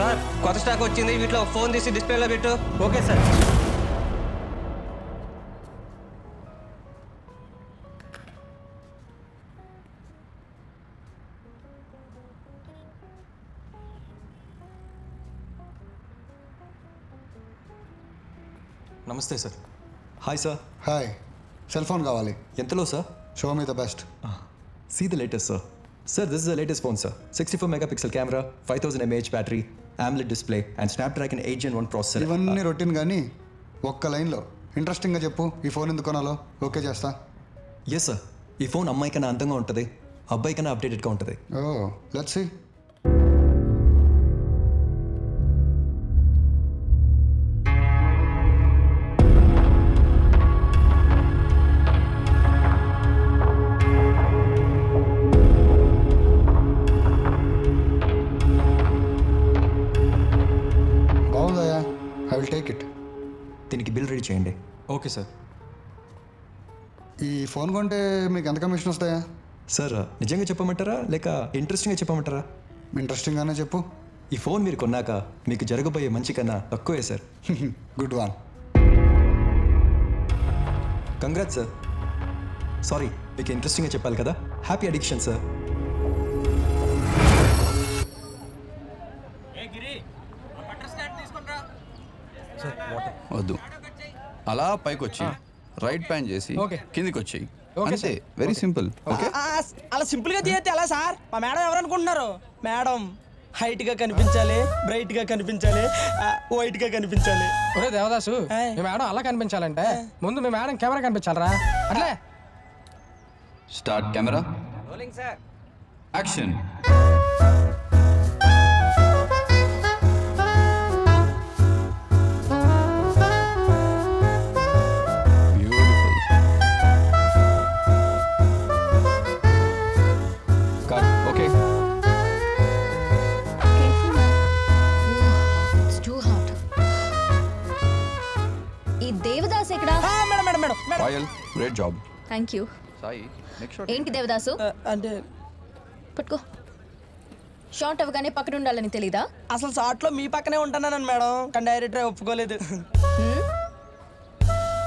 Sir కొత్త stock వచ్చింది, వీటిలో ఫోన్ తీసి డిస్ప్లేలో పెట్టు. Okay sir. నమస్తే sir. Hi sir. Hi. Cell phone కావాలి. ఎంతలో sir? Show me the best. See the latest sir. Sir this is the latest phone sir. 64 megapixel camera, 5000 mAh battery, AMOLED display and Snapdragon 8 Gen 1 processor. ఇవన్నీ routine కానీ ఒక్క లైన్లో ఇంట్రెస్టింగ్గా చెప్పు. ఈ phone ఎందుకు కొనాలో ఓకే చేస్తా. Yes sir. ఈ ఫోన్ అమ్మాయి కన్నా అందంగా ఉంటుంది, అబ్బాయి కన్నా అప్డేటెడ్గా ఉంటుంది. Oh let's see. బాగుందయ్యా, ఐ విల్ టేక్ ఇట్. దీనికి బిల్ రెడీ చేయండి. Okay sir. ఈ ఫోన్ కొంటే మీకు ఎంత కమిషన్ వస్తాయా? సార్ నిజంగా చెప్పమంటారా లేక ఇంట్రెస్టింగ్గా చెప్పమంటారా? ఇంట్రెస్టింగ్గానే చెప్పు. ఈ ఫోన్ మీరు కొన్నాక మీకు జరగబోయే మంచి కన్నా తక్కువే sir. Good one. Congrats sir. Sorry, మీకు ఇంట్రెస్టింగ్గా చెప్పాలి కదా. Happy addiction sir. వద్దు, అలా పైకి వచ్చి రైట్ ప్యాన్ చేసి కిందికి వచ్చి అంతే. Very simple. ఓకే, అలా సింపుల్ గా తీయతే ఎలా సార్? మా మేడం ఎవరు అనుకుంటున్నారు? మేడం హైట్ గా కనిపించాలి, బ్రైట్ గా కనిపించాలి, వైట్ గా కనిపించాలి. ఒరే దేవదాసు, మీ మేడం అలా కనిపించాలంటే ముందు మీ మేడం కెమెరా కనిపించాలరా. అట్లే start camera, action. Great job. Thank you. Sai next shot ఏంటి దేవదాసు? అంటే పట్టుకో. షార్ట్ అవ్వగానే పక్కన ఉండాలని తెలీదా? అసలు షార్ట్ లో మీ పక్కనే ఉంటాను మేడం, కానీ డైరెక్టర్ ఒప్పుకోలేదు.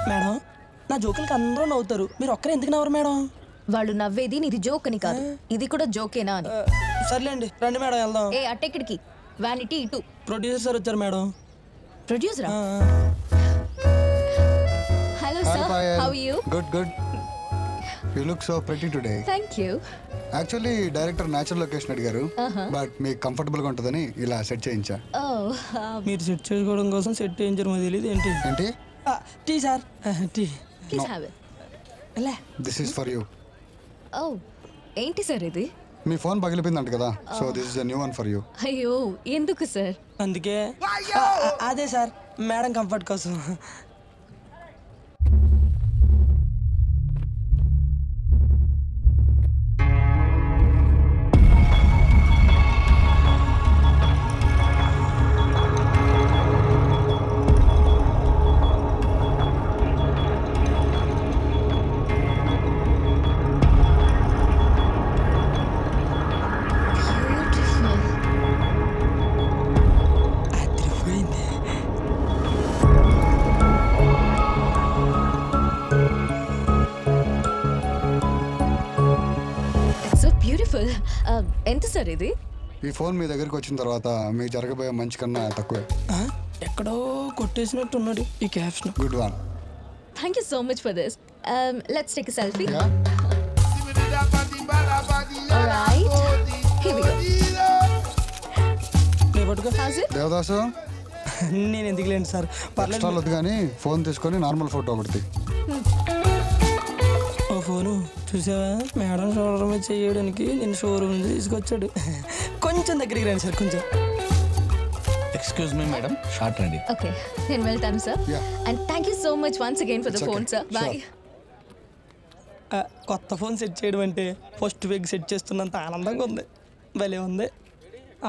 మేడం నా జోకులకి అందరూ నవ్వుతారు, మీరు ఒక్కరే ఎందుకు నవ్వరు మేడం? వాళ్ళు నవ్వేది నీది జోక్ అని కాదు, ఇది కూడా జోకేనా అని. సర్లేండి రండి మేడం వెళ్దాం. ఏ అట్టెక్కడికి? వ్యానిటీ ఇటు. ప్రొడ్యూసర్ సార్ వచ్చారు మేడం. ప్రొడ్యూసరా? Hello Hi, sir, Payal. How you? Good good. You look so pretty today. Thank you. Actually director natural location అడిగారు, బట్ మీకు కంఫర్టబుల్గా ఉంటుందని ఇలా సెట్ చేయించా. మీరు సెట్ చేసుకోవడం కోసం సెట్ చేయించారు, మాకు తెలియదు. ఏంటి ఏంటి? Tea sir, tea. Please have it. This is for you. Oh ఏంటి సార్ ఇది? మీ ఫోన్ పగిలిపోయిందంట కదా, so this is a new one for you. అయ్యో ఎందుకు సార్? అందుకే అదే సార్, మేడం కంఫర్ట్ కోసం. ఎంత సార్ ఇది? ఈ ఫోన్ మీ దగ్గరికి వచ్చిన తర్వాత మీకు జరగబోయే మంచి కన్నా తక్కువే. ఎక్కడో కొట్టేసినట్టు ఉన్నాడు ఈ caption. Good one. Thank you so much for this. Let's take a selfie. Alright, here we go. Devadas, నేను ఎందుకు లేండి సార్, పర్లేదు వద్దు కానీ ఫోన్ తీసుకొని నార్మల్ ఫోటో ఒకటి. ఓ ఫోను చూసావా? మేడం షోరూమ్ చేయడానికి నేను షోరూమ్ తీసుకొచ్చాడు. కొంచెం దగ్గరికి రండి సార్, కొంచెం. ఎక్స్క్యూజ్ మీ మేడం, షార్ట్ రండి. ఓకే, నేను వెళ్తాను sir. And thank you so much once again for the phone sir. Bye. కొత్త ఫోన్ సెట్ చేయడం అంటే ఫస్ట్ వీక్ సెట్ చేస్తున్నంత ఆనందంగా ఉంది. భలే ఉంది.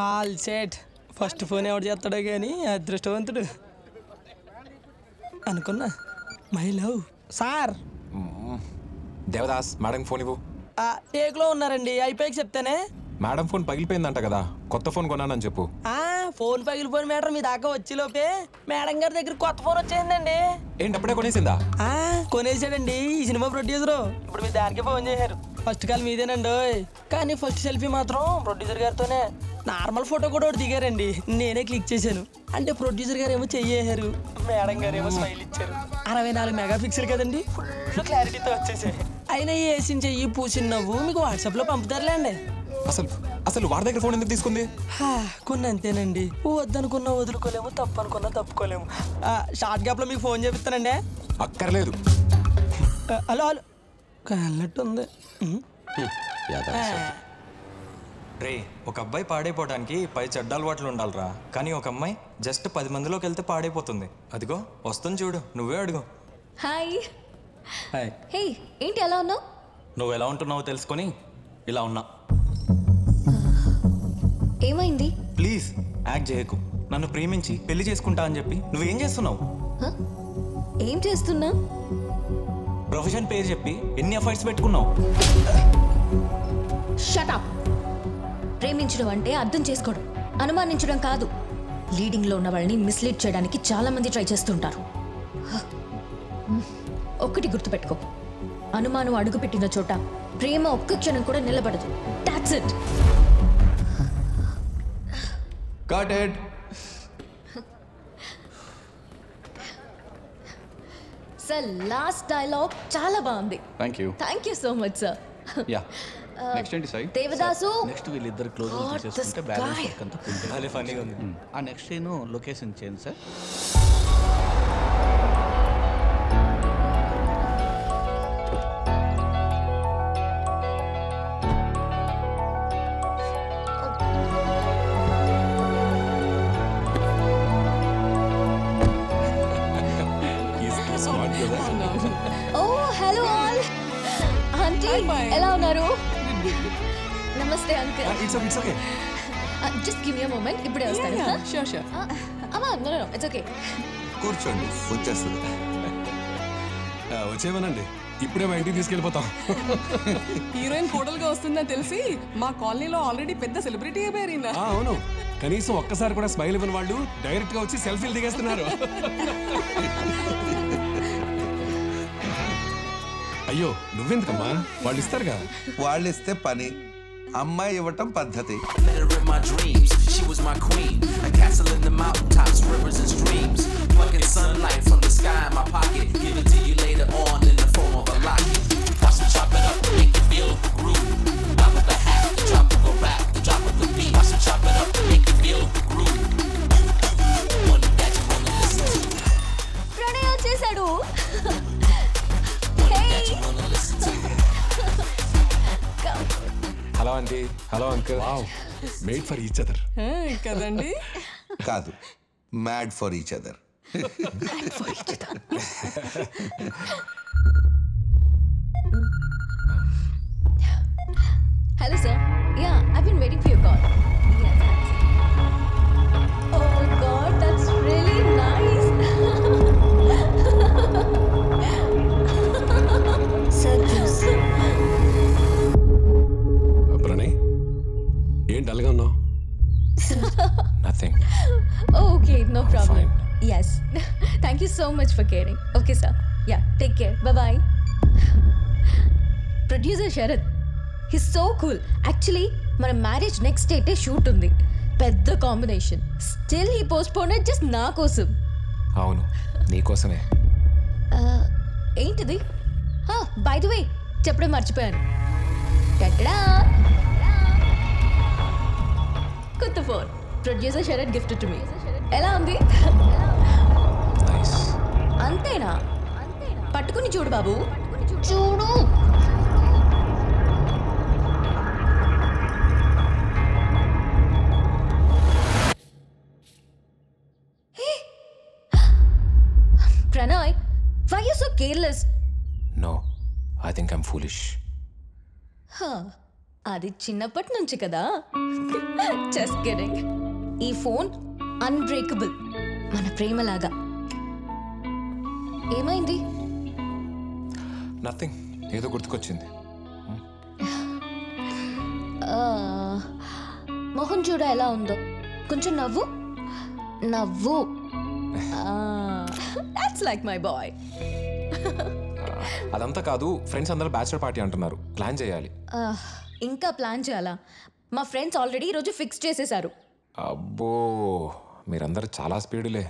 All set. ఫస్ట్ ఫోన్ ఎవడు చేస్తాడో కానీ అదృష్టవంతుడు అనుకున్నా. My love sir. Devadas, madam phone ఇవ్వు. టేక్లో ఉన్నారండి, అయిపోయాక చెప్తానే. మేడం ఫోన్ పగిలిపోయిందంట కదా, కొత్త ఫోన్ కొన్నానని చెప్పు. ఫోన్ పగిలిపోయిన మేడం మీ దాకా వచ్చి లోపే మేడం గారి దగ్గర కొత్త ఫోన్ వచ్చేసిందండి. ఏంటి అప్పుడే కొనేసిందా? కొనేసాడండి ఈ సినిమా ప్రొడ్యూసరు. ఇప్పుడు మీ దానికి ఫోన్ చేశారు. ఫస్ట్ కాల్ మీదేనండి, కానీ ఫస్ట్ సెల్ఫీ మాత్రం ప్రొడ్యూసర్ గారితోనే. నార్మల్ ఫోటో కూడా ఒకటి దిగారండి, నేనే క్లిక్ చేశాను. అంటే ప్రొడ్యూసర్ గారు ఏమో చెయ్యేశారు, మేడం గారు ఏమో స్మైల్ ఇచ్చారు. 64 మెగాపిక్సెల్ కదండి, ఫుల్ క్లారిటీతో వచ్చేసాయి. అయినా వేసిన చెయ్యి పూసిన నవ్వు మీకు వాట్సాప్లో పంపుతారులేండి. అసలు వాడి దగ్గర ఫోన్ ఎందుకు తీసుకుంది? కొన్ని అంతేనండి, వద్దనుకున్నా వదులుకోలేము, తప్పు అనుకున్నా తప్పుకోలేము. షార్ట్ గ్యాప్లో మీకు ఫోన్ చేపిస్తానండి. అక్కర్లేదు. Hello hello కళ్ళట్టుంది. రే, ఒక అబ్బాయి పాడైపోవడానికి 10 చెడ్డ అలవాట్లు ఉండాలిరా. కానీ ఒక అమ్మాయి జస్ట్ 10 మందిలోకి వెళ్తే పాడైపోతుంది. అదిగో వస్తుంది చూడు, నువ్వే అడుగు. హాయ్. హాయ్. హే, ఏంటి ఎలా ఉన్నావు? నువ్వు ఎలా ఉంటున్నావో తెలుసుకొని ఇలా ఉన్నా. ఏమైంది? ప్లీజ్ యాక్ట్ చేయకు. నన్ను ప్రేమించి పెళ్లి చేసుకుంటా అని చెప్పి నువ్వేం చేస్తున్నావు? ఏం చేస్తున్నా? ప్రొఫెషన్ పేరు చెప్పి ఎన్ని అఫైర్స్ పెట్టుకున్నావు? Shut up. ప్రేమించడం అంటే అర్థం చేసుకోవడం, అనుమానించడం కాదు. లీడింగ్లో ఉన్న వాళ్ళని మిస్లీడ్ చేయడానికి చాలా మంది ట్రై చేస్తుంటారు. ఒక్కటి గుర్తుపెట్టుకో, అనుమానం అడుగుపెట్టిన చోట ప్రేమ ఒక్క క్షణం కూడా నిలబడదు. That's it. Got it. Sir last dialogue చాలా బాగుంది. Thank you. Thank you so much sir. Yeah next ఏంటి సాయి? దేవదాసు, నెక్స్ట్ వీళ్ళిద్దరు క్లోజ్ చేసుకుంటే బ్యాలెన్స్ వర్క్ అంతా ఫుల్. భలే ఫన్నీగా ఉంది. ఆ నెక్స్ట్ సీన్ లొకేషన్ చేయండి సార్. ఓ హలో ఆల్. ఆంటీ ఎలా ఉన్నారు? నమస్తే uncle. It's okay. Just give me a moment, ఇప్పుడే వస్తాను. Sure. అమ్మా నో ఇట్స్ ఓకే. కూర్చోండి, వచ్చేస్తుంది. వచ్చేమనండి, ఇప్పుడే మా ఇంటికి తీసుకెళ్ళిపోతాం. హీరోయిన్ కోడలుగా వస్తుందని తెలిసి మా కాలనీలో ఆల్రెడీ పెద్ద సెలబ్రిటీ అయిపోయారు. అవును, కనీసం ఒక్కసారి కూడా స్మైల్ ఇవ్వని వాళ్ళు డైరెక్ట్ గా వచ్చి సెల్ఫీలు దిగేస్తున్నారు. అయ్యో నువ్వెందుకమ్మా, వాళ్ళు ఇస్తారుగా. వాళ్ళు ఇస్తే పని, అమ్మాయి ఇవ్వటం పద్ధతి. ప్రణయ్ వచ్చేసాడు. Hello aunty, hello uncle. Made for each other కదండి. కాదు, mad for each other. Hello sir. Yeah, I've been waiting for your call. Yes, that's it. Oh God, that's really nice. Sir, juice. Pranay, ఏం డల్గా ఉన్నావు? Nothing. Okay, no problem. Fine. Yes. Thank you so much for caring. Okay sir. Yeah, take care. Bye-bye. Producer Sharad. He's so cool. Actually, మన marriage next డేటే shoot ఉంది. పెద్ద combination. Still he postpone just నా కోసం. అవును, నీకోసమే. ఏంటిది? By the way చెప్పడం మర్చిపోయాను. టటడా! కొత్త phone. Producer Sarath gift to me. ఎలా ఉంది? నైస్. అంతేనా? పట్టుకుని చూడు బాబు, చూడు. Pranay, why are you so careless? No, I think I'm foolish. అది చిన్నప్పటి నుంచి కదా. Just kidding. ఈ ఫోన్ అన్బ్రేకబుల్, మన ప్రేమలాగా. ఏమైంది? నథింగ్, ఏదో గుర్తుకొచ్చింది. మోహన్ చూడ ఎలా ఉందో, కొంచెం నవ్వు. నవ్వు. That's like my boy. అదంతా కాదు, ఫ్రెండ్స్ అందరూ బ్యాచులర్ పార్టీ అంటున్నారు, ప్లాన్ చేయాలి. ఇంకా ప్లాన్ చేయాలా? మా ఫ్రెండ్స్ ఆల్రెడీ ఈరోజు ఫిక్స్ చేసేసారు. అబ్బో, మీరందరూ చాలా స్పీడులే.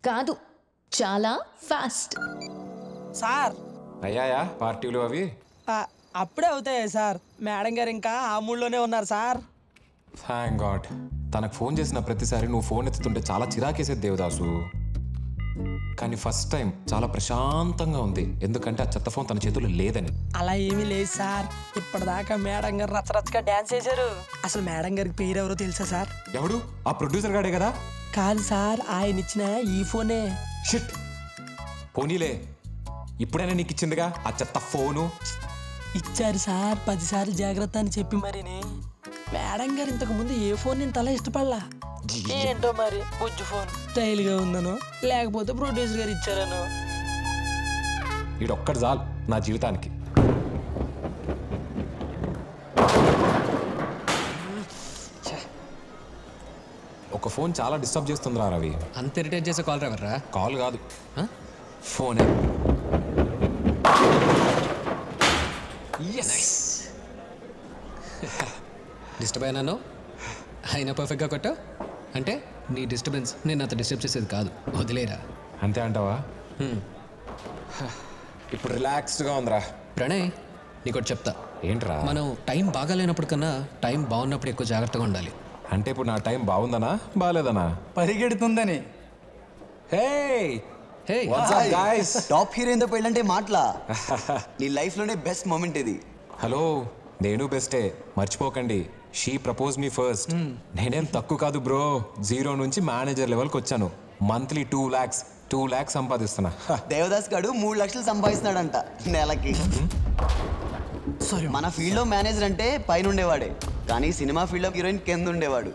కాదు, చాలా ఫాస్ట్. సార్ అయ్యాయా పార్టీలు అవి? అప్పుడే అవుతాయి సార్. మేడం గారు ఇంకా ఆ మూడ్లోనే ఉన్నారు సార్. Thank God. తనకు ఫోన్ చేసిన ప్రతిసారి నువ్వు ఫోన్ ఎత్తుతుంటే చాలా చిరాకేసేది దేవదాసు. కానీ ఫస్ట్ టైం చాలా ప్రశాంతంగా ఉంది, ఎందుకంటే ఆ చెత్త ఫోన్ తన చేతుల్లో లేదని. అలా ఏమీ లేదు సార్. ఇప్పటిదాకా మేడం గారు రచ్చరచ్చగా డాన్స్ చేశారు. అసలు మేడం గారికి పేరు ఎవరో తెలుసా సార్? ఎవడు? ఆ ప్రొడ్యూసర్ గాడే కదా? కాదు సార్, ఆయన ఇచ్చిన ఈ ఫోనే. షిట్, పోనీలే, ఇప్పుడైనా నీకు ఇచ్చిందిగా ఆ చెత్త ఫోను. ఇచ్చారు సార్, 10 సార్లు జాగ్రత్త అని చెప్పి మరిని. మేడం గారు ఇంతకు ముందు ఏ ఫోన్ నేను తల ఇష్టపడలా. ఏంటో మరి, బుజ్జు ఫోన్ స్టైల్గా ఉందను, లేకపోతే ప్రొడ్యూసర్ గారు ఇచ్చారను. ఈడొక్కడు చాలు నా జీవితానికి. ఒక ఫోన్ చాలా డిస్టర్బ్ చేస్తుందిరా రవి. అంత ఇరిటేట్ చేసే కాల్ డ్రైవర్ రా? కాల్ కాదు, ఫోనే. డిస్టర్బ్ అయినాను, అయినా పర్ఫెక్ట్గా కొట్టావు అంటే నీ డిస్టర్బెన్స్ నేను అంత డిస్టర్బ్ చేసేది కాదు, వదిలేరా. అంతే అంటావా? ఇప్పుడు రిలాక్స్డ్గా ఉందిరా. ప్రణయ్, నీకొకటి చెప్తా. ఏంట్రా? మనం టైం బాగాలేనప్పుడు కన్నా టైం బాగున్నప్పుడు ఎక్కువ జాగ్రత్తగా ఉండాలి. అంటే ఇప్పుడు నా టైం బాగుందనా బాగాలేదనా? పరిగెడుతుందని. Hey hey what's up guys? Top హీరోయిన్తో పెళ్ళంటే మాటలా? నీ లైఫ్లోనే బెస్ట్ మూమెంట్ ఇది. హలో, నేను బెస్టే, మర్చిపోకండి. She propose me first. నేనేం తక్కువ కాదు బ్రో, 0 నుంచి మేనేజర్ లెవెల్కి వచ్చాను. మంత్లీ 2 lakhs సంపాదిస్తున్నా. దేవదాస్ గాడు 3 లక్షలు సంపాదిస్తున్నాడంట నెలకి. మన ఫీల్డ్ లో మేనేజర్ అంటే పైన ఉండేవాడే, కానీ సినిమా ఫీల్డ్ లో హీరోయిన్ కింద ఉండేవాడు.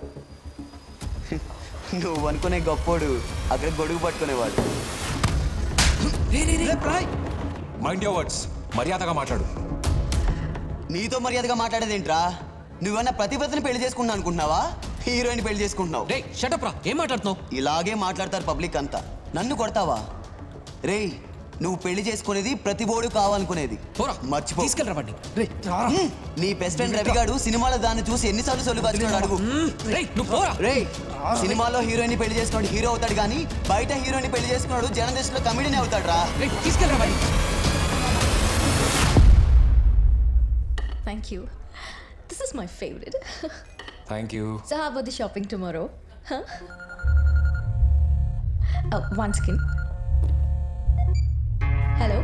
నువ్వు అనుకునే గొప్పోడు అక్కడ గొడుగు పట్టుకునేవాడు. మైండ్ యువర్ వర్డ్స్, మర్యాదగా మాట్లాడు. నీతో మర్యాదగా మాట్లాడేదేంట్రా? నువ్వన్నా ప్రతిభతని పెళ్లి చేసుకుంటున్నా అనుకుంటున్నావా? హీరోయిన్ పెళ్లి చేసుకుంటున్నావు. రే షటప్ రా, ఏం మాట్లాడుతున్నావు? ఇలాగే మాట్లాడతారు పబ్లిక్ అంతా. నన్ను కొడతావా? రే, నువ్వు పెళ్లి చేసుకునేది ప్రతిబోడు కావాలనుకునేది మర్చిపో. తీసుకెళ్ళరావండి. నీ బెస్ట్ ఫ్రెండ్ రవిగాడు సినిమాలో దాన్ని చూసి ఎన్నిసార్లు సొల్లు కాచుకున్నాడు అడుగు. రే, సినిమాలో హీరోయిన్ పెళ్లి చేసుకున్నాడు హీరో అవుతాడు, కానీ బయట హీరోయిన్ పెళ్లి చేసుకున్నాడు జనం దృష్టిలో కమెడీని అవుతాడు రా. తీసుకెళ్ళరావండి. Thank you. This is my favorite. Thank you. So how about the shopping tomorrow? Huh? Oh, one second. Hello.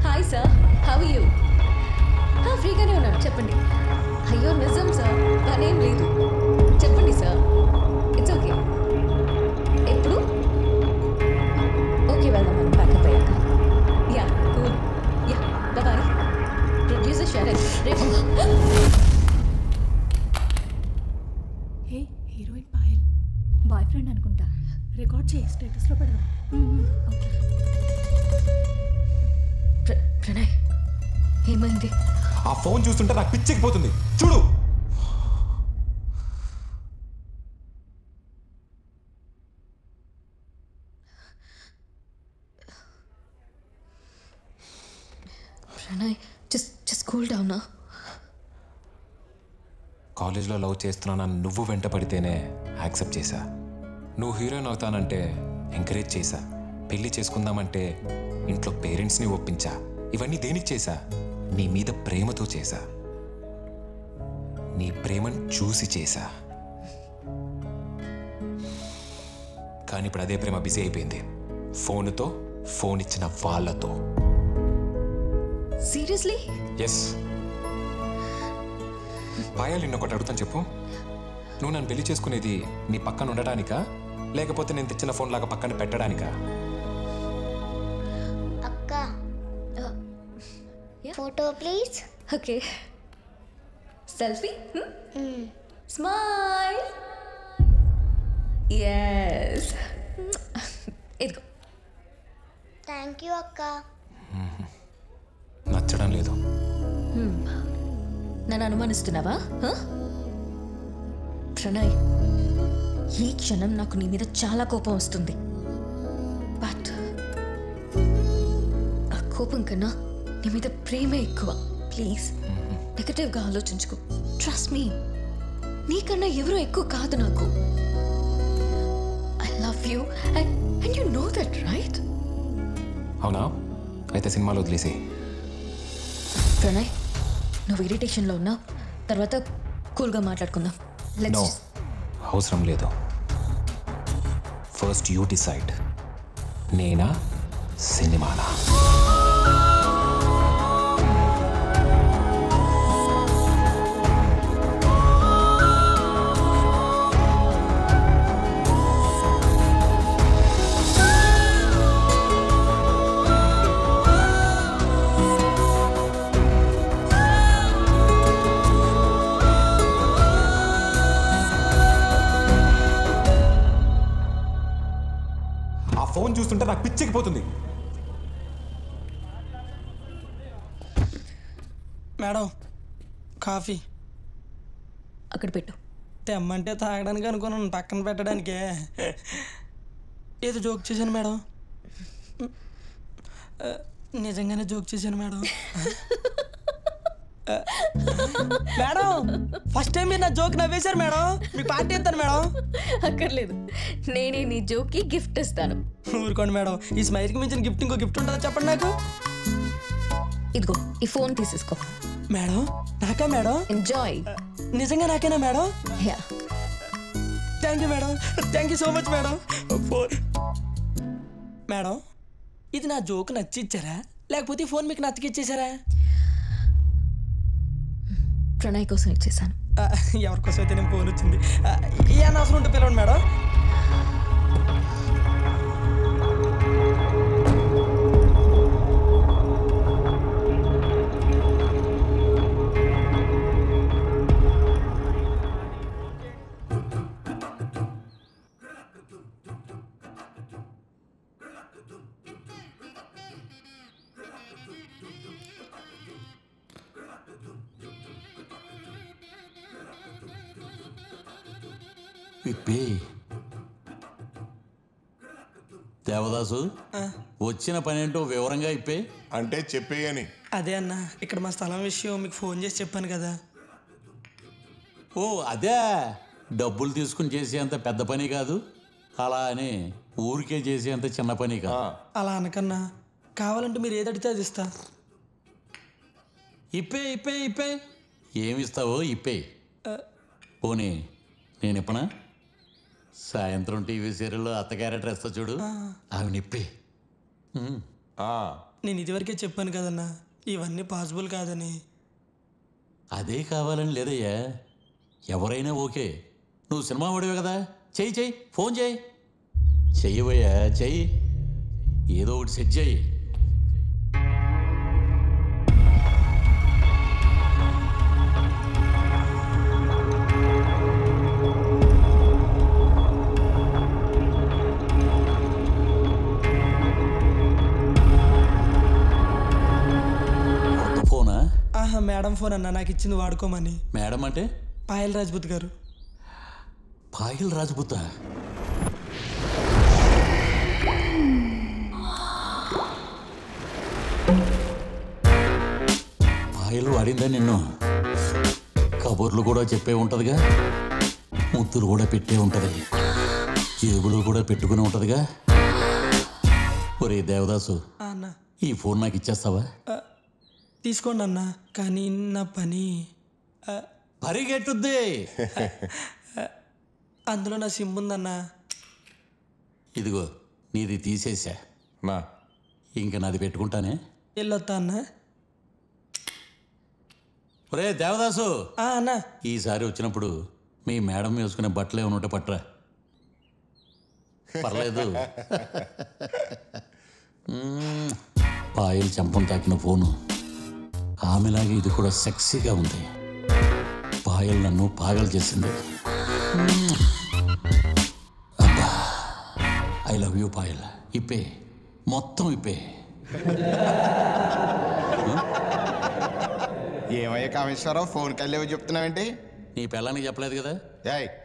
Hi sir. How are you? ఫ్రీగానే ఉన్నాను, చెప్పండి. అయ్యో నిజం సార్, పనేం లేదు, చెప్పండి సార్. It's okay. ఎప్పుడు? ఓకే, వెళ్దాం మనం ప్యాకప్ అయ్యాక. Yeah cool. Yeah bye. Producer Sharath రేపు. Hey, heroine Payal boyfriend అనుకుంటా. రికార్డ్ చేయి, స్టేటస్లో పెడదాం. ఓకే. ప్రణయ్, ఏమైంది? ఆ ఫోన్ చూస్తుంటే నాకు పిచ్చెక్కిపోతుంది. చూడు. Pranay, just cool down now. కాలేజ్లో లవ్ చేస్తున్నానని నువ్వు వెంట పడితేనే యాక్సెప్ట్ చేశా. నువ్వు హీరోయిన్ అవుతానంటే ఎంకరేజ్ చేశా. పెళ్లి చేసుకుందామంటే ఇంట్లో పేరెంట్స్ని ఒప్పించా. ఇవన్నీ దేనికి చేశా? నీ మీద ప్రేమతో చేశా. నీ ప్రేమను చూసి చేశా. కానీ ఇప్పుడు అదే ప్రేమ బిజీ అయిపోయింది, ఫోన్తో, ఫోన్ ఇచ్చిన వాళ్ళతో. సీరియస్లీ? ఎస్. పాయల్ నిన్నొకటి అడుగుతాను, చెప్పు. నువ్వు నన్ను పెళ్లి చేసుకునేది నీ పక్కన ఉండటానికా, లేకపోతే నేను తెచ్చిన ఫోన్ లాగా పక్కన పెట్టడానికా? Photo please. Okay. Selfie? Smile. Yes. ఇదిగో. Thank you akka. నచ్చడం లేదు. నన్ను అనుమానిస్తున్నావా? ప్రణయ్, ఈ క్షణం నాకు నీ మీద చాలా కోపం వస్తుంది. బట్ ఆ కోపం కన్నా నీ మీద ప్రేమే ఎక్కువ. ప్లీజ్ నెగటివ్గా ఆలోచించుకో. ట్రస్ట్ మీ, నీకన్నా ఎవరో ఎక్కువ కాదు నాకు. I love you and you know that, right? అవునా? అయితే సినిమాలో వదిలేసి. ప్రణయ్, నువ్వు ఇరిటేషన్లో ఉన్నావు, తర్వాత కూల్గా మాట్లాడుకుందాం. నో, అవసరం లేదు. ఫస్ట్ యూ డిసైడ్, నేనా సినిమానా? ఫోన్ చూస్తుంటే నాకు పిచ్చెక్కిపోతుంది. మేడం, కాఫీ అక్కడ పెట్టు. తెమ్మంటే తాగడానికి అనుకున్నాను, పక్కన పెట్టడానికే. ఏదో జోక్ చేశాను మేడం. నిజంగానే జోక్ చేశాను మేడం. మేడం, ఫస్ట్ టైం మీరు నా జోక్ నవ్వేశారు మేడం. మీకు పార్టీ ఇస్తాను మేడం. అక్కర్లేదు, నేనే నీ జోక్కి గిఫ్ట్ ఇస్తాను. ఊరుకోండి మేడం, ఈ స్మైల్కి మించిన గిఫ్ట్ ఇంకో గిఫ్ట్ ఉంటుందా చెప్పండి నాకు. ఇదిగో ఈ ఫోన్ తీసేసుకో. మేడం, నాకా మేడం? ఎంజాయ్. నిజంగా నాకేనా madam? Yeah. Thank you madam, thank you so much madam. Phone madam, ఇది నా జోక్ నచ్చి ఇచ్చారా, లేకపోతే ఈ ఫోన్ మీకు నచ్చకిచ్చేసారా? ప్రణయ్ కోసం ఇచ్చేసాను. ఎవరికోసం అయితే నేను ఫోన్ వచ్చింది. ఏ అవసరం ఉంటే పిలవండి మేడం. ఇప్పే దేవదాసు, వచ్చిన పనేంటో వివరంగా ఇప్పే. అంటే చెప్పేయని. అదే అన్న, ఇక్కడ మా స్థలం విషయం మీకు ఫోన్ చేసి చెప్పాను కదా. ఓ అదే, డబ్బులు తీసుకుని చేసేంత పెద్ద పని కాదు, అలా అని ఊరికే చేసేంత చిన్న పని కాదు. అలా అనకన్నా, కావాలంటే మీరు ఏది అడిగితే అది ఇస్తా. ఇప్పే ఇప్పే ఇప్పే, ఏమిస్తావో ఇప్పే. పోనీ నేను ఇప్పనా? సాయంత్రం టీవీ సీరియల్లో అత్త క్యారెక్టర్ వేస్తా చూడు, అవి నిప్పి. నేను ఇదివరకే చెప్పాను కదన్నా, ఇవన్నీ పాసిబుల్ కాదని. అదే కావాలని లేదయ్యా, ఎవరైనా ఓకే. నువ్వు సినిమా వాడివే కదా, చెయ్యి చెయ్యి, ఫోన్ చేయి. చెయ్యవయ్యా, చెయ్యి, ఏదో ఒకటి సెట్ చెయ్యి. మేడం ఫోన్ అన్న నాకు ఇచ్చింది వాడుకోమని. మేడం అంటే? పాయల్ రాజ్పుత్ గారు. పాయల్ రాజ్పుత్? పాయలు వాడిందా నిన్ను? కబుర్లు కూడా చెప్పే ఉంటదిగా, ముద్దులు కూడా పెట్టే ఉంటది, జేబులు కూడా పెట్టుకుని ఉంటదిగా. ఒరే దేవదాసు, ఈ ఫోన్ నాకు ఇచ్చేస్తావా? తీసుకోండి అన్న, కానీ నా పని పరిగెట్టుద్ది. అందులో నా సిమ్ ఉందన్నా. ఇదిగో నీది తీసేసా, ఇంకా నాది పెట్టుకుంటానే. వెళ్ళొత్తా అన్న. ఒరే దేవదాసు, అన్న ఈసారి వచ్చినప్పుడు మీ మేడం వేసుకునే బట్టలు ఏమైనా ఉంటే పట్టరా. పర్లేదు. పాయలు చెంపం తాకిన ఫోను, ఆమెలాగే ఇది కూడా సెక్సీగా ఉంది. పాయల్ నన్ను పాగలు చేసింది. అబ్బా, ఐ లవ్ యూ పాయల్. ఇప్పే, మొత్తం ఇప్పే. ఏమయ్యా కామేశ్వరరావు, ఫోన్ కల్లేవో చెప్తున్నావేంటి? నీ పెళ్ళానికి చెప్పలేదు కదా.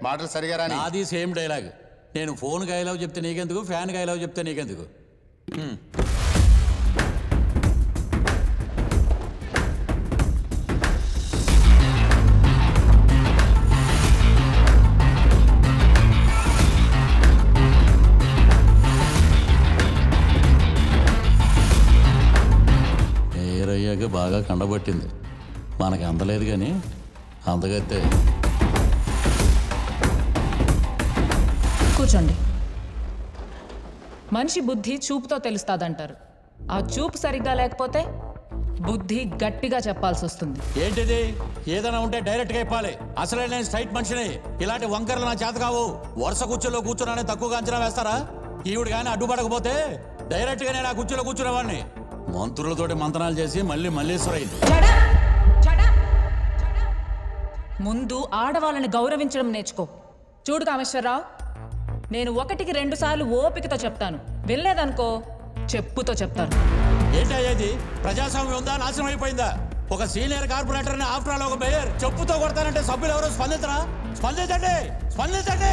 మాటలు సరిగా రాని. అది సేమ్ డైలాగ్. నేను ఫోన్కి ఐ లవ్ చెప్తే నీకెందుకు, ఫ్యాన్కి ఐ లవ్ చెప్తే నీకెందుకు? ఏరయ్యాక బాగా కండబట్టింది. మనకి అందలేదు కానీ అందగైతే. కూర్చోండి. మనిషి బుద్ధి చూపుతో తెలుస్తాదంటారు. ఆ చూపు సరిగ్గా లేకపోతే బుద్ధి గట్టిగా చెప్పాల్సి వస్తుంది. ఏంటిది? ఏదైనా ఉంటే డైరెక్ట్గా చెప్పాలి. అసలే నేను స్ట్రైట్ మనిషిని. ఇలాంటి వంకరలు నా చేత కావు. వరుస కుర్చీలో కూర్చున్నానే తక్కువగా అంచనా వేస్తారా? ఈవిడ కానీ అడ్డుపడకపోతే డైరెక్ట్గా నేను ఆ కుర్చీలో కూర్చునేవాడిని. మంత్రులతోటి మంతనాలు చేసి మళ్ళీ మల్లేశ్వరయ్యింది. ముందు ఆడవాళ్ళని గౌరవించడం నేర్చుకో. చూడు కామేశ్వరరావు, నేను 1కి 2 సార్లు ఓపికతో చెప్తాను. వెళ్ళలేదనుకో చెప్పుతో చెప్తాను. ఏంటయ్యేది? ప్రజాస్వామ్యం ఉందా? నాశనం అయిపోయిందా? ఒక సీనియర్ కార్పొరేటర్ని ఆఫ్టర్ ఆల్ ఒక మేయర్ చెప్పుతో కొడతానంటే సభ్యులు ఎవరు స్పందించరా? స్పందించండి, స్పందించండి.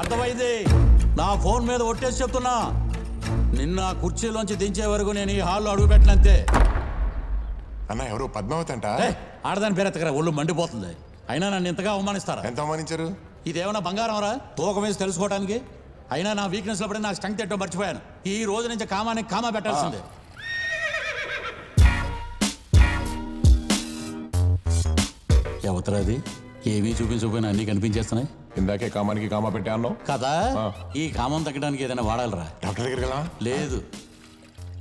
అర్థమైంది. నా ఫోన్ మీద ఒట్టేసి చెప్తున్నా, నిన్న కుర్చీలోంచి దించే వరకు నేను ఈ హాల్లో అడుగు పెట్టినంతే. అన్న ఎవరు పద్మావతి అంట? ఆడదాని పేరు ఎత్తకరా, ఒళ్ళు మండిపోతుంది. అయినా నన్ను ఇంతగా అవమానిస్తారా? ఎంత అవమానించారు? ఇదేమన్నా బంగారం రా తూకం వేసి తెలుసుకోవడానికి? అయినా నా వీక్నెస్ లో పడి నాకు స్ట్రెంగ్త్ ఏంటో మర్చిపోయాను. ఈ రోజు నుంచి కామానికి కామా పెట్టాల్సిందే. ఎవతరాది? ఏమీ చూపించకపోయినా అన్ని కనిపించేస్తున్నాయి. ఇందాకే కామానికి కామా పెట్టా అన్నావు కదా. ఈ కామం తగ్గడానికి ఏదైనా వాడాలరా? డాక్టర్ దగ్గరికి వెళ్ళా? లేదు,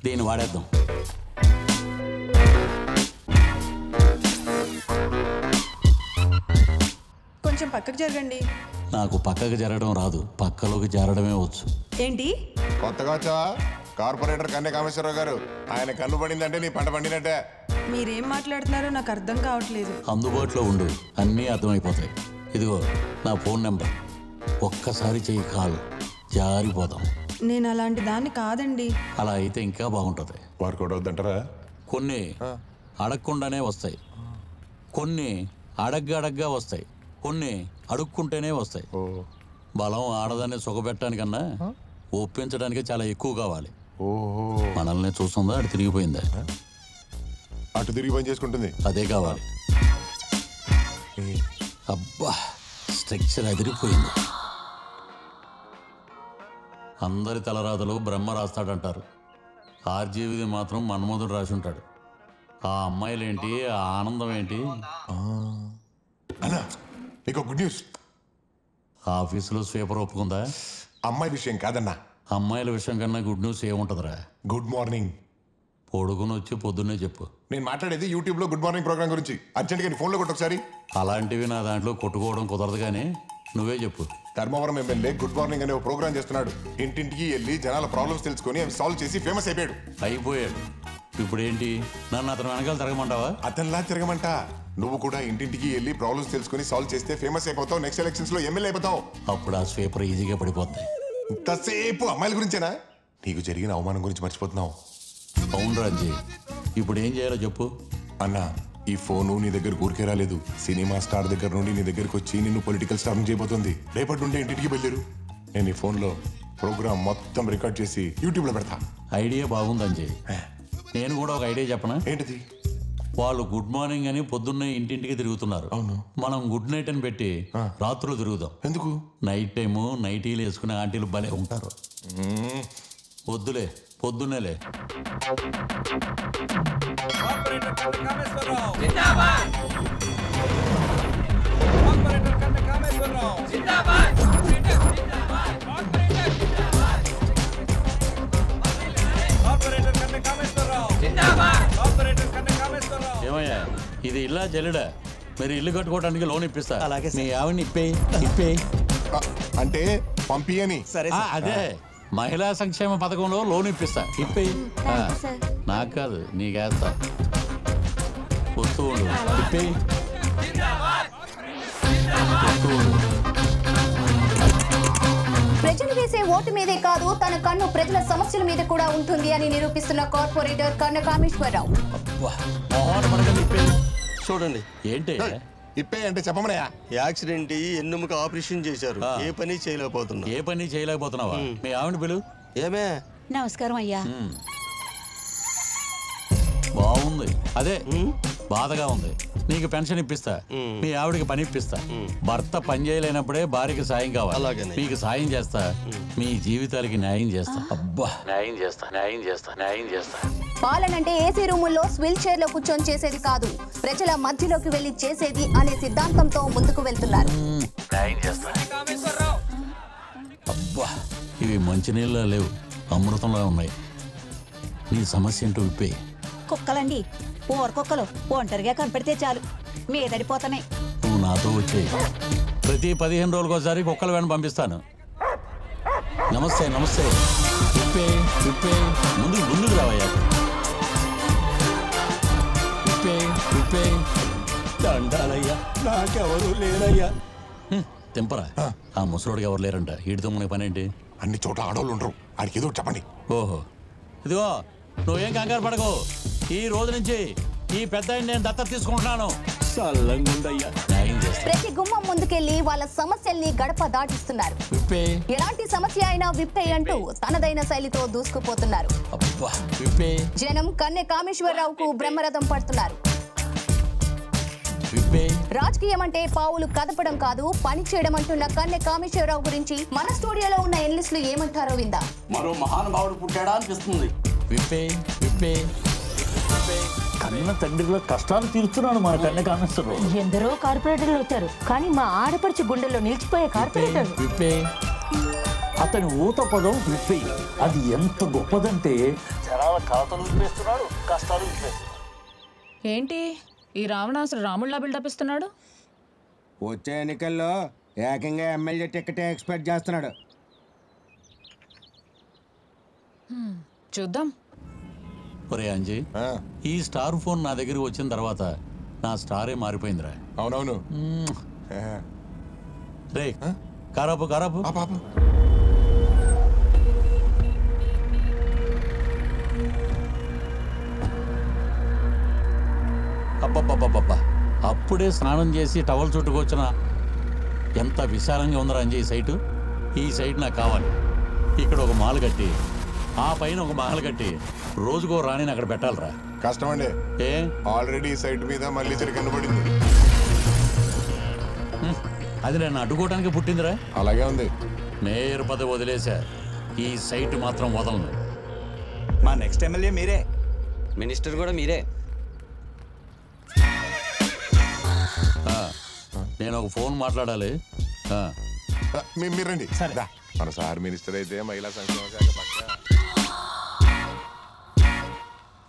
దీన్ని వాడేద్దాం. కొంచెం పక్కకు జరగండి. నాకు పక్కకు జరగడం రాదు, పక్కలోకి జరగడమే వచ్చు. ఏంటి కొత్తగా వచ్చావా? కార్పొరేటర్ కన్నే కామేశ్వరరావు గారు. ఆయన కన్ను పడిందంటే నీ పంట పండినట్టే. మీరేం మాట్లాడుతున్నారో నాకు అర్థం కావట్లేదు. అందుబాటులో ఉండు, అన్నీ అర్థమైపోతాయి. ఇదిగో నా ఫోన్ నెంబర్. ఒక్కసారి చెయ్యి కాల్, జారిపోదాం. నేను అలాంటి దాన్ని కాదండి. అలా అయితే ఇంకా బాగుంటుంది. వారు కూడా వద్దంటారా? కొన్ని అడగకుండానే వస్తాయి, కొన్ని అడగ్గా వస్తాయి, కొన్ని అడుక్కుంటేనే వస్తాయి. బలం ఆడదాన్ని సుఖపెట్టడానికన్నా ఒప్పించడానికి చాలా ఎక్కువ కావాలి. మనల్ని చూస్తుందా? అటు తిరిగిపోయిందా? అటు తిరిగి పని చేసుకుంటుంది. అదే కావాలి. అబ్బా, స్ట్రక్చర్ అదిరిపోయింది. అందరి తలరాతలు బ్రహ్మ రాస్తాడంటారు. ఆర్జీవిది మాత్రం మన్మధుడు రాసి ఉంటాడు. ఆ అమ్మాయిలేంటి, ఆ ఆనందం ఏంటి? అన్నా నీకు గుడ్ న్యూస్. ఆఫీసులో స్వీపర్ ఒప్పుకుందా? అమ్మాయి విషయం కాదన్నా, అమ్మాయిల విషయం కన్నా గుడ్ న్యూస్ ఏముంటుందిరా? Good morning. పొడుగుని వచ్చి పొద్దున్నే చెప్పు. నేను మాట్లాడేది యూట్యూబ్ లో గుడ్ మార్నింగ్ ప్రోగ్రామ్ గురించి. అర్జెంట్గా ఫోన్లో కొట్టు ఒకసారి. అలాంటివి నా దాంట్లో కొట్టుకోవడం కుదరదు, కానీ నువ్వే చెప్పు. ధర్మవరం ఎమ్మెల్యే గుడ్ మార్నింగ్ అనే ఒక ప్రోగ్రామ్ చేస్తున్నాడు. ఇంటింటికి వెళ్ళి జనాల ప్రాబ్లమ్స్ తెలుసుకొని అవి సాల్వ్ చేసి ఫేమస్ అయిపోయాడు. ఇప్పుడు ఏంటి, నన్ను అతను వెనకాల తిరగమంటావా? అతనిలా తిరగమంట. నువ్వు కూడా ఇంటింటికి వెళ్ళి ప్రాబ్లమ్స్ తెలుసుకొని సాల్వ్ చేస్తే ఫేమస్ అయిపోతావు. నెక్స్ట్ ఎలక్షన్స్ లో ఎమ్మెల్యే అయిపోతావు. అప్పుడు ఆ స్వీపర్ ఈజీగా పడిపోతాయి. ఇంతసేపు అమ్మాయిల గురించేనా? నీకు జరిగిన అవమానం గురించి మర్చిపోతున్నావు. అవును రాజీ, ఇప్పుడు ఏం చేయాలో చెప్పు. అన్నా, ఈ ఫోను నీ దగ్గర ఊరికే రాలేదు. సినిమా స్టార్ దగ్గర నుండి నీ దగ్గరకు వచ్చి నిన్ను పొలిటికల్ స్టార్ చేయబోతుంది. రేపటి నుండి ఇంటికి బయలుదేరు. నేను ఈ ఫోన్లో ప్రోగ్రామ్ మొత్తం రికార్డ్ చేసి యూట్యూబ్లో పెడతా. ఐడియా బాగుంది అంజయ్. నేను కూడా ఒక ఐడియా చెప్పనా? ఏంటిది? వాళ్ళు గుడ్ మార్నింగ్ అని పొద్దున్నే ఇంటింటికి తిరుగుతున్నారు. అవును, మనం గుడ్ నైట్ అని పెట్టి రాత్రులు తిరుగుదాం. ఎందుకు? నైట్ టైము నైటీలు వేసుకునే ఆంటీలు భలే ఉంటారు. వద్దులే, పొద్దున్నేలే. ఏమయ్యా, ఇది ఇల్లా జల్లుడా? మీరు ఇల్లు కట్టుకోవడానికి లోన్ ఇప్పిస్తా. అలాగే మీ ఆవిడని ఇప్పే అంటే పంపి అని. అదే మహిళా సంక్షేమ పథకంలో లోన్ ఇప్పిస్తా. ఇప్పేయి. నాకు కాదు, నీకేస్తా. వస్తూ ఉండు, ఇప్పేయి. ప్రజలు వేసే ఓటు మీదే కాదు, తన కన్ను ప్రజల సమస్యల మీద కూడా ఉంటుంది అని నిరూపిస్తున్న కార్పొరేటర్ కన్న కామేశ్వరరావు. చూడండి ఏంటి ఇప్పే అంటే చెప్పమనయా యాక్సిడెంట్ ఎన్నుముక ఆపరేషన్ చేశారు ఏ పని చేయలేకపోతున్నా ఏ పని చేయలేకపోతున్నావా మీ ఆవిడ పిలు ఏమే నమస్కారం అయ్యా బాగుంది అదే బాధగా ఉంది నీకు పెన్షన్ ఇప్పిస్తా మీ ఆవిడకి పని ఇప్పిస్తా భర్త పని చేయలేనప్పుడే భార్యకి సాయం కావాలి మీకు సాయం చేస్తా మీ జీవితాలకి న్యాయం చేస్తా అబ్బా న్యాయం చేస్తా న్యాయం చేస్తా న్యాయం చేస్తా పాలనంటే ఏసీ రూముల్లో స్విల్ చైర్ లో కూర్చొని చేసేది కాదు ప్రజల మధ్యలోకి వెళ్లి చేసేది అనే సిద్ధాంతంతో ముందుకు వెళ్తున్నారు న్యాయం చేస్తా అబ్బా ఇవి మంచినీళ్ళ లేవు అమృతంలా ఉన్నాయి నీ సమస్య ఏంటో విప్పే కుక్కలండి కుక్కలు ఒంటరిగా కనపడితే చాలు మీదడిపోతున్నాయి నువ్వు నాతో వచ్చే ప్రతి 15 రోజులకోసారి కుక్కల వెంట పంపిస్తాను నమస్తే నమస్తే విప్పే విప్పే ముందుకు రావయ్యా విప్పే విప్పే దండాలయ్యా నాకెవరు లేరయ్యా తెంపరా ఆ ముసలోడికి ఎవరు లేరంట వీడితో మనకి పని ఏంటి అన్ని చోట్ల ఆడవాళ్ళు ఉండరు ఆడికి ఏదో చెప్పండి ఓహో ఇదిగో నువ్వేం కంగారు పడకు ఈ రోజు నుంచి ఈ పెద్ద నేను దత్తత తీసుకుంటున్నాను ప్రతి గుమ్మం ముందుకెళ్లి వాళ్ళ సమస్యల్ని గడప దాటిస్తున్నారు ఎలాంటి సమస్య అయినా విప్పే అంటూ తనదైన శైలితో దూసుకుపోతున్నారు జనం కన్నె కామేశ్వరరావుకు బ్రహ్మరథం పడుతున్నారు రాజకీయం అంటే పావులు కదపడం కాదు పని చేయడం అంటున్న కన్నె కామేశ్వరరావు గురించి మన స్టూడియోలో ఉన్న ఎన్లిస్టులు ఏమంటారో విందా మరో మహానుభావుడు పుట్టాడా అనిపిస్తుంది విప్పే విప్పే కన్న తండ్రిలో కష్టాలు తీరుస్తున్నాడు మన కన్నె కామేశ్వరరావు. ఎందరో కార్పొరేటర్లు వచ్చారు కానీ మా ఆడపడిచి గుండెల్లో నిలిచిపోయే కార్పొరేటర్ అతని ఊత పదం విప్పే అది ఎంత గొప్పదంటే జనాల ఖాతాలు విప్పేస్తున్నాడు కష్టాలు విప్పేస్తున్నాడు. ఏంటి ఈ రావణాసురు రాముళ్ళ బిల్డప్ ఇస్తున్నాడు? వచ్చే ఎన్నికల్లో ఏకంగా ఎమ్మెల్యే టికెట్ ఎక్స్పెక్ట్ చేస్తున్నాడు. చూద్దాం. ఒరే అంజీ ఈ స్టార్ ఫోన్ నా దగ్గరికి వచ్చిన తర్వాత నా స్టారే మారిపోయిందిరా. అవునవును రే కారాపు కారాపు అబ్బబ్బబ్బబ్బా అప్పుడే స్నానం చేసి టవల్ చుట్టుకొచ్చిన ఎంత విశాలంగా ఉందరా అంజీ ఈ సైటు. ఈ సైట్ నాకు కావాలి. ఇక్కడ ఒక మాల్ కట్టి ఆ పైన ఒక మహల్ కట్టి రోజుకో రాణిని అక్కడ పెట్టాలరా. కష్టం అండి. ఏ ఆల్రెడీ సైట్ మీద మళ్ళీ కనబడింది. అది నన్ను అడ్డుకోవడానికి పుట్టిందిరా. అలాగే ఉంది. మేయర్ పదవి వదిలేసా, ఈ సైట్ మాత్రం వదలను. మా నెక్స్ట్ ఎమ్మెల్యే మీరే, మినిస్టర్ కూడా మీరే. నేను ఒక ఫోన్ మాట్లాడాలి. మీరండి మన సార్ మినిస్టర్ అయితే మహిళా సంక్షేమ శాఖ పక్క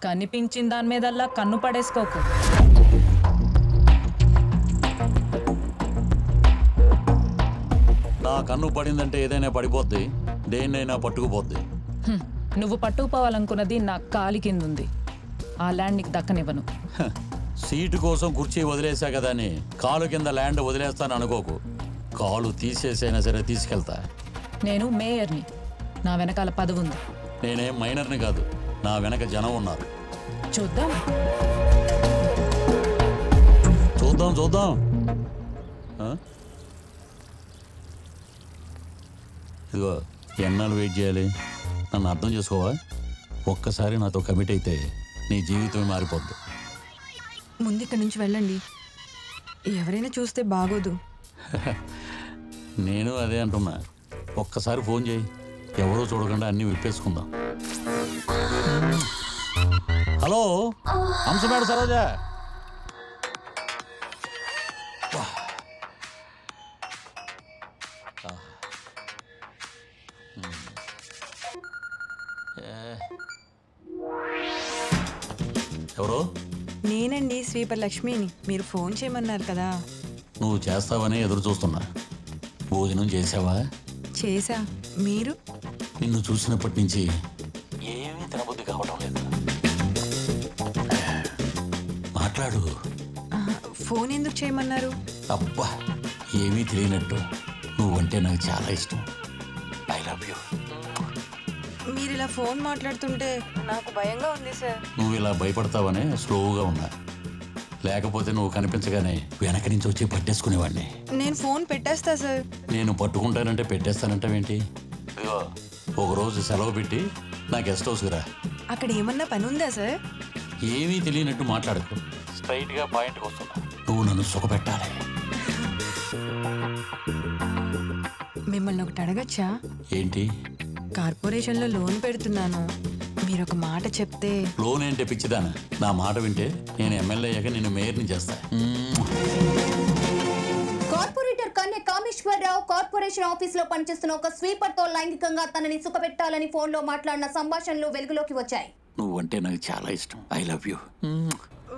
కనిపించిన దాని మీదల్లా కన్ను పడేసుకోకు. నా కన్ను పడిందంటే ఏదైనా పడిపోద్ది, దేన్నైనా పట్టుకుపోద్ది. నువ్వు పట్టుకుపోవాలనుకున్నది నా కాలి కింద ఉంది. ఆ ల్యాండ్ నీకు దక్కనివ్వను. సీటు కోసం కుర్చీ వదిలేసా కదా అని కాలు కింద ల్యాండ్ వదిలేస్తాను అనుకోకు. కాలు తీసేసైనా సరే తీసుకెళ్తా. నేను మేయర్ని, నా వెనకాల పదవి ఉంది. నేనేం మైనర్ని కాదు, నా వెనక జనం ఉన్నారు. చూద్దాం చూద్దాం చూద్దాం. ఇదిగో ఎన్నాళ్ళు వెయిట్ చేయాలి? నన్ను అర్థం చేసుకోవా? ఒక్కసారి నాతో కమిట్ అయితే నీ జీవితం మారిపోద్ది. ముందు ఇక్కడి నుంచి వెళ్ళండి, ఎవరైనా చూస్తే బాగోదు. నేను అదే అంటున్నా. ఒక్కసారి ఫోన్ చేయి, ఎవరో చూడకుండా అన్నీ విప్పేసుకుందాం. హలో హంసమేడ సరోజా. ఎవరు? నేనండి స్వీపర్ లక్ష్మిని. మీరు ఫోన్ చేయమన్నారు కదా. నువ్వు చేస్తావని ఎదురు చూస్తున్నా. భోజనం చేసావా? చేసా. మీరు? నిన్ను చూసినప్పటి నుంచి ఏమీ తినబుద్ధి కావడం లేదు. మాట్లాడు. ఫోన్ ఎందుకు చేయమన్నారు? అబ్బా ఏమీ తెలియనట్టు నువ్వంటే నాకు చాలా ఇష్టం. I love you. మీరు ఇలా ఫోన్ మాట్లాడుతుంటే నాకు భయంగా ఉంది సార్. నువ్వు ఇలా భయపడతావనే స్లోగా ఉన్నా, లేకపోతే నువ్వు కనిపించగానే వెనక నుంచి వచ్చి పట్టేసుకునేవాడిని. నేను ఫోన్ పెట్టేస్తా సార్. నేను పట్టుకుంటానంటే పెట్టేస్తానంటావేంటి? ఇదిగో ఒకరోజు సెలవు పెట్టి నా గెస్ట్ హౌస్కి రా. అక్కడ ఏమన్నా పని ఉందా సార్? ఏమీ తెలియనట్టు మాట్లాడుకో, స్ట్రైట్గా పాయింట్కి వస్తున్నా. నువ్వు నన్ను సుఖపెట్టాలి. మిమ్మల్ని ఒకటి అడగచ్చా? ఏంటి? కార్పొరేషన్లో లోన్ పెడుతున్నాను, మీరు ఒక మాట చెప్తే. లోన్ ఏంటి పిచ్చిదానా? నా మాట వింటే నేను ఎమ్మెల్యే అయ్యాక నేను మేయర్ని చేస్తా. కార్పొరేటర్ కన్య కామేశ్వరరావు కార్పొరేషన్ ఆఫీస్ లో పనిచేస్తున్న ఒక స్వీపర్ తో లైంగికంగా తనని సుఖపెట్టాలని ఫోన్ లో మాట్లాడిన సంభాషణలు వెలుగులోకి వచ్చాయి. నువ్వంటే నాకు చాలా ఇష్టం. I love you.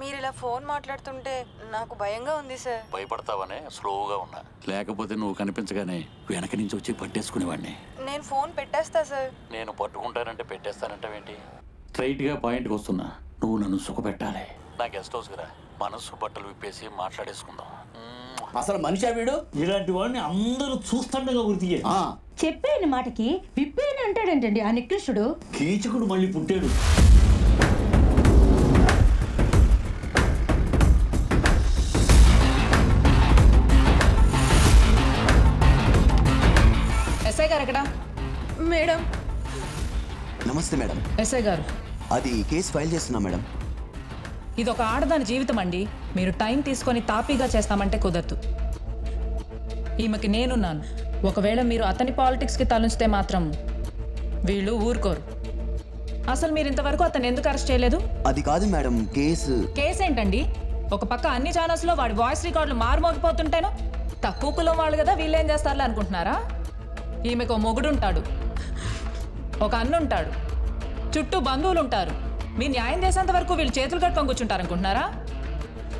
మీరు ఇలా ఫోన్ మాట్లాడుతుంటే నాకు భయంగా ఉంది సార్. భయపడతావనే స్లోగా ఉన్నా, లేకపోతే నువ్వు కనిపించగానే వెనక నుంచి వచ్చి పట్టేసుకునేవాడిని. నేను ఫోన్ పెట్టేస్తా సార్. నేను పట్టుకుంటానంటే పెట్టేస్తానంటావేంటి? స్ట్రైట్గా పాయింట్కి వస్తున్నా. నువ్వు నన్ను సుఖపెట్టాలి. నా గెస్ట్ హౌస్కి రా, మనసు బట్టలు విప్పేసి మాట్లాడేసుకుందాం. అసలు మనిషి వీడు ఇలాంటి వాడిని అందరూ చూస్తుండగా గుర్తు చెప్పేని మాటకి విప్పేని అంటాడంటండి ఆ నికృష్టుడు. కీచకుడు మళ్ళీ పుట్టాడు. ఎస్ఐ గారు ఎక్కడ? మేడం. నమస్తే మేడం. ఎస్ఐ గారు, అది కేసు ఫైల్ చేస్తున్నా మేడం. ఇది ఒక ఆడదాని జీవితం అండి. మీరు టైం తీసుకొని తాపీగా చేస్తామంటే కుదరదు. ఈమెకి నేనున్నాను. ఒకవేళ మీరు అతని పాలిటిక్స్కి తలుస్తే మాత్రం వీళ్ళు ఊరుకోరు. అసలు మీరు ఇంతవరకు అతను ఎందుకు అరెస్ట్ చేయలేదు? అది కాదు మేడం, కేసు ఏంటండి? ఒక పక్క అన్ని ఛానల్స్లో వాడి వాయిస్ రికార్డులు మారుమోగిపోతుంటేనో తక్కువ కులం వాళ్ళు కదా వీళ్ళేం చేస్తారులే అనుకుంటున్నారా? ఈమెకు మొగుడుంటాడు, ఒక అన్నుంటాడు, చుట్టూ బంధువులు ఉంటారు. మీ న్యాయం చేసేంత వరకు వీళ్ళు చేతులు కట్టుకొని కూర్చుంటారు అనుకుంటున్నారా?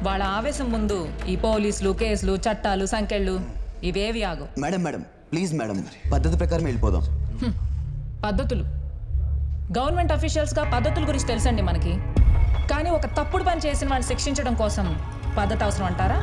వాళ్ళ ఆవేశం ముందు ఈ పోలీసులు, కేసులు, చట్టాలు, సంకెళ్ళు ఇవేవి ఆగు. మేడం మేడం ప్లీజ్ మేడం, పద్ధతి ప్రకారం వెళ్ళిపోదాం. పద్ధతులు గవర్నమెంట్ అఫీషియల్స్గా పద్ధతుల గురించి తెలుసండి మనకి. కానీ ఒక తప్పుడు పని చేసిన వాడిని శిక్షించడం కోసం పద్ధతి అవసరం అంటారా?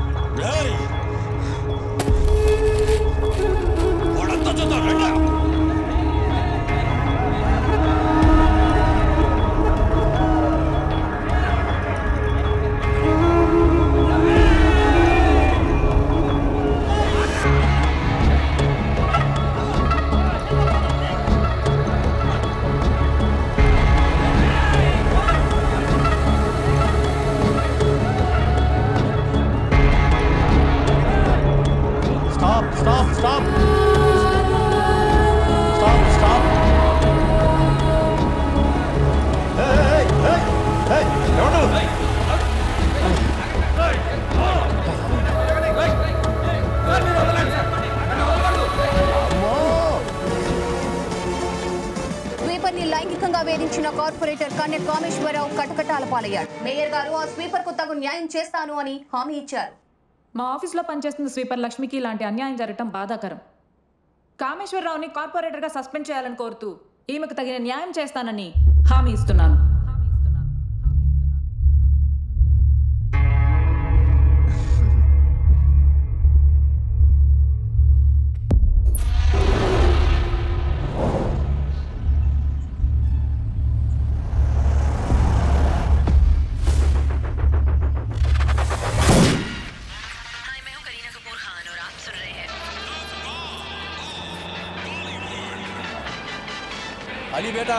స్వీపర్ని లైంగికంగా వేధించిన కార్పొరేటర్ కన్య కామేశ్వరరావు కటకటాల పాలయ్యాడు. మేయర్ గారు ఆ స్వీపర్ కు తగు న్యాయం చేస్తాను అని హామీ ఇచ్చారు. మా ఆఫీస్లో పనిచేస్తున్న స్వీపర్ లక్ష్మికి ఇలాంటి అన్యాయం జరగటం బాధాకరం. కామేశ్వరరావుని కార్పొరేటర్గా సస్పెండ్ చేయాలని కోరుతూ ఈమెకు తగిన న్యాయం చేస్తానని హామీ ఇస్తున్నాను. अली बेटा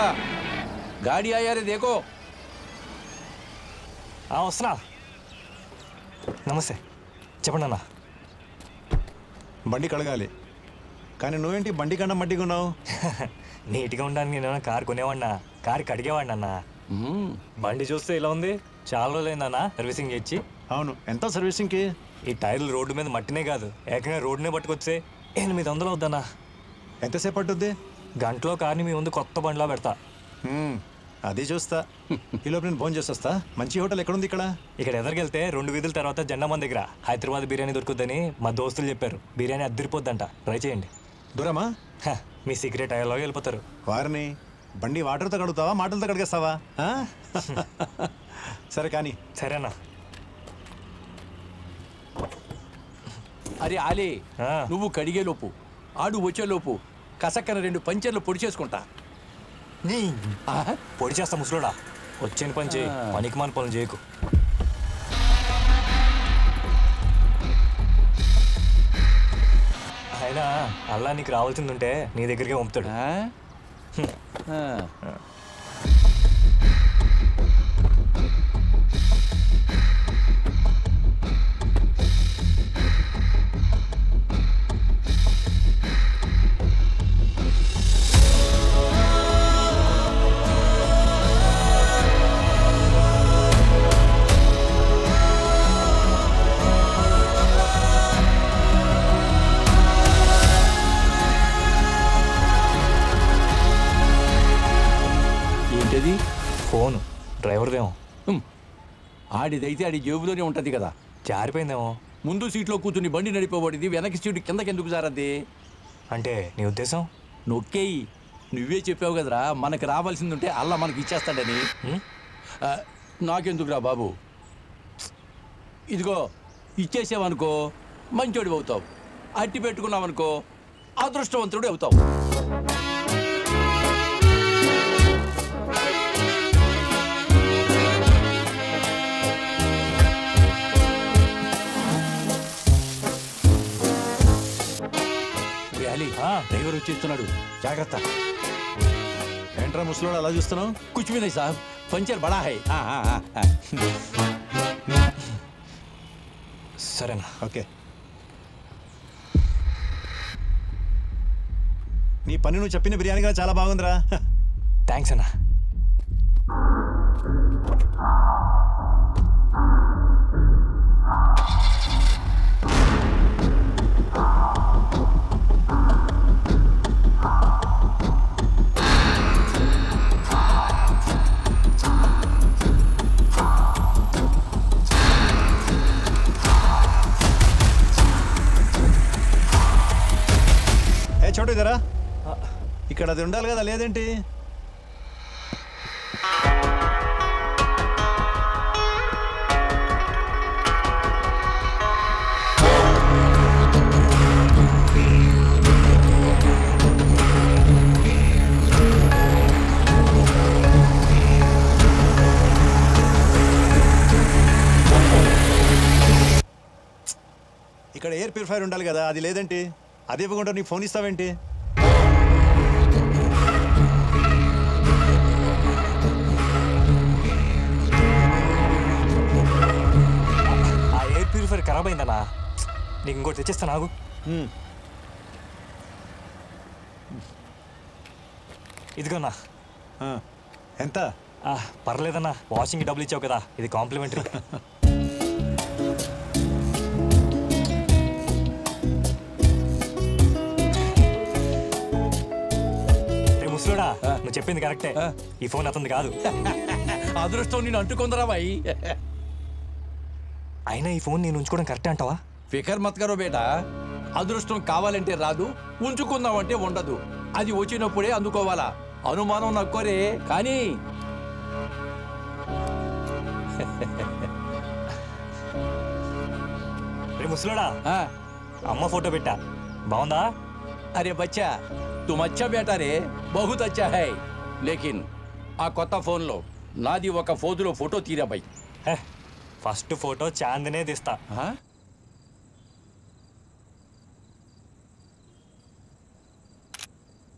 गाड़ी आया रे देखो. వస్తున్నా. నమస్తే, చెప్పండి అన్న. బండి కడగాలి, కానీ నువ్వేంటి బండి కన్నా మట్టిగా ఉన్నావు? నీట్గా ఉండడానికి నేను కారు కొనేవాడినా, కారు కడిగేవాడిని అన్న. బండి చూస్తే ఇలా ఉంది. చాలా రోజులైందన్న సర్వీసింగ్ ఇచ్చి. అవును, ఎంత సర్వీసింగ్కి? ఈ టైర్లు రోడ్డు మీద మట్టినే కాదు, ఏకంగా రోడ్డునే పట్టుకొచ్చే 800 అవుద్దన్నా. ఎంతసేపు పట్టుద్ది? గంటలో కార్ని మీ ముందు కొత్త బండిలా పెడతా. అది చూస్తా. ఈలోపు నేను ఫోన్ చేసేస్తా. మంచి హోటల్ ఎక్కడుంది ఇక్కడ? ఇక్కడ ఎదరికెళ్తే 2 వీధుల తర్వాత జెండామన్ దగ్గర హైదరాబాద్ బిర్యానీ దొరుకుద్దని మా దోస్తులు చెప్పారు. బిర్యానీ అద్దరిపోద్దంట, ట్రై చేయండి. దూరమా? మీ సీక్రెట్ అయ్యేలాగా వెళ్ళిపోతారు. వారిని బండి వాటర్తో కడుగుతావా, మాటలతో కడిగేస్తావా? సరే కానీ. సరేనా? అరే ఆలే, నువ్వు కడిగేలోపు ఆడు వచ్చేలోపు కసక్కన 2 పంచర్లు పొడి చేసుకుంటా. నీ పొడి చేస్తా ముసలోడా. వచ్చేని పని చేయి, పనికి మన పనులు చేయకు. అయినా అల్లా నీకు రావాల్సిందుంటే నీ దగ్గరికి పంపుతాడు. ఏంటది? ఫోను డ్రైవర్దేమో. ఆడిదైతే ఆడి జేబులోనే ఉంటది కదా. జారిపోయిందేమో. ముందు సీట్లో కూర్చుని బండి నడిపోబడింది, వెనక్కి సీటు కిందకెందుకు జారద్ది? అంటే నీ ఉద్దేశం? నొక్కేయి. నువ్వే చెప్పావు కదరా మనకు రావాల్సింది ఉంటే అల్లా మనకి ఇచ్చేస్తాడని. నాకెందుకురా బాబు? ఇదిగో ఇచ్చేసావనుకో మంచోడి అవుతావు, అట్టి పెట్టుకున్నావనుకో అదృష్టవంతుడు అవుతావు. డ్రైవర్ వచ్చేస్తున్నాడు, జాగ్రత్త. ఏంట్రా ముసలోడు అలా చూస్తున్నావు? కుచ్ భీ నహీ సాబ్, పంచర్ బడా హై. సరేనా? ఓకే. నీ పని నువ్వు చెప్పిన బిర్యానీ కూడా చాలా బాగుందిరా. థ్యాంక్స్ అన్నా. చోటు ఇదరా, ఇక్కడ అది ఉండాలి కదా, లేదేంటి? ఇక్కడ ఎయిర్ ప్యూరిఫైర్ ఉండాలి కదా, అది లేదేంటి? అదే ఇవ్వకుండా నీకు ఫోన్ ఇస్తావేంటి? ఆ ఎయిర్ ప్యూరిఫైర్ ఖరాబ్ అయిందన్నా, నీకు ఇంకోటి తెచ్చిస్తాను ఆగు. ఇదిగోన్నా. ఎంత? పర్లేదన్నా, వాషింగ్ డబ్బులు ఇచ్చావు కదా, ఇది కాంప్లిమెంటరీ. ముసలోడా, నువ్వు చెప్పింది కరెక్టే, ఈ ఫోన్ అతనిది కాదు. అదృష్టం నేను అంటుకుందరా బాయి. అయినా ఈ ఫోన్ నేను ఉంచుకోవడం కరెక్టే అంటావా? ఫికర్ మత్ కరో బేటా, అదృష్టం కావాలంటే రాదు, ఉంచుకుందామంటే ఉండదు. అది వచ్చినప్పుడే అందుకోవాలా. అనుమానం నక్కోరే కానీ. రే ముసలోడా, అమ్మ ఫోటో పెట్టా, బాగుందా? అరే బచ్చా, तुम अच्छा बेटा रे, बहुत अच्छा है. लेकिन ఆ కొత్త ఫోన్లో నాది ఒక ఫోజులో ఫోటో తీరా బై. ఫస్ట్ ఫోటో చాందనే తీస్తా.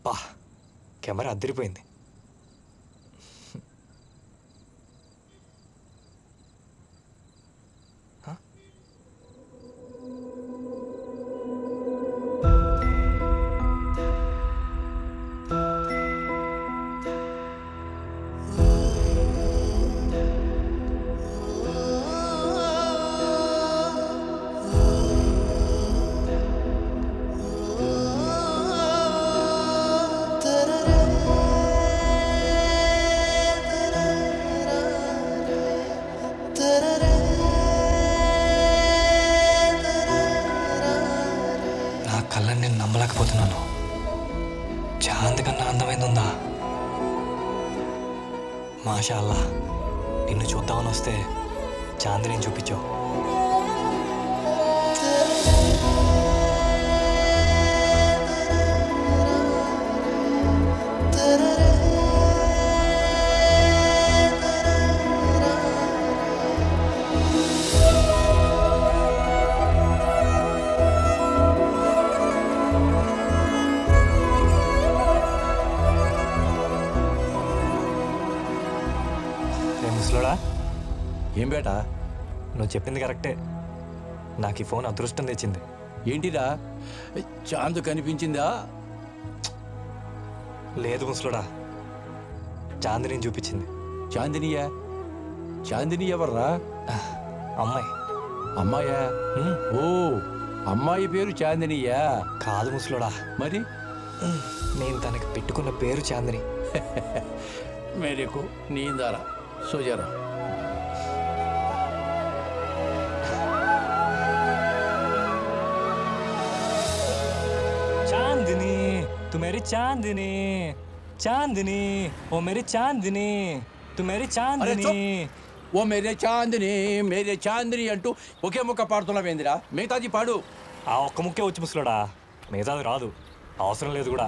బా, కెమెరా అదిరిపోయింది. కళ్ళని నేను నమ్మలేకపోతున్నాను. చాంద్ కన్నా అందమైంది ఉందా? మాషా అల్లా, నిన్ను చూద్దామని వస్తే చాందిని చూపించావు. ఏం బేటా? నువ్వు చెప్పింది కరెక్టే. నాకు ఈ ఫోన్ అదృష్టం తెచ్చింది. ఏంటిరా, చాందు కనిపించిందా? లేదు ముసలుడా, చాందిని చూపించింది. చాందినియా? చాందిని ఎవర్రా? అమ్మాయి. అమ్మాయా? ఓ, అమ్మాయి పేరు చాందినియా? కాదు ముసలుడా. మరి నేను తనకి పెట్టుకున్న పేరు చాందిని. మేరేకు నీందారా సోజారా. चांदनी तू मेरी चांदनी, चांदनी ओ मेरी चांदनी, तू मेरी चांदनी. ఓ మేరే చాందిని, మేరే చాందిని అంటూ ఒకే ముక్క పాడుతున్నావేందిరా? మిగతాది పాడు. ఆ ఒక్క ముక్కే వచ్చి ముసలుడా, మిగతాది రాదు, అవసరం లేదు కూడా.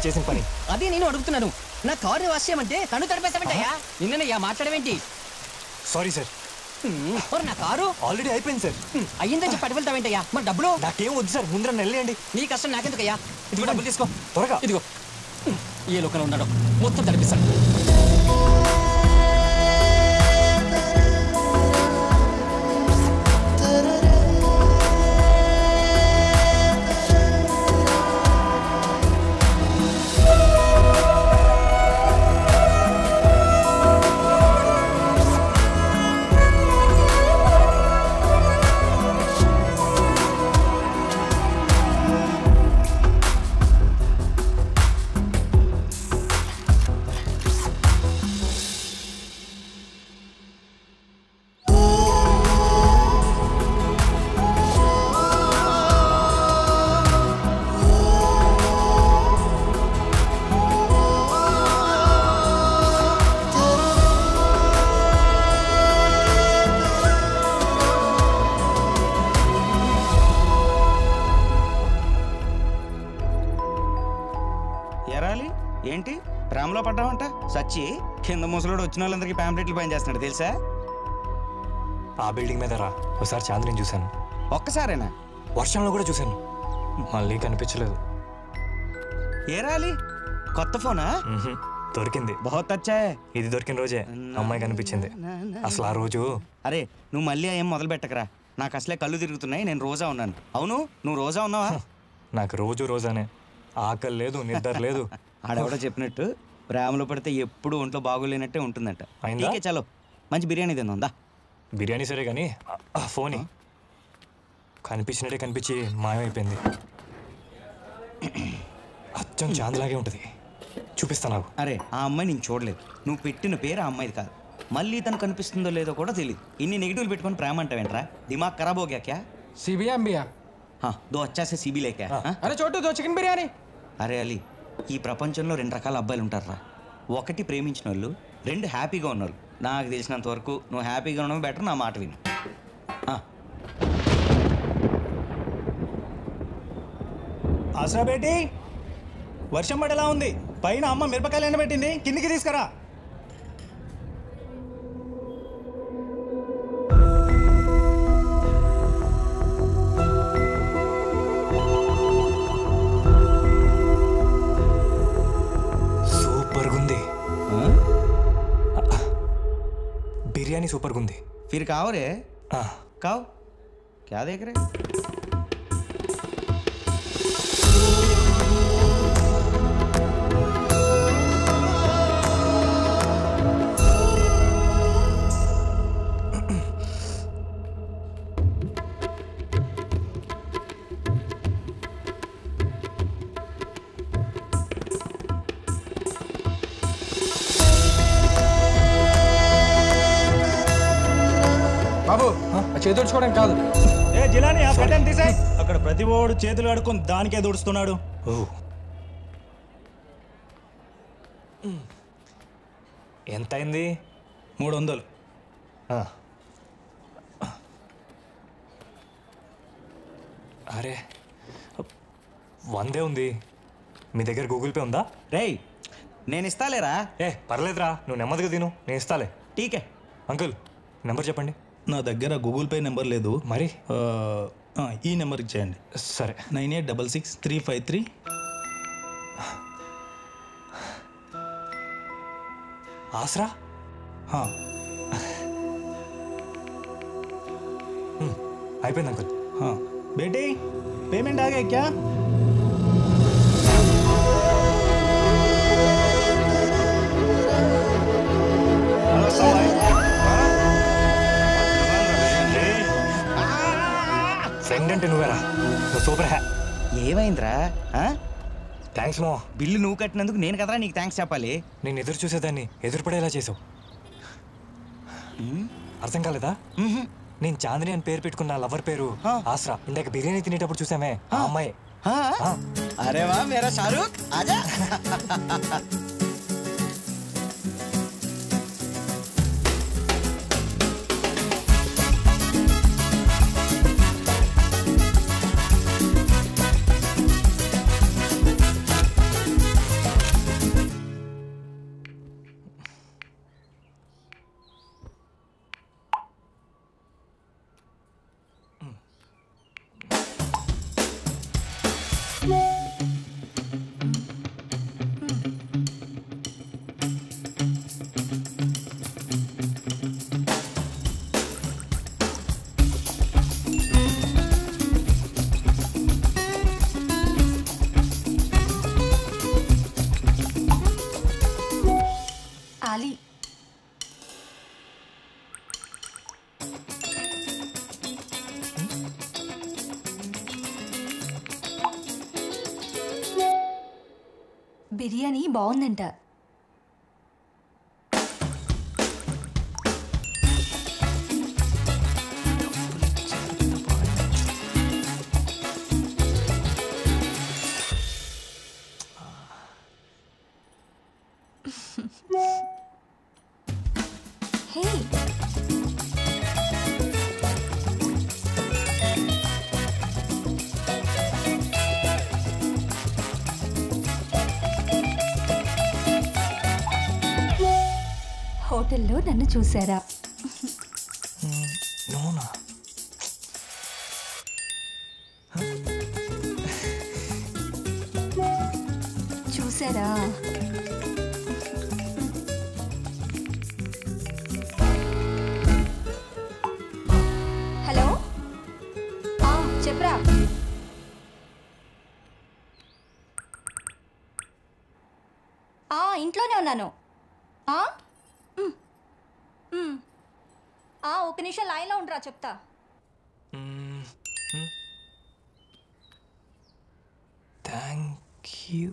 చేసిన పని అదే నేను అడుగుతున్నాను. నా కారు వాష్ చేయమంటే కన్ను తడిపేస్తామంటయ్యా. నిన్నయ్యా మాట్లాడమేంటి? Sorry sir. నా కారు ఆల్రెడీ అయిపోయింది సార్. అయ్యిందని చెప్పి అడిగెళ్తావేంటయ్యా? మరి డబ్బులు? నాకేం వద్దు సార్, ముందర వెళ్ళండి. నీ కష్టం నాకెందుకయ్యా? ఇదిగో డబ్బులు తీసుకో త్వరగా. ఇదిగో, ఏ లోకంలో ఉన్నాడో మొత్తం తడిపిస్తాను. ఏంటి ప్రేమలో పడ్డావంట? సచ్చి కింద ముసలోడు వచ్చిన వాళ్ళందరికీ ప్యాంప్లెట్లు పని చేస్తున్నాడు తెలుసా? ఆ బిల్డింగ్ మీద రా, ఒకసారి చాందిని చూశాను. ఒక్కసారేనా? వర్షంలో కూడా చూశాను, మళ్ళీ కనిపించలేదు. ఏ రాలి కొత్త ఫోనా? దొరికింది. బహుత్ అచ్చా. ఇది దొరికిన రోజే అమ్మాయి కనిపించింది. అసలు ఆ రోజు అరే నువ్వు మళ్ళీ ఏం మొదలు పెట్టకరా, నాకు అసలే కళ్ళు తిరుగుతున్నాయి. నేను రోజా ఉన్నాను. అవును నువ్వు రోజా ఉన్నావా? నాకు రోజు రోజానే, ఆకలి లేదు, నిద్ర లేదు. ఆడెవడో చెప్పినట్టు ప్రేమలో పడితే ఎప్పుడు ఒంట్లో బాగోలేనట్టే ఉంటుందంట. నీకే చలో మంచి బిర్యానీ తిందా. బిర్యానీ సరే కానీ ఫోన్ కనిపించినట్టే కనిపించి మాయమైపోయింది. అచ్చం చాందిలాగే ఉంటుంది, చూపిస్తా నాకు. అరే ఆ అమ్మాయి నేను చూడలేదు, నువ్వు పెట్టిన పేరు ఆ అమ్మాయిది కాదు. మళ్ళీ తను కనిపిస్తుందో లేదో కూడా తెలియదు. ఇన్ని నెగిటివ్లు పెట్టుకొని ప్రేమ అంటావేంట్రా? దిమాగ్ ఖరాబ్ హో గయా క్యా? सीबी एमबीया। हाँ दो अच्छा से सीबी लेके आ। अरे छोटू दो चिकन बिरयानी। అరే అలీ, ఈ ప్రపంచంలో రెండు రకాల అబ్బాయిలు ఉంటారా. ఒకటి ప్రేమించిన వాళ్ళు, రెండు హ్యాపీగా ఉన్నోళ్ళు. నాకు తెలిసినంత వరకు నువ్వు హ్యాపీగా ఉండడం బెటర్, నా మాట విను. ఆసరా బేటీ, వర్షం పడేలా ఉంది. పైన అమ్మ మిరపకాయలు ఎండబెట్టింది, కిందికి తీసుకురా. बिरयानी सुपर गुंदी। फिर खाओ रे। खाओ, क्या देख रहे? చేతుడుచుకోవడం కాదు. ఏ జిలాని ఆ కట్టెన్ తీసే. అక్కడ ప్రతి ఓడు చేతులు కడుక్కొని దానికే దుడుస్తున్నాడు. ఎంత అయింది? 300. అరే 100 ఉంది. మీ దగ్గర గూగుల్ పే ఉందా? రేయ్ నేను ఇస్తాలేరా. పర్లేదురా, నువ్వు నెమ్మదిగా తిను, నేను ఇస్తాలే. టీకే. అంకుల్ నెంబర్ చెప్పండి. నా దగ్గర గూగుల్ పే నెంబర్ లేదు. మరి ఈ నెంబర్ ఇచ్చేయండి. సరే. 9866 353. ఆసరా? అయిపోయింది అంకుల్. बेटी पेमेंट आ गया क्या? ఫ్రెండ్ అంటే నువ్వేరా, నువ్వు సూపర్ హ్యా. ఏమైందిరా? థ్యాంక్స్ మో. బిల్లు నువ్వు కట్టినందుకు నేను కదరా నీకు థ్యాంక్స్ చెప్పాలి. నేను ఎదురు చూసేదాన్ని ఎదురుపడేలా చేసావు. అర్థం కాలేదా? నేను చాందిని అని పేరు పెట్టుకున్న లవర్ పేరు ఆసరా. ఇందాక బిర్యానీ తినేటప్పుడు చూసామే ఆ అమ్మాయి. అరే వా మేరా షారూక్ ఆజా. బిర్యానీ బాగుందంట. హే హోటల్లో నన్ను చూసారా? చూసారా? హలో చెప్పరా? ఇంట్లోనే ఉన్నాను. ఒక నిమిషం లైన్లో ఉండరా, చెప్తా. Thank you.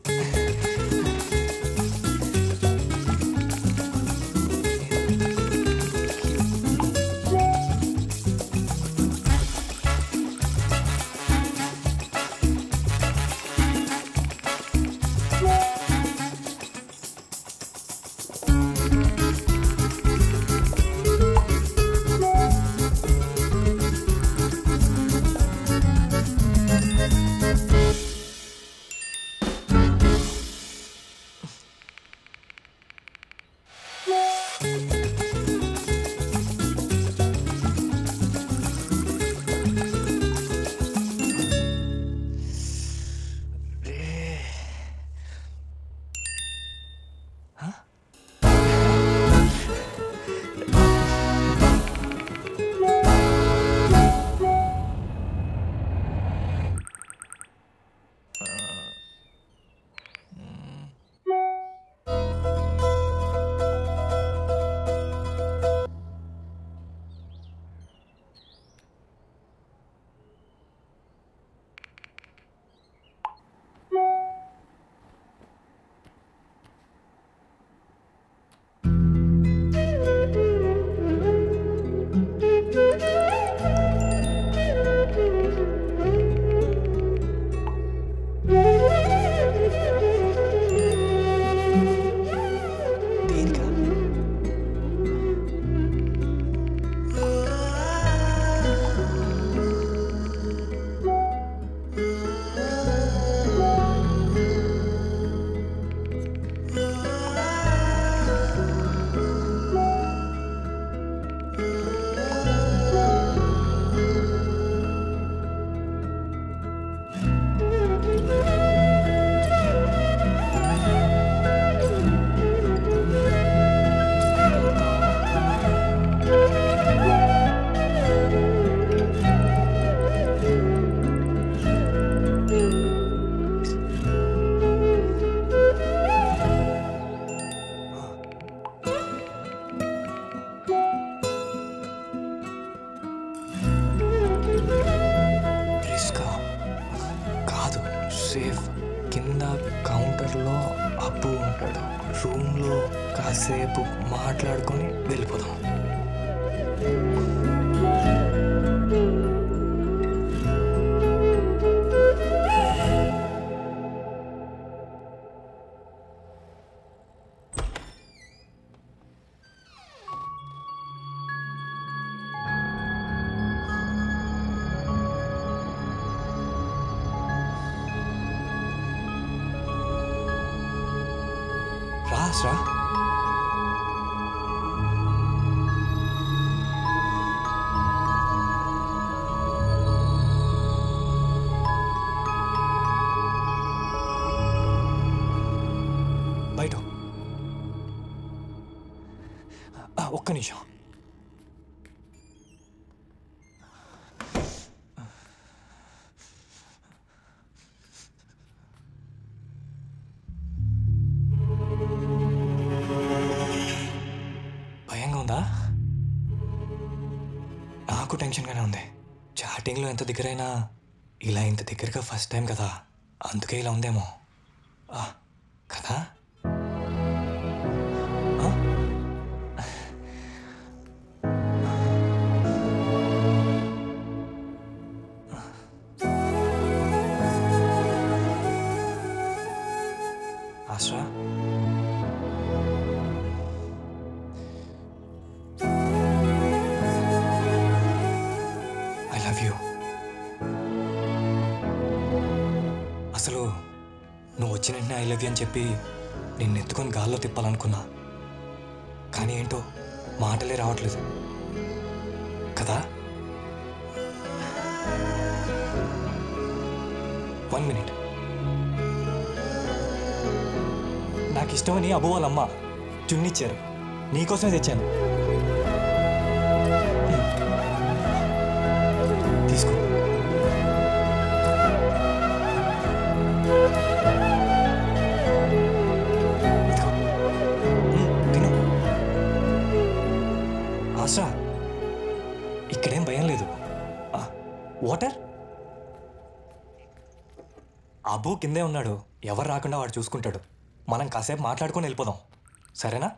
సేఫ్. కింద కౌంటర్లో అప్పు ఉంటాడు. రూమ్లో కాసేపు మాట్లాడుకొని వెళ్ళిపోదాం. రాస్రా. బయట ఒక్క నిమిషం. భయంగా ఉందా? నాకు టెన్షన్గానే ఉంది. చాటింగ్లో ఎంత దగ్గరైనా ఇలా ఇంత దగ్గరగా ఫస్ట్ టైం కదా, అందుకే ఇలా ఉందేమో కదా. Aasara, I love you. అసలు నువ్వు వచ్చిన వెంటనే ఐ లవ్ యూ అని చెప్పి నిన్ను ఎత్తుకొని గాల్లో తిప్పాలనుకున్నా, కానీ ఏంటో మాటలే రావట్లేదు కదా. 1 minute. నాకు ఇష్టమని అబ్బు వాళ్ళమ్మ చున్నిచ్చారు, నీకోసమే తెచ్చాను. తీసుకో. తిను. ఆశా, ఇక్కడేం భయం లేదు. వాటర్. అబ్బు కిందే ఉన్నాడు, ఎవరు రాకుండా వాడు చూసుకుంటాడు. మనం కాసేపు మాట్లాడుకొని వెళ్ళిపోదాం, సరేనా?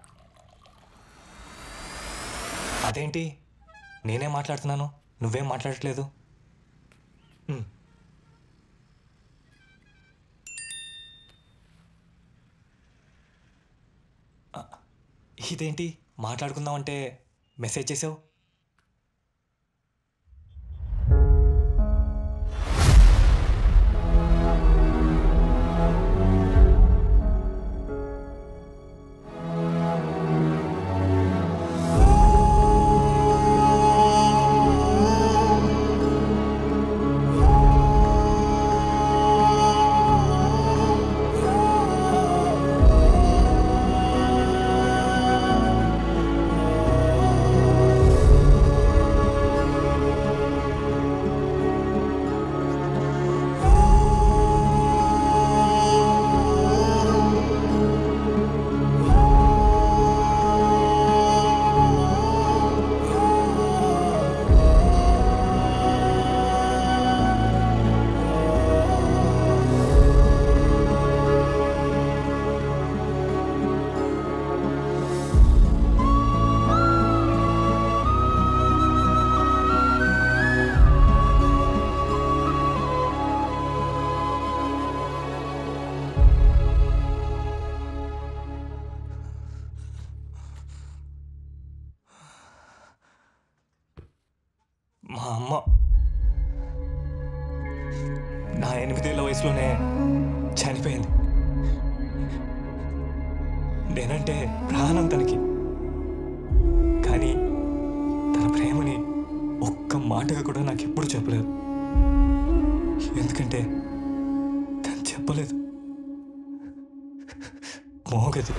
అదేంటి నేనేం మాట్లాడుతున్నాను, నువ్వేం మాట్లాడట్లేదు? ఇదేంటి మాట్లాడుకుందామంటే మెసేజ్ చేసావు? మా అమ్మ నా 8 ఏళ్ల వయసులోనే చనిపోయింది. నేనంటే ప్రాణం తనకి, కానీ తన ప్రేమని ఒక్క మాటగా కూడా నాకు ఎప్పుడు చెప్పలేదు. ఎందుకంటే తను చెప్పలేదు. మోగది.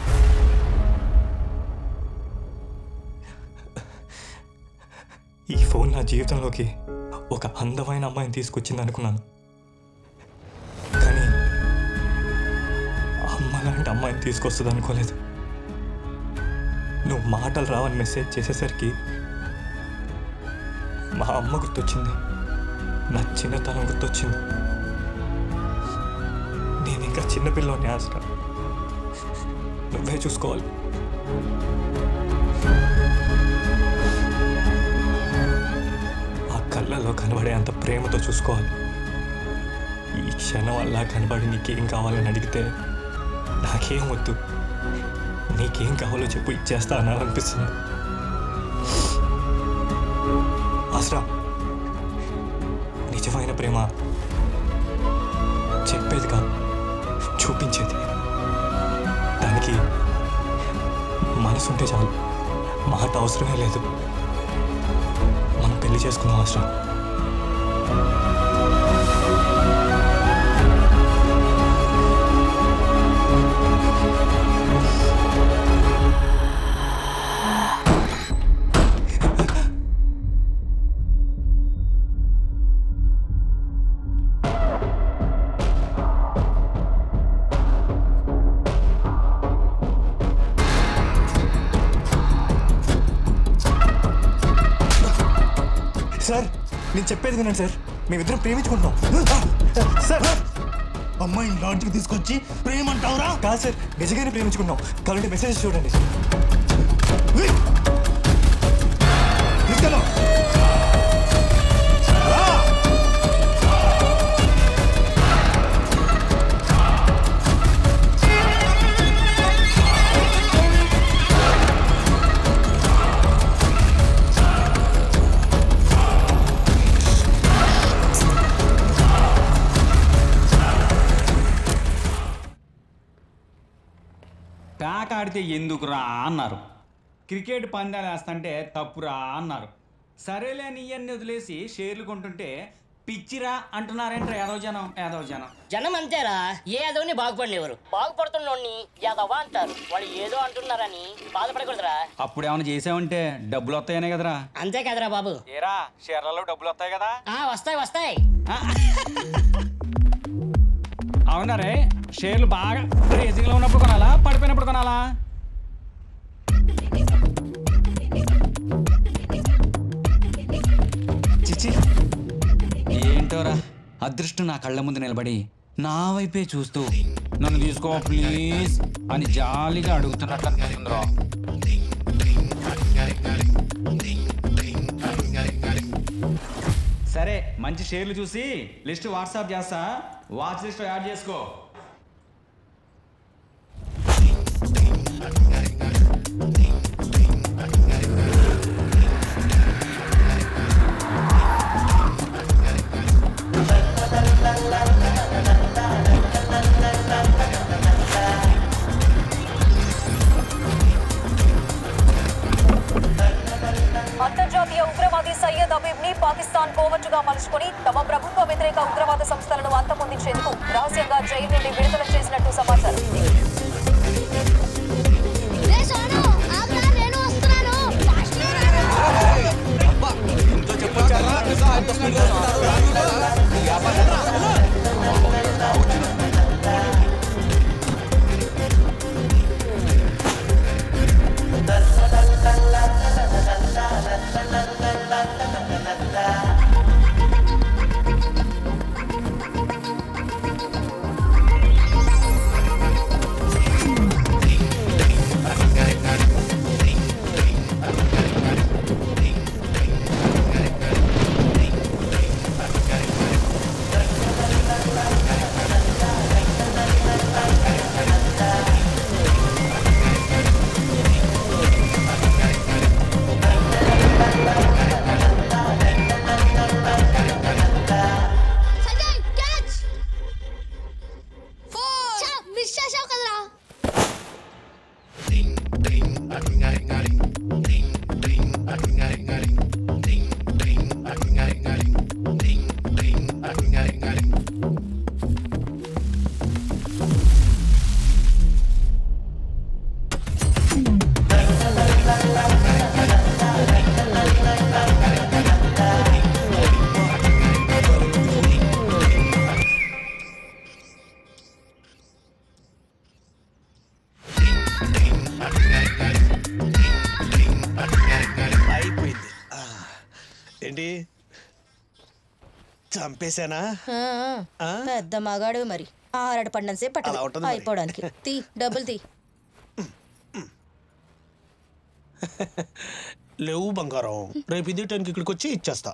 ఈ ఫోన్ నా జీవితంలోకి ఒక అందమైన అమ్మాయిని తీసుకొచ్చింది అనుకున్నాను, కానీ అమ్మ లాంటి అమ్మాయిని తీసుకొస్తుంది అనుకోలేదు. నువ్వు మాటలు రావని మెసేజ్ చేసేసరికి మా అమ్మ గుర్తొచ్చింది, నా చిన్నతనం గుర్తొచ్చింది. ఇంకా చిన్నపిల్లని ఆసరా, నువ్వే చూసుకోవాలి. ఆ కళ్ళలో కనబడే అంత ప్రేమతో చూసుకోవాలి. ఈ క్షణం అలా కనబడి నీకేం కావాలని అడిగితే నాకేం వద్దు, నీకేం కావాలో చెప్పు ఇచ్చేస్తా అనాలనిపిస్తుంది. ఆసరా, నిజమైన ప్రేమ చెప్పేది కాదు, చూపించేది. దానికి మనసుంటే చాలు, మాట అవసరమే లేదు. మనం పెళ్లి చేసుకుందాం ఆసరా. సార్, నేను చెప్పేది వినండి సార్, మేమిద్దరం ప్రేమించుకుంటాం సార్. అమ్మాయిని లాడ్జికి తీసుకొచ్చి ప్రేమ అంటావురా? కాదు సార్, నిజంగానే ప్రేమించుకుంటాం. కావాలంటే మెసేజ్ చూడండి. ప్యాక్ ఆడితే ఎందుకురా అన్నారు, క్రికెట్ పందాలు వేస్తుంటే తప్పురా అన్నారు. సరేలే నీయన్ని వదిలేసి షేర్లు కొంటుంటే పిచ్చిరా అంటున్నారేంట్రా యాదవ్ జనం. జనం అంతేరా, ఏదోని బాగుపడినెవరు, బాగుపడుతున్నోడిని యాదవా అంటారు. వాళ్ళు ఏదో అంటున్నారని బాధపడకూడదురా. అప్పుడు ఏమైనా చేసావంటే డబ్బులు వస్తాయనే కదరా. అంతే కదరా బాబు. ఏరా షేర్లలో డబ్బులు వస్తాయి కదా? వస్తాయి. అవునారే, షేర్లు బాగా రేసింగ్లో ఉన్నప్పుడు కొనాలా, పడిపోయినప్పుడు కొనాలా? చిచి, ఏంటోరా అదృష్టం నా కళ్ళ ముందు నిలబడి నా వైపే చూస్తూ నన్ను తీసుకో ప్లీజ్ అని జాలీగా అడుగుతున్నట్లు అనిపిస్తుందిరా. సరే, మంచి షేర్లు చూసి లిస్ట్ వాట్సాప్ చేస్తా, వాచ్ లిస్ట్ యాడ్ చేసుకో. అంతర్జాతీయ ఉగ్రవాది సయ్యద్ హబీబ్ ని పాకిస్తాన్ కోవచ్చుగా మలుచుకుని తమ ప్రభుత్వ వ్యతిరేక ఉగ్రవాద సంస్థలను అంతమొందించేందుకు రహస్యంగా జైలు నుండి విడుదల చేసినట్టు సమాచారం. ఏంటి చంపేశానా? పెద్ద మగాడు మరి ఆరడ పండన్ సేపు పట్టదు అయిపోవడానికి. తీ డబ్బులు తీ. లేవు బంగారం, రేపు ఇది టైంకి ఇక్కడికి వచ్చి ఇచ్చేస్తా.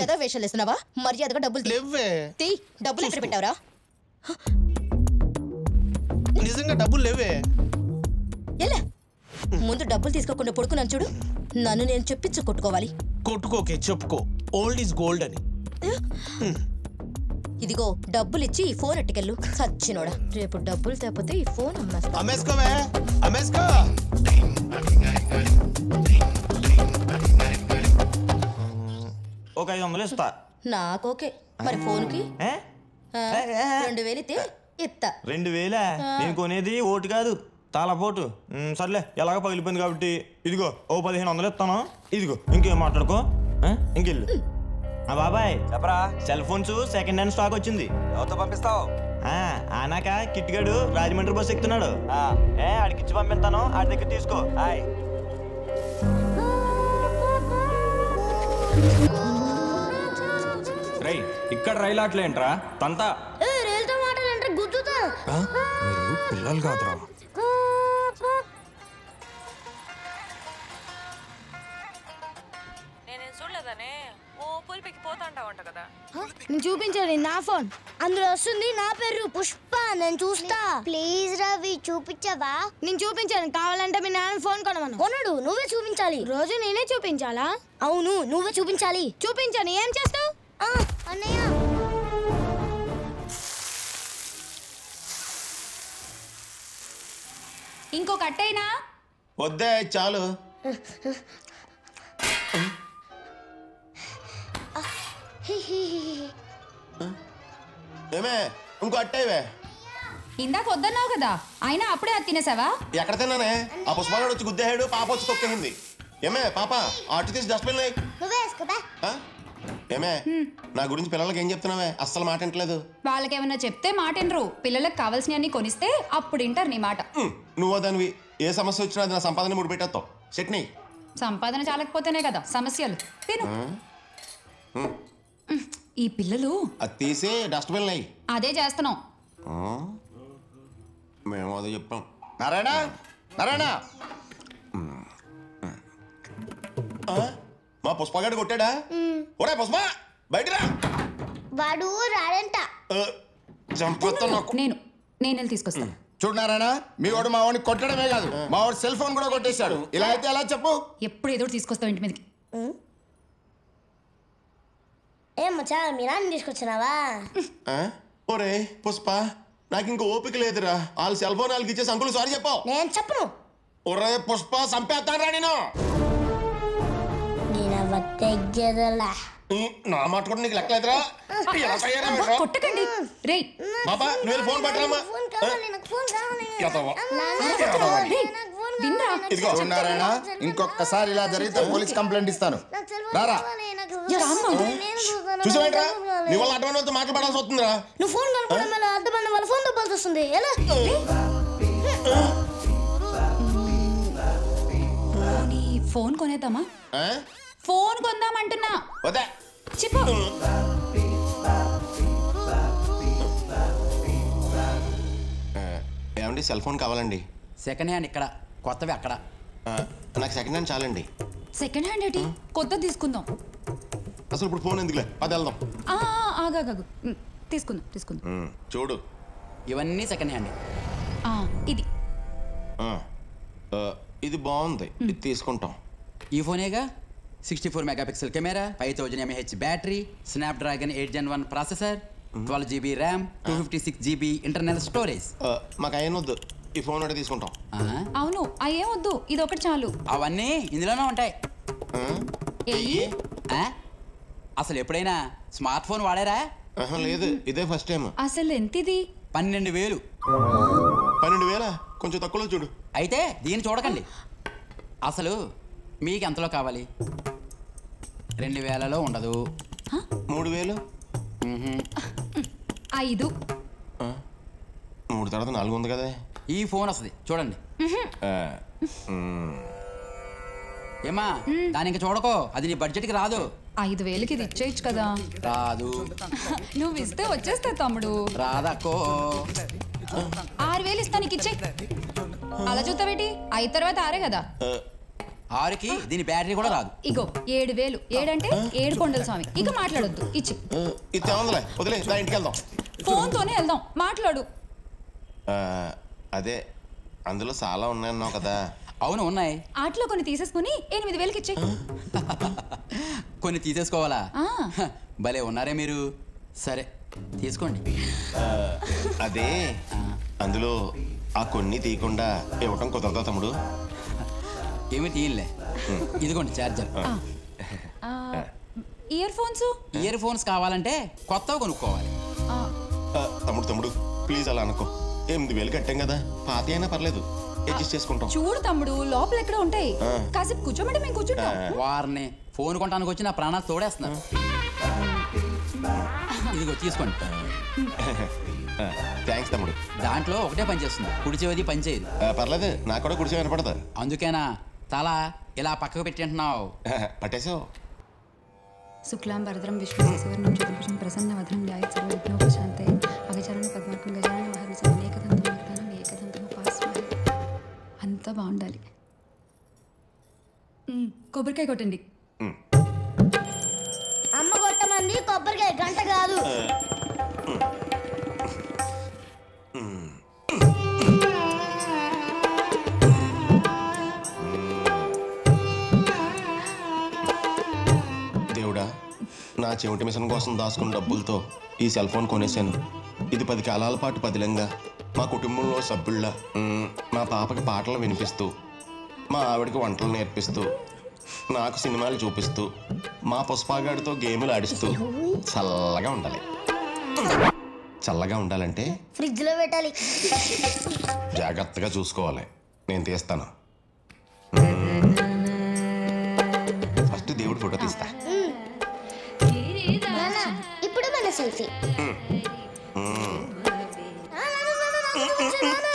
ఏదో వేషాలు వేస్తున్నావా? మర్యాదగా డబ్బులు లేవే. తీ. డబ్బులు ఎక్కడ పెట్టావురా? నిజంగా డబ్బులు లేవే. ఎలా ముందు డబ్బులు తీసుకోకుండా పడుకున్నాను చూడు. నన్ను నేను చెప్పించు కొట్టుకోవాలి. కొట్టుకోకే, చెప్పుకో. ఓల్డ్ ఈజ్ గోల్డ్ అని. ఇదిగో డబ్బులు ఇచ్చి ఈ ఫోన్ అట్టుకెళ్ళు. సచ్చినోడా, రేపు డబ్బులు తేపోతే ఈ ఫోన్ అమ్మేసుకోవే. అమ్మేసుకో. ఒక 500 ఇస్తా. నాకోకే. మరి ఫోన్కి 2000 ఇస్తే ఇస్తా. 2000? నేను కొనేది ఓటు కాదు, తాళపోటు. సర్లే, ఎలాగో పగిలిపోయింది కాబట్టి ఇదిగో ఓ 1500 ఇస్తాను. ఇదిగో ఇంకేం మాట్లాడుకో, ఇంకెళ్ళు. బాబాయ్ చెప్పరా, cell phones second hand stock వచ్చింది. ఎవరితో పంపిస్తావు? ఆనాక కిట్గాడు రాజమండ్రి బస్సు ఎక్కుతున్నాడు. ఆడికిచ్చి పంపిస్తాను, ఆడి దగ్గర తీసుకో. రై ఇక్కడ రైలు ఆటలేంట్రా తంతా? మీరు పిల్లలు కాదురా. నేను చూపించాను నా ఫోన్, అందులో వస్తుంది నా పేరు పుష్ప. నేను చూస్తా. ప్లీజ్ రవి చూపించవా? నేను చూపించాను, కావాలంటే మీ నాన్న ఫోన్ కొనమను. కొనడు, నువ్వే చూపించాలి. రోజు నేనే చూపించాలా? అవును, నువ్వే చూపించాలి. చూపించాను, ఏం చేస్తావు? అన్నయ్య ఇంకో కట్టైనా వద్దే, చాలు. ఏమే ఇంకో అట్టేవే. ఇందాక వద్దన్నావు కదా, అయినా అప్పుడే అది తినేసావా? ఎక్కడ తిన్నానే? ఆ పుష్పగాడు వచ్చి గుద్దేహాడు, పాప వచ్చి తొక్కేసింది. ఏమే పాప, అట్టు తీసి డస్ట్బిన్ లే. ఏమే నా గురించి పిల్లలకి ఏం చెప్తున్నావే? అస్సలు మాట వింటలేదు. వాళ్ళకేమన్నా చెప్తే మాట వినరు. పిల్లలకు కావాల్సినవన్నీ కొనిస్తే అప్పుడు వింటారు నీ మాట. నువ్వు దానివి, ఏ సమస్య వచ్చినా అది నా సంపాదన ముడి పెట్టేస్తావు. చట్నీ సంపాదన చాలకపోతేనే కదా సమస్యలు. తిను. ఈ పిల్లలు అది తీసి డస్ట్బిన్ లే. అదే చేస్తున్నాం. మేము అదే చెప్పాం. నారాయణ, నారాయణ, మా పుష్పగాడు కొట్టాడా? ఒరే పుష్ప, బయటరా. వాడు రాడంట. నేను వెళ్ళి తీసుకొస్తాను. చూడు నారాయణ, మీ వాడు మా వాడిని కొట్టడమే కాదు, మా వాడు సెల్ ఫోన్ కూడా కొట్టేశాడు. ఇలా అయితే ఎలా చెప్పు? ఎప్పుడు ఏదో తీసుకొస్తావు ఇంటి మీదకి. ఏం మచ్చా, మీ నాన్న తీసుకొచ్చినావా? ఒరే పుష్ప, నాకు ఇంకో ఓపిక లేదురా. వాళ్ళు సెల్ ఫోన్ వాళ్ళకి ఇచ్చేసి అంకుల్ సారీ చెప్పావు. నేను చెప్పను. ఒరే పుష్ప, చంపేస్తాను నేను. నా మాట కూడా నీకు లెక్కలేదురా. కొట్టకండి. రే బాబా, నువ్వు ఫోన్ పట్టరామా? ఇదిగో నారాయణ, ఇంకొకసారి ఇలా జరిగితే పోలీస్ కంప్లైంట్ ఇస్తాను. రారా. చూసావేంట్రా, నీ వల్ల అడ్వాన్స్ వాళ్ళతో మాట్లాడాల్సి వస్తుందిరా. నువ్వు ఫోన్ కనుక్కోవడం వల్ల అడ్డమైన వాళ్ళ ఫోన్ తప్పాల్సి వస్తుంది. ఎలా? ఫోన్ కొనేద్దామా? ఫోన్ కొందామంటున్నా. చెప్పు. ఏమండి, సెల్ ఫోన్ కావాలండి. సెకండ్ హ్యాండ్ ఇక్కడ, కొత్తవి అక్కడ. నాకు సెకండ్ హ్యాండ్ చాలండి. సెకండ్ హ్యాండ్ ఏంటి? కొత్త తీసుకుందాం. అసలు ఇప్పుడు ఫోన్ ఎందుకులే, అది వెళ్దాం. ఆగాగు, తీసుకుందాం. చూడు, ఇవన్నీ సెకండ్ హ్యాండ్. ఇది ఇది బాగుంది, ఇది తీసుకుంటాం. ఈ ఫోనేగా. 64 megapixel camera, 5000 mAh battery, Snapdragon 8 Gen 1 processor, 12 GB RAM, 256 GB internal storage. మాకు అయ్యనొద్దు, ఈ ఫోన్ ఒకటి తీసుకుంటాం. అవును, అయ్యేం వద్దు, ఇది ఒకటి చాలు. అవన్నీ ఇందులోనే ఉంటాయి. అసలు ఎప్పుడైనా స్మార్ట్ ఫోన్ వాడారా? లేదు, ఇదే ఫస్ట్ టైం. అసలు ఎంత ఇది? 12,000. 12,000? కొంచెం తక్కువలో చూడు. అయితే దీన్ని చూడకండి. అసలు మీకు ఎంతలో కావాలి? 2,000లో ఉండదు. 3,000? 5. 3 తర్వాత 4 ఉంది కదా. ఈ ఫోన్ వస్తుంది చూడండి. ఏమా, దాని ఇంకా చూడకో, అది నీ బడ్జెట్కి రాదు. 5,000కి ఇది ఇచ్చేయచ్చు కదా. రాదు. నువ్వు ఇస్తే వచ్చేస్తా తమ్ముడు. రాదక్కో. 6,000 ఇస్తా నీకు ఇచ్చే. అలా చూస్తావేటి? 5 తర్వాత 6 కదా. 6కి దీని బ్యాటరీ కూడా రాదు. ఇగో 7,000. 7 అంటే 7 కొండల స్వామి. ఇక మాట్లాడొద్దు. ఇచ్చి ఫోన్ తోనే వెళ్దాం. మాట్లాడు. అదే అందులో చాలా ఉన్నాయన్నావు కదా. అవును ఉన్నాయి. ఆటలో కొన్ని తీసేసుకుని 8,000కి ఇచ్చే. కొన్ని తీసేసుకోవాలా? భలే ఉన్నారే మీరు. సరే తీసుకోండి. అదే అందులో ఆ కొన్ని తీయకుండా ఇవ్వటం కుదరదా తమ్ముడు? ఏమి తీయలే. ఇదిగోండి ఛార్జర్. ఇయర్ ఫోన్స్ కావాలంటే కొత్తవి కొనుక్కోవాలి. తమ్ముడు ప్లీజ్ అలా అనుకో. 8,000 కట్టాం కదా, పాత అయినా పర్లేదు, అడ్జస్ట్ చేసుకుంటాం. చూడు తమ్ముడు, లోపల ఎక్కడ ఉంటాయి. కాసేపు కూర్చోమంటే మేము కూర్చుంటాం. వారిని ఫోన్ కొనడానికి వచ్చి నా ప్రాణాలు తోడేస్తున్నారు. ఇదిగో తీసుకోండి. థ్యాంక్స్ తమ్ముడు. దాంట్లో ఒకటే పని చేస్తుంది, కుడి చెవిది పని చేయదు. పర్లేదు, నాకు కూడా కుడి చెవి వినపడదు. అందుకేనా తల ఇలా పక్కకు పెట్టి అంటున్నావు? పట్టేసావు. శుక్లాం భరద్రం విష్ణువర్ణం చతుర్భుజం ప్రసన్నవదనం ధ్యాయేత్ సర్వవిఘ్నోపశాంతయే అగజానన పద్మార్కం గజానన మహర్నిశం ఏకదంతం ఏకదంతముపాస్మహే. అంతా బాగుండాలి. కొబ్బరికాయ కొట్టండి. అమ్మ కొట్టమంది కొబ్బరికాయ, గంట కాదు. దేవుడా, నా చెవిటి మిషన్ కోసం దాచుకున్న డబ్బులతో ఈ సెల్ ఫోన్ కొనేశాను. ఇది 10 కాలాల పాటు పదిలంగా మా కుటుంబంలో సభ్యుళ్ళ మా పాపకి పాటలు వినిపిస్తూ, మా ఆవిడకి వంటలు నేర్పిస్తూ, నాకు సినిమాలు చూపిస్తూ, మా పుష్పగాడితో గేములు ఆడిస్తూ చల్లగా ఉండాలి. చల్లగా ఉండాలంటే ఫ్రిడ్జ్ లో పెట్టాలి. జాగ్రత్తగా చూసుకోవాలి. నేను తీస్తాను. ఫస్ట్ దేవుడి ఫోటో తీస్తా. ఇప్పుడు మన సెల్ఫీ.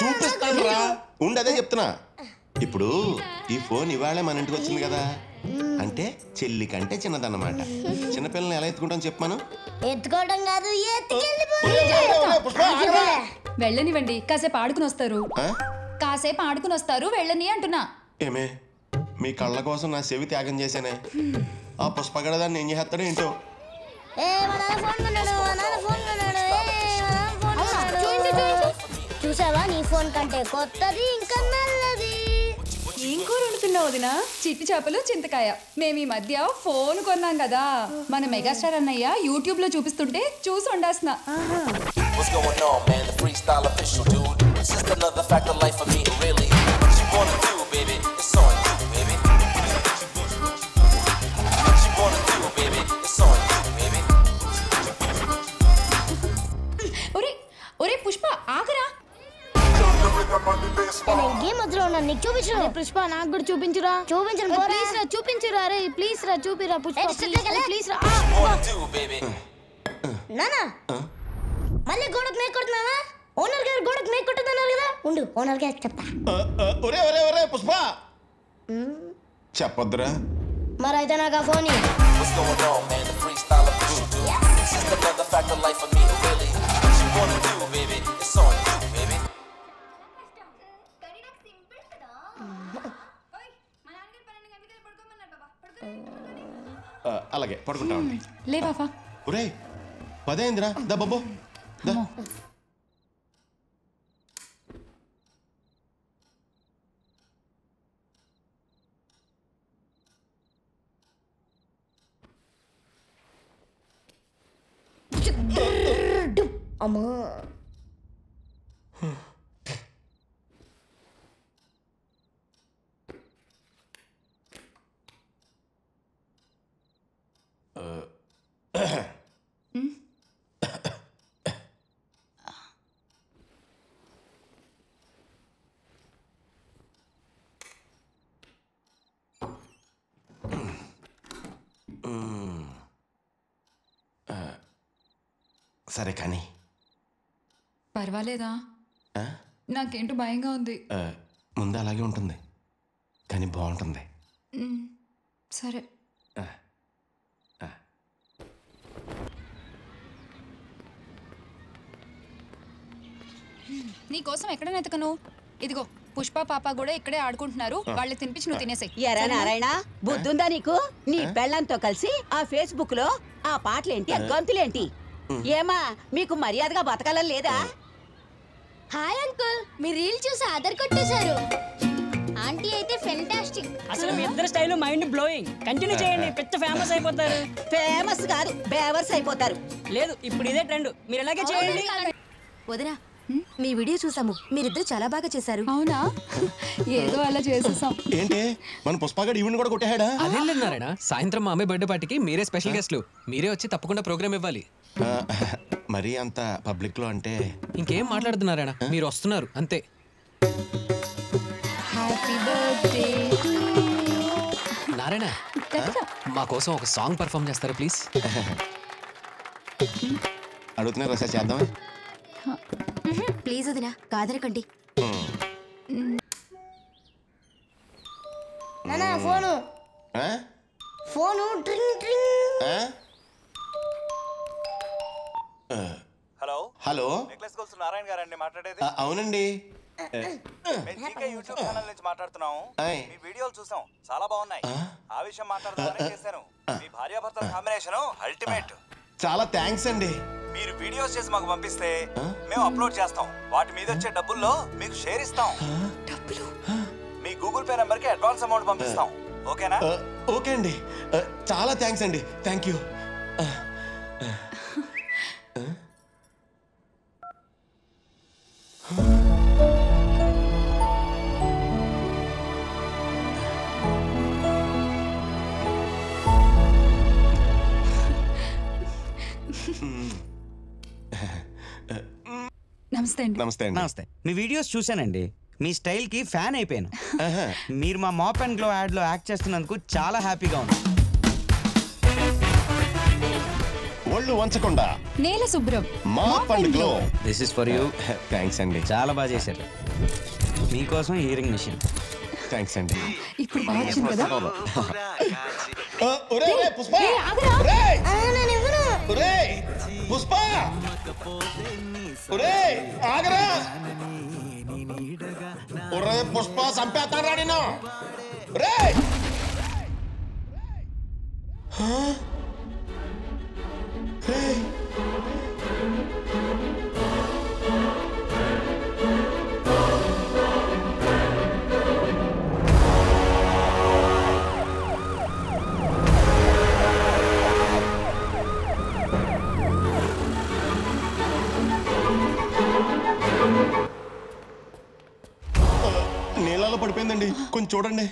చూపిస్తాను రా, ఉండదే చెప్తున్నా. ఇప్పుడు ఈ ఫోన్ ఇవాళే మన ఇంటికి వచ్చింది కదా, అంటే చెల్లి కంటే చిన్నదన్నమాట. చిన్నపిల్లల్ని ఎలా ఎత్తుకుంటాం చెప్పాను? ఎత్తుకోవడం కాదు, వెళ్ళనివ్వండి, కాసేపు ఆడుకుని వస్తారు. కాసేపు ఆడుకుని వస్తారు, వెళ్ళని అంటున్నా. ఏమే, మీ కళ్ళ కోసం నా చెవి త్యాగం చేశానే. ఆ పుష్పగడదాన్ని ఏం చేస్తాడో ఏంటో. చూసావా, నీ ఫోన్ కంటే కొత్తది ఇంకా నల్లది. ఏం కూర వండుతున్నావు వదిన? చిట్టి చేపలు చింతకాయ. మేము ఈ మధ్య ఫోన్ కొన్నాం కదా, మన మెగాస్టార్ అన్నయ్య యూట్యూబ్ లో చూపిస్తుంటే చూసి వండేస్తున్నా. What's going on, man? The freestyle official, dude. It's just another fact of life for me, really. What you wanna do, baby? It's on you, baby. What you wanna do, baby? It's on you, baby. ఒరే పుష్ప, ఆగరా. Game మధ్యలో ఉన్నా, నీకు చూపించు. పుష్ప, నాకు కూడా చూపించురా. చూపించను, please రా, చూపించురా. రే please రా, చూపిరా పుష్ప, ప్లీజ్ రా. నానా, మళ్ళీ గోడకు మేక్ కొడుతున్నావా? ఓనర్ గారు గోడకు మేక్ కొట్టుతున్నారు కదా. ఉండు, ఓనర్ గారు చెప్తా. ఒరే ఒరే ఒరే పుష్ప, చెప్పొద్దురా. మరైతే నాకు ఆ phone. What's going on, man? The freestyle official, dude. It's just another fact of life for me, really. What you wanna do, baby? It's on you, baby. అలాగే పడుకుంటామండి. లే బాబా. ఒరే 10 అయిందిరా, దా బాబు దా. అమ్మా, సరే కానీ పర్వాలేదా? నాకేంటో భయంగా ఉంది. ముందు అలాగే ఉంటుంది, కానీ బాగుంటుంది. సరే. నీకోసం ఎక్కడ నెతకను? ఇదిగో పుష్ప పాప కూడా ఇక్కడే ఆడుకుంటున్నారు. వాళ్ళకి తినిపించి నువ్వు తినేసాయి. ఎరా నారాయణ, బుద్ధుందా నీకు? నీ పెళ్ళంతో కలిసి ఆ ఫేస్బుక్ లో ఆ పాటలేంటి, ఆ గంతులేంటి? ఏమా మీకు మర్యాదగా బతకాలని లేదా? హాయ్ అంకుల్, మీ రీల్ చూసి ఆధార్ కొట్టేశారు. ఆంటీ అయితే ఫెంటాస్టిక్. అసలు మీ ఇద్దరు స్టైల్ మైండ్ బ్లోయింగ్. కంటిన్యూ చేయండి, పెద్ద ఫేమస్ అయిపోతారు. ఫేమస్ కాదు, బేవర్స్ అయిపోతారు. లేదు, ఇప్పుడు ఇదే ట్రెండ్. మీరు ఎలాగే చేయండి. వదినా, మీ వీడియో చూసాము. మీరిద్దరు చాలా బాగా చేశారు. అవునా? ఏదో అలా చేసేసాం. ఏంటి మన పుష్పగాడు ఈవెంట్ కూడా కొట్టేహాడా? అదేం లేదు నారాయణ, సాయంత్రం మా అమ్మాయి బర్త్డే పార్టీకి మీరే స్పెషల్ గెస్ట్లు. మీరే వచ్చి తప్పకుండా ప్రోగ్రామ్ ఇవ్వాలి. మరీ అంత పబ్లిక్ లో అంటే ఇంకేం మాట్లాడుతున్నారాయణ, మీరు వస్తున్నారు అంతే. నారాయణ, మా కోసం ఒక సాంగ్ పర్ఫామ్ చేస్తారా ప్లీజ్? అడుగుతున్నారు సార్, చేద్దామా? ప్లీజ్ వదినా, కాదనకండి. నానా ఫోను ఫోను డ్రింగ్ డ్రింగ్. Hello hello, necklace goals Narayana గారండి మాట్లాడేది? అవునండి. మేము జీకే యూట్యూబ్ ఛానల్ నుంచి మాట్లాడుతున్నాము. మీ వీడియోలు చూసాం, చాలా బాగున్నాయి. ఆ విషయం మాట్లాడదామని చేశాను. మీ భార్యాభర్తల కాంబినేషన్ అల్టిమేట్. చాలా థ్యాంక్స్ అండి. మీరు వీడియోస్ చేసి మాకు పంపిస్తే మేము అప్లోడ్ చేస్తాం. వాటి మీద వచ్చే డబ్బుల్లో మీకు షేర్ ఇస్తాం. మీ గూగుల్ పే నంబర్ కి అడ్వాన్స్ అమౌంట్ పంపిస్తాం. ఓకేనా? ఓకే అండి, చాలా థ్యాంక్స్ అండి. Thank you. నమస్తే అండి. నమస్తే అండి. నమస్తే. మీ వీడియోస్ చూశానండి. మీ స్టైల్ కి ఫ్యాన్ అయిపోయాను. మీరు మా మాప్ అండ్ గ్లో యాడ్ లో యాక్ట్ చేస్తున్నందుకు చాలా హ్యాపీగా ఉంది. ఒళ్ళు వంచకుండా నేల శుభ్రం, mop and glow. This is for you. Thanks అండి. చాలా బాగా చేశారు. మీకోసం హియరింగ్ మిషన్. థ్యాంక్స్ అండి. ఇప్పుడు బాగా వచ్చింది కదా? పుష్ప, పుష్ప, ఆగరా! పుష్ప చంపేస్తారా నేను? నీళ్ళలో పడిపోయిందండి, కొంచెం చూడండి.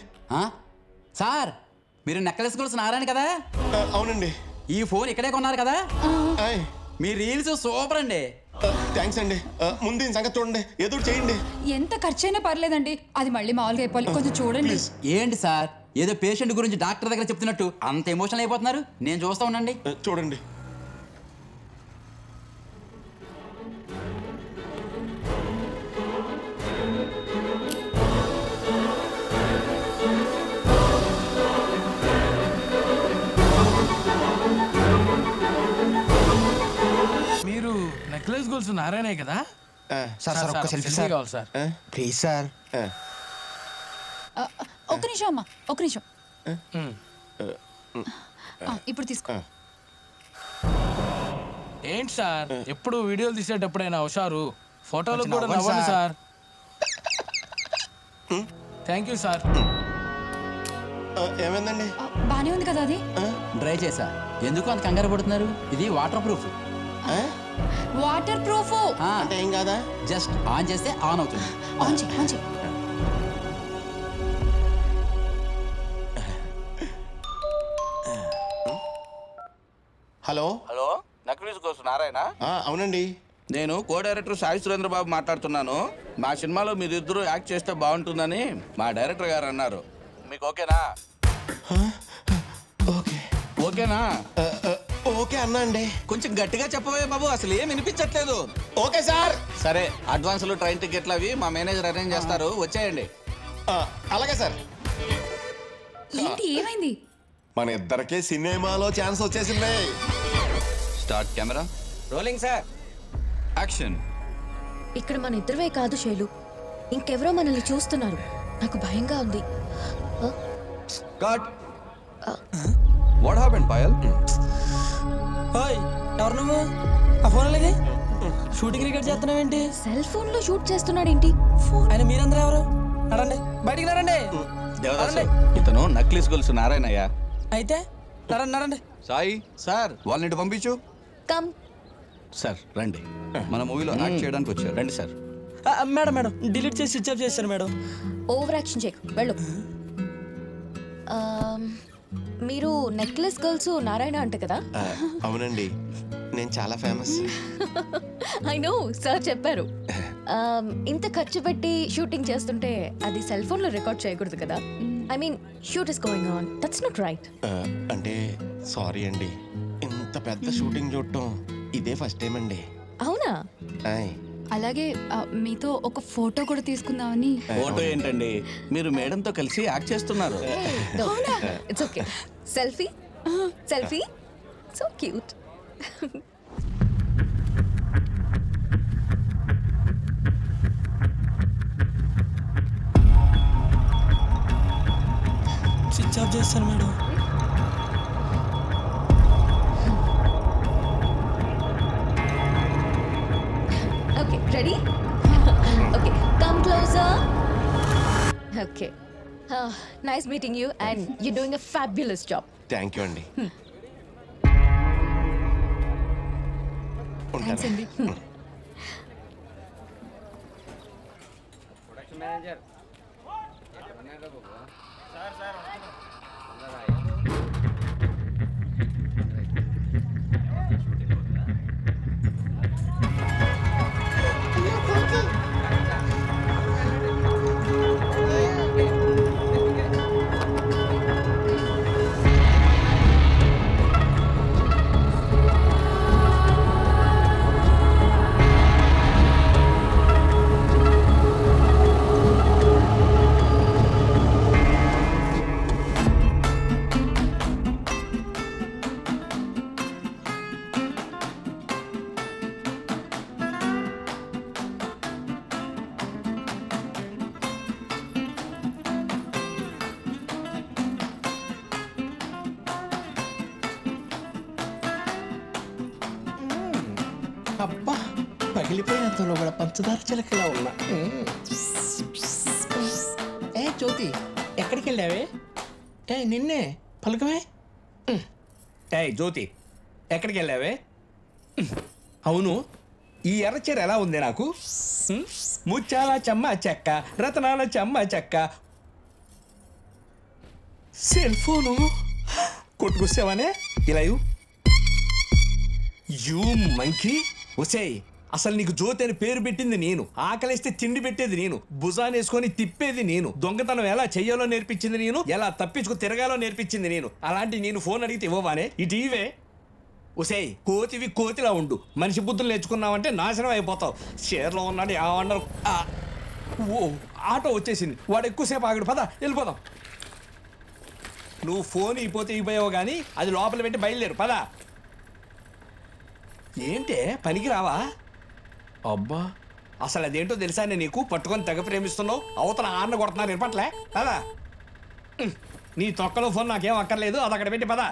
సార్, మీరు నెక్లెస్ గోల్స్ నారాయణ కదా? అవునండి. ఈ ఫోన్ ఇక్కడే కొన్నారు కదా? మీ రీల్స్ సూపర్ అండి. థ్యాంక్స్ అండి. ముందు ఈ సంగతి చూడండి, ఏదో చేయండి. ఎంత ఖర్చైనా పర్లేదండి, అది మళ్ళీ మామూలుగా అయిపోవాలి. కొంచెం చూడండి. ఏంటి సార్, ఏదో పేషెంట్ గురించి డాక్టర్ దగ్గర చెప్తున్నట్టు అంత ఎమోషనల్ అయిపోతున్నారు? నేను చూస్తా ఉండండి. చూడండి. మీరు నెక్లెస్ గోల్స్ నారాయణ కదా? సార్ సార్ ఒక్క సెల్ఫీ సార్ కావాలి సార్, ప్లీజ్ సార్. ఒక్క నిమిషం అమ్మా, ఒక్క నిమిషం. ఇప్పుడు తీసుకో. ఏంటి సార్, ఎప్పుడు వీడియోలు తీసేటప్పుడైనా హుషారు, ఫోటోలు కూడా నవ్వండి సార్. Thank you sir. ఏమైందండి? బానే ఉంది కదా అది? డ్రై చేసా. ఎందుకు అంత కంగారు పడుతున్నారు? ఇది వాటర్ ప్రూఫ్. వాటర్ ప్రూఫ్ అంటే ఏం కాదా? జస్ట్ ఆన్ చేస్తే ఆన్ అవుతుంది. ఆన్ చేయి, ఆన్ చేయి. హలో హలో, నక్లీస్ కోసం నారాయణ? అవునండి. నేను కో డైరెక్టర్ సాయి సురేంద్ర బాబు మాట్లాడుతున్నాను. మా సినిమాలో మీరిద్దరూ యాక్ట్ చేస్తే బాగుంటుందని మా డైరెక్టర్ గారు అన్నారు. మీకు ఓకేనా? ఓకేనా? ఓకే అన్నా అండి. కొంచెం గట్టిగా చెప్పవే బాబు, అసలు ఏం వినిపించట్లేదు. Okay sir. సరే, అడ్వాన్స్లు ట్రైన్ టికెట్లు అవి మా మేనేజర్ అరేంజ్ చేస్తారు, వచ్చేయండి. అలాగే సార్. ఏంటి, ఏమైంది? మన ఇద్దరికి సినిమాలో ఛాన్స్ వచ్చేసింది. Start camera rolling sir. Action. ఇక్కడ మన ఇద్దరమే కాదు శైలు, ఇంకెవరో మనల్ని చూస్తున్నారు. నాకు భయంగా ఉంది. కట్. What happened Payal? ఓయ్ ఎవరు నువ్వు? ఆ ఫోన్ అలాగే షూటింగ్ రికార్డ్ చేస్తున్నావేంటి? సెల్ ఫోన్ లో షూట్ చేస్తున్నాడేంటి? ఆయన మీరందరూ ఎవరు? నడండి బయటికి నడండి. దేవదాసు, ఇతను నక్లీస్ గొలుసు నారాయణయ్య. అయితే నడండి నడండి. సాయి సార్ వాళ్ళని ఇటు పంపించు. కమ్ సార్ రండి, మన మూవీలో యాక్ట్ చేయడానికి వచ్చారు. రండి సార్. మేడం మేడం డిలీట్ చేసి స్విచ్ ఆఫ్ చేశాను మేడం. ఓవర్ యాక్షన్ చేయకు, వెళ్ళు. మీరు నెక్లెస్ గర్ల్స్ నారాయణ అంట కదా? అవునండి, నేను చాలా ఫేమస్. ఐ నో సార్ చెప్పారు. ఇంత ఖర్చు పెట్టి షూటింగ్ చేస్తుంటే అది సెల్ ఫోన్ లో రికార్డ్ చేయకూడదు కదా? I mean shoot is going on, that's not right. అంటే సారీ అండి, ఇంత పెద్ద షూటింగ్ చూడటం ఇదే ఫస్ట్ టైం అండి. అవునా? అలాగే మీతో ఒక ఫోటో కూడా తీసుకుందామని. ఫోటో ఏంటండి, మీరు మేడంతో కలిసి యాక్ట్ చేస్తున్నారు. It's okay. Selfie selfie, so cute. Switch off చేస్తాను madam. Okay, ready? Okay, come closer. Okay. Nice meeting you, and you're doing a fabulous job. Thank you అండి. Thanks, Andy. అబ్బా పగిలిపోయినంతలో కూడా పంచదార చిలకలా ఉన్నా. ఏ జ్యోతి, ఎక్కడికి వెళ్ళావే? నిన్నే పలకమే. జ్యోతి, ఎక్కడికి వెళ్ళావే? అవును, ఈ ఎర్రచీర ఎలా ఉంది నాకు? ముత్యాల చెమ్మ చెక్క, రతనాల చెమ్మ చెక్క, సెల్ ఫోను కొట్టుకొస్తావనే ఇలా యూ మంకీ. ఒసేయ్, అసలు నీకు జ్యోతి అని పేరు పెట్టింది నేను, ఆకలిస్తే తిండి పెట్టేది నేను, భుజాన్ని వేసుకొని తిప్పేది నేను, దొంగతనం ఎలా చెయ్యాలో నేర్పించింది నేను, ఎలా తప్పించుకు తిరగాలో నేర్పించింది నేను. అలాంటి నేను ఫోన్ అడిగితే ఇవ్వవానే? ఇటు ఇవే. ఒసేయ్, కోతివి కోతిలా ఉండు, మనిషి బుద్ధులు నేర్చుకున్నావంటే నాశనం అయిపోతావు. షేర్లో ఉన్నాడు ఏమన్నారు. ఓ ఆటో వచ్చేసింది, వాడు ఎక్కువసేపు ఆగడు, పద వెళ్ళిపోదాం. నువ్వు ఫోన్ ఇపోతే ఇపోయావు కానీ అది లోపల పెట్టి బయలుదేరు, పద. ఏంటే పనికి రావా? అబ్బా, అసలు అదేంటో తెలుసా? నేను నీకు పట్టుకొని తెగ ప్రేమిస్తున్నావు, అవతల ఆన్న కొడుతున్నారు వినపట్లే. పదా, నీ తొక్కలో ఫోన్ నాకేం అక్కర్లేదు, అది అక్కడ పెట్టి పదా.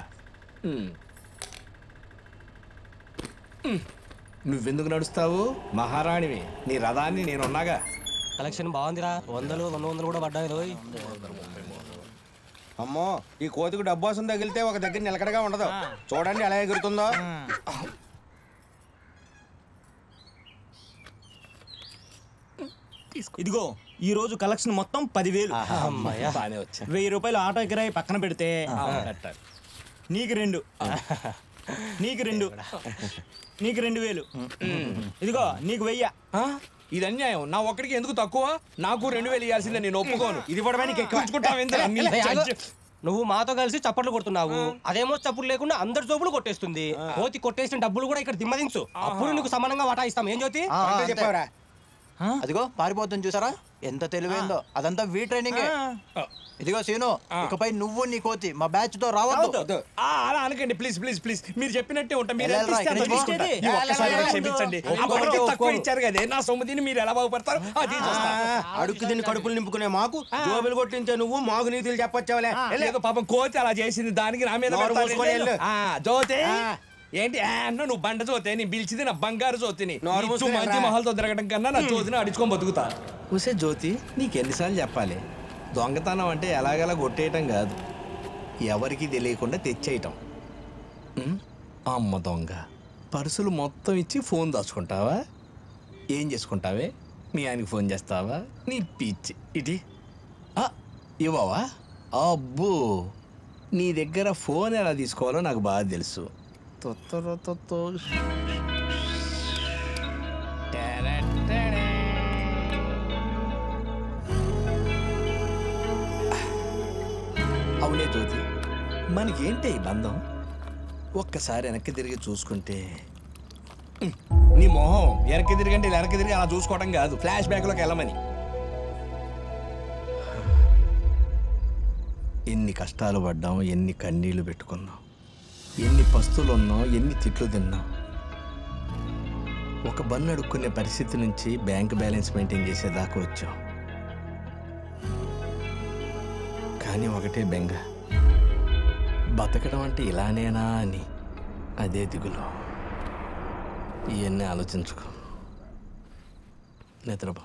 నువ్వెందుకు నడుస్తావు? మహారాణివి, నీ రథాన్ని నేనున్నాగా. కలెక్షన్ బాగుందిరా, 100 200 కూడా పడ్డాయి. అమ్మో, ఈ కోతికి డబ్బు కోసం తగిలితే ఒక దగ్గర నిలకడగా ఉండదు. చూడండి ఎలా ఎగురుతుందో. ఇదిగో ఈ రోజు కలెక్షన్ మొత్తం 10,000. 1000 రూపాయలు ఆటో కిరాయి పక్కన పెడితే నీకు 2, నీకు 2, నీకు 2,000. ఇదిగో నీకు 1000. ఇది అన్యాయం. నా ఒక్కడికి ఎందుకు తక్కువ? నాకు 2,000 ఇవ్వాల్సిందే, నేను ఒప్పుకోను. ఇది ఇవ్వడానికి ఎక్కువ. నువ్వు మాతో కలిసి చప్పట్లు కొడుతున్నావు, అదేమో చప్పుడు లేకుండా అందరి జోబులు కొట్టేస్తుంది. కోతి కొట్టేసిన డబ్బులు కూడా ఇక్కడ దిమ్మదించు, అప్పుడు నీకు సమానంగా వాటా ఇస్తాం. ఏం జ్యోతి? చెప్పావురా. అదిగో పారిపోతుంది చూసారా, ఎంత తెలివైందో. అదంతా వీ ట్రైనింగ్. ఇదిగో సీను, ఇకపై నువ్వు నీ కోతి మా బ్యాచ్ తో రావద్దు. అలా అనకండి ప్లీజ్ ప్లీజ్ ప్లీజ్. మీరు చెప్పినట్టే ఉంటా. మీరు ఎలా ఎంత ఇస్తే అంత ఇక్కడ తీసుకుంటా. ఇచ్చేది? ఈ ఒక్కసారి ఎలా క్షమించండి. అప్పటికే తక్కువ ఇచ్చారు కదే, నా సొమ్ముదిని మీరు ఎలా బాగుపడతారు అది చూస్తా. అడుక్కు తిని కడుపులు నింపుకునే మాకు జోబులు కొట్టించే నువ్వు మాకు నీతులు చెప్పొచ్చావులే. ఏదో పాపం కోతి అలా చేసింది, దానికి నా మీద నోరు పెడతారు. మూసుకొని వెళ్ళు. జ్యోతి ఏంటి అన్న, నువ్వు బండ జ్యోతి, నేను పిలిచింది నా బంగారు జ్యోతిని. నోరు మూసుకొని మంచి వెళ్ళరా. మహల్తో తిరగడం కన్నా నా జ్యోతిని అడుచుకొని బతుకుతా. ఉసే జ్యోతి, నీకు ఎన్నిసార్లు చెప్పాలి, దొంగతనం అంటే ఎలాగలా కొట్టేయటం కాదు, ఎవరికి తెలియకుండా తెచ్చేయటం. అమ్మ దొంగ, పర్సులు మొత్తం ఇచ్చి ఫోన్ దాచుకుంటావా? ఏం చేసుకుంటావే? మీ ఆయనకి ఫోన్ చేస్తావా? నీ పిచ్చి ఇది ఇవ్వవా? అబ్బో, నీ దగ్గర ఫోన్ ఎలా తీసుకోవాలో నాకు బాగా తెలుసు. అవునే జ్యోతి, మనకేంటి ఈ బంధం? ఒక్కసారి వెనక్కి తిరిగి చూసుకుంటే నీ మొహం వెనక్కి తిరిగంటే వెనక్కి తిరిగి అలా చూసుకోవడం కాదు, ఫ్లాష్ బ్యాక్లోకి వెళ్ళమని. ఎన్ని కష్టాలు పడ్డాం, ఎన్ని కన్నీళ్లు పెట్టుకున్నాం, ఎన్ని పస్తులు ఉన్నాం, ఎన్ని తిట్లు తిన్నాం. ఒక బన్ను అడుక్కునే పరిస్థితి నుంచి బ్యాంక్ బ్యాలెన్స్ మెయింటైన్ చేసేదాకా వచ్చాం. కానీ ఒకటే బెంగ, బతకడం అంటే ఇలానేనా అని. అదే దిగులు. ఇవన్నీ ఆలోచించుకో, నిద్రపో.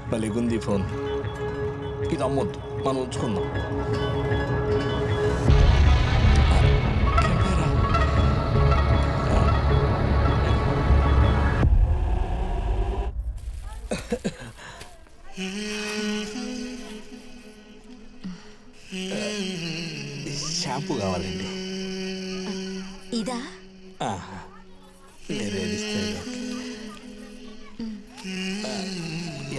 భలేగుంది ఫోన్. ఇది అమ్మొద్దు, మనం ఉంచుకుందాం. షాంపూ కావాలండి. ఇదా?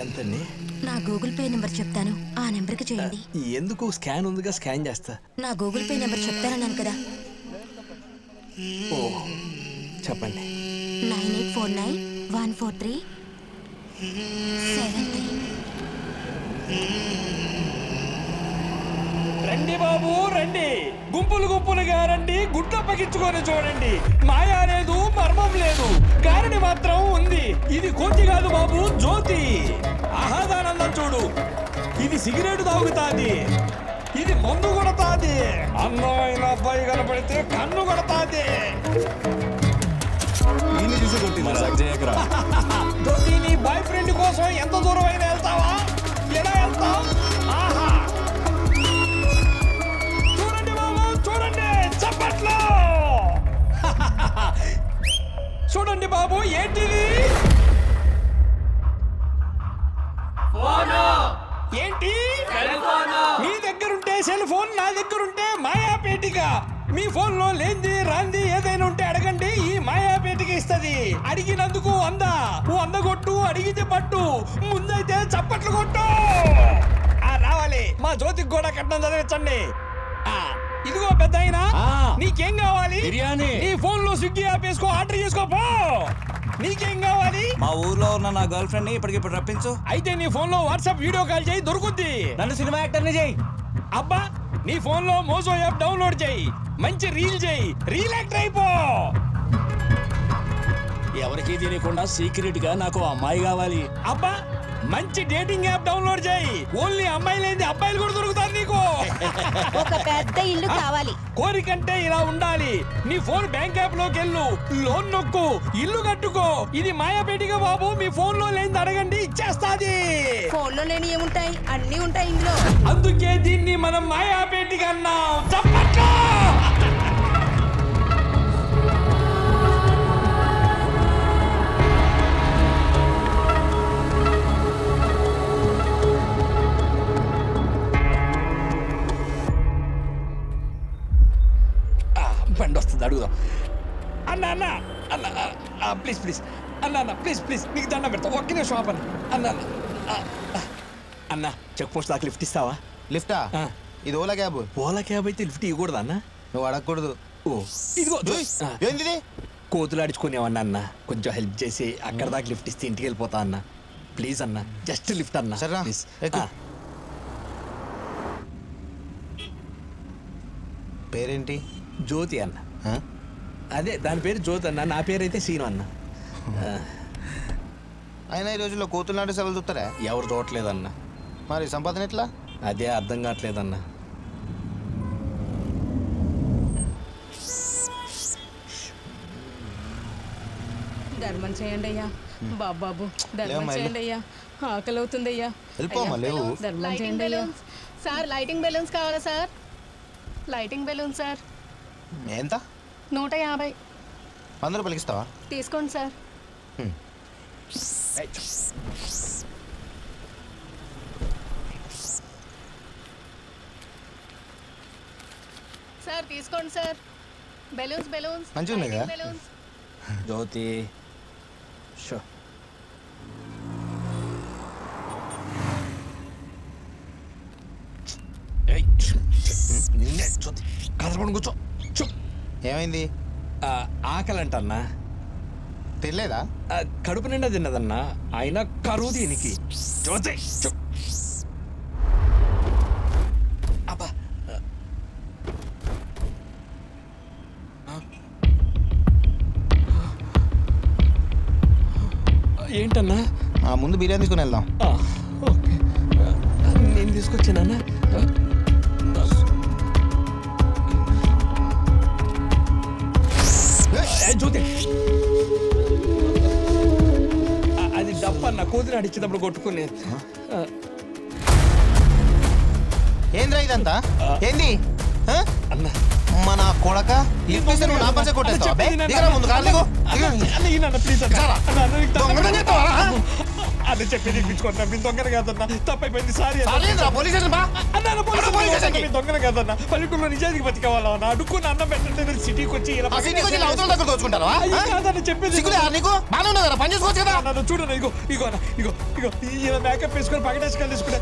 ఎంతండి? నా గూగుల్ పే నెంబర్ చెప్తాను, ఆ నెంబర్కి చేయండి. ఎందుకు? స్కాన్ ఉందిగా, స్కాన్ చేస్తా. నా గూగుల్ పే నెంబర్ చెప్తానన్నాను కదా. ఓ చెప్పండి. 98491437. రండి బాబు రండి, గుంపులు గుంపులుగా రండి, గుడ్ల పగించుకొని చూడండి. మాయా లేదు, మర్మం లేదు, కారణి మాత్రం ఉంది. ఇది కోతి కాదు బాబు, జ్యోతి. ఆహ్లాదానందం చూడు, ఇది సిగరెట్ తాగుతాది, ఇది మందు కొడతాది, అందమైన అబ్బాయి కనపడితే కన్ను కొడతాది. జ్యోతి, నీ బాయ్ ఫ్రెండ్ కోసం ఎంత దూరం అయినా వెళ్తావా? ఎలా వెళ్తావు? ఆహా, చూడండి చప్పట్లో. చూడండి బాబు, ఏంటిది? ఏంటి? మీ దగ్గరుంటే సెల్ ఫోన్, నా దగ్గరుంటే మాయాపేటిక. మీ ఫోన్ లో లేంది రాంది ఏదైనా ఉంటే అడగండి, ఈ మాయాపేటిక ఇస్తది. అడిగినందుకు 100 కొట్టు, అడిగితే పట్టు, ముందైతే చప్పట్లు కొట్టు. రావాలి, మా జ్యోతికి కూడా కట్నం చదివించండి. ఇదిగో పెద్ద అయినా, నీకేం కావాలి? బిర్యానీ. నీ ఫోన్ లో స్విగ్గీ యాప్ వేసుకో, ఆర్డర్ చేసుకో పో. నీకేం కావాలి? మా ఊర్లో ఉన్న నా గర్ల్ ఫ్రెండ్ ని ఇప్పటికిప్పుడు రప్పించు. అయితే నీ ఫోన్ లో వాట్సాప్ వీడియో కాల్ చేయి, దొరుకుద్ది. నన్ను సినిమా యాక్టర్ ని చేయి. అబ్బా, నీ ఫోన్ లో మోజో యాప్ డౌన్లోడ్ చేయి, మంచి రీల్ చేయి, రీల్ యాక్టర్ అయిపో. ఎవరికి తెలియకుండా సీక్రెట్ గా నాకు అమ్మాయి కావాలి. అబ్బా, మంచి డేటింగ్ యాప్ డౌన్లోడ్ చేయి, ఓన్లీ అమ్మాయిలేంది అబ్బాయిలు కూడా దొరుకుతారు నీకు. ఒక పెద్ద ఇల్లు కావాలి. కోరికంటే ఇలా ఉండాలి. నీ ఫోన్ బ్యాంక్ యాప్ లోకి వెళ్ళు, లోన్ నొక్కు, ఇల్లు కట్టుకో. ఇది మాయాపేటిగా బాబు, మీ ఫోన్ లో లేని అడగండి, ఇచ్చేస్తాది. ఫోన్ లో లేని ఏముంటాయి? అన్ని ఉంటాయి ఇందులో. అందుకే దీన్ని మనం మాయాపేటిగా అన్నాం. చప్పట్లు. బండి వస్తుంది, అడుగుదాం. అన్న అన్న అన్న ప్లీజ్ ప్లీజ్ అన్న అన్న ప్లీజ్ ప్లీజ్, నీకు దండం పెడతా, ఒక్క నిమిషం ఆపన్న. అన్న అన్న చెక్ పోస్ట్ దాకా లిఫ్ట్ ఇస్తావా? లిఫ్టా ఇది ఓలా క్యాబ్. ఓలా క్యాబ్ అయితే లిఫ్ట్ ఇవ్వకూడదా అన్న? నువ్వు అడగకూడదు. ఓ ఇదిగో ఏంటిది? కోతులు ఆడించుకునేవన్నా అన్న, కొంచెం హెల్ప్ చేసి అక్కడ దాకా లిఫ్ట్ ఇస్తే ఇంటికి వెళ్ళిపోతా అన్న. ప్లీజ్ అన్న, జస్ట్ లిఫ్ట్ అన్న. సరే పేరేంటి? జ్యోతి అన్న. అదే దాని పేరు జ్యోతి అన్న, నా పేరు అయితే సీను అన్న. అయినా ఈ రోజుల్లో కోతులు నాటి సేవలు చూస్తారా? ఎవరు చూడట్లేదన్న. మరి సంపాదన ఎట్లా? అదే అర్థం కావట్లేదన్న. ధర్మం చేయండి అయ్యా. బాబాబు ధర్మం చేయండి అయ్యా, ఆకలి అవుతుంది అయ్యా. ధర్మం చేయండి అయ్యా. సార్ లైటింగ్ బెలూన్స్ కావాలా సార్? Lighting balloons sir. ఎంత? 150. 100 రూపాయలకి ఇస్తావా? తీసుకోండి సార్. సార్ తీసుకోండి సార్. బెలూన్స్ బెలూన్స్ మంచిగా ఉన్నాయి కదా? బెలూన్స్. జ్యోతి షో కదలపడి కూర్చో. ఏమైంది? ఆకలి అంటన్నా. తినలేదా? కడుపు నిండా తిన్నదన్నా, అయినా కరువు దీనికి. జ్యోతి అబ్బా ఏంటన్నా? ముందు బిర్యానీ తీసుకుని వెళ్దాం. ఓకే నేను తీసుకొచ్చానన్నా. జ్యోతి అది డబ్బన్న, కోతిని అడిచేటప్పుడు కొట్టుకునే. ఏంద్రా ఇదంతా? ఏంది అన్న? మన కొడక లిఫ్ట్ నువ్వు నా పచ్చ కొట్టేస్తావా? ముందు కాదు అది చెప్పి తీపించుకుంటా. మీ దొంగన కాదన్నా, తప్పైపోయింది. సారీ దొంగన కాదన్నా. పల్లెటూరులో నిజానికి బతికేవాళ్ళన్నా. అడుక్కున్న అన్నం పెట్టండి, సిటీకి వచ్చి నన్ను చూడను. ఇగో ఇగో ఇగో ఇగో ఇలా మేకప్ వేసుకొని పగడేసుకొని తీసుకుంటే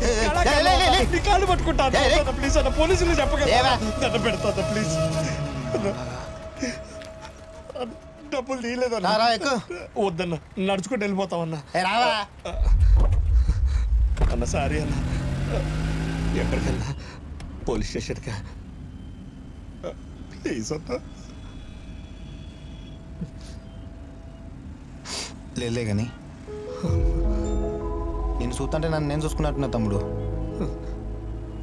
కాళ్ళు పట్టుకుంటాను. ప్లీజ్ అన్న, పోలీసులు చెప్పగలరా? దండం పెడతా ప్లీజ్. డబ్బులు తీయలేదు వద్దన్న, నడుచుకుంటూ వెళ్ళిపోతామన్నా. అన్న సారీ అన్న. ఎక్కడికన్నా? పోలీస్ స్టేషన్కా? ప్లీజ్ అన్న. లేలే కానీ నేను చూస్తుంటే నన్ను నేను చూసుకున్నట్టున్నా తమ్ముడు.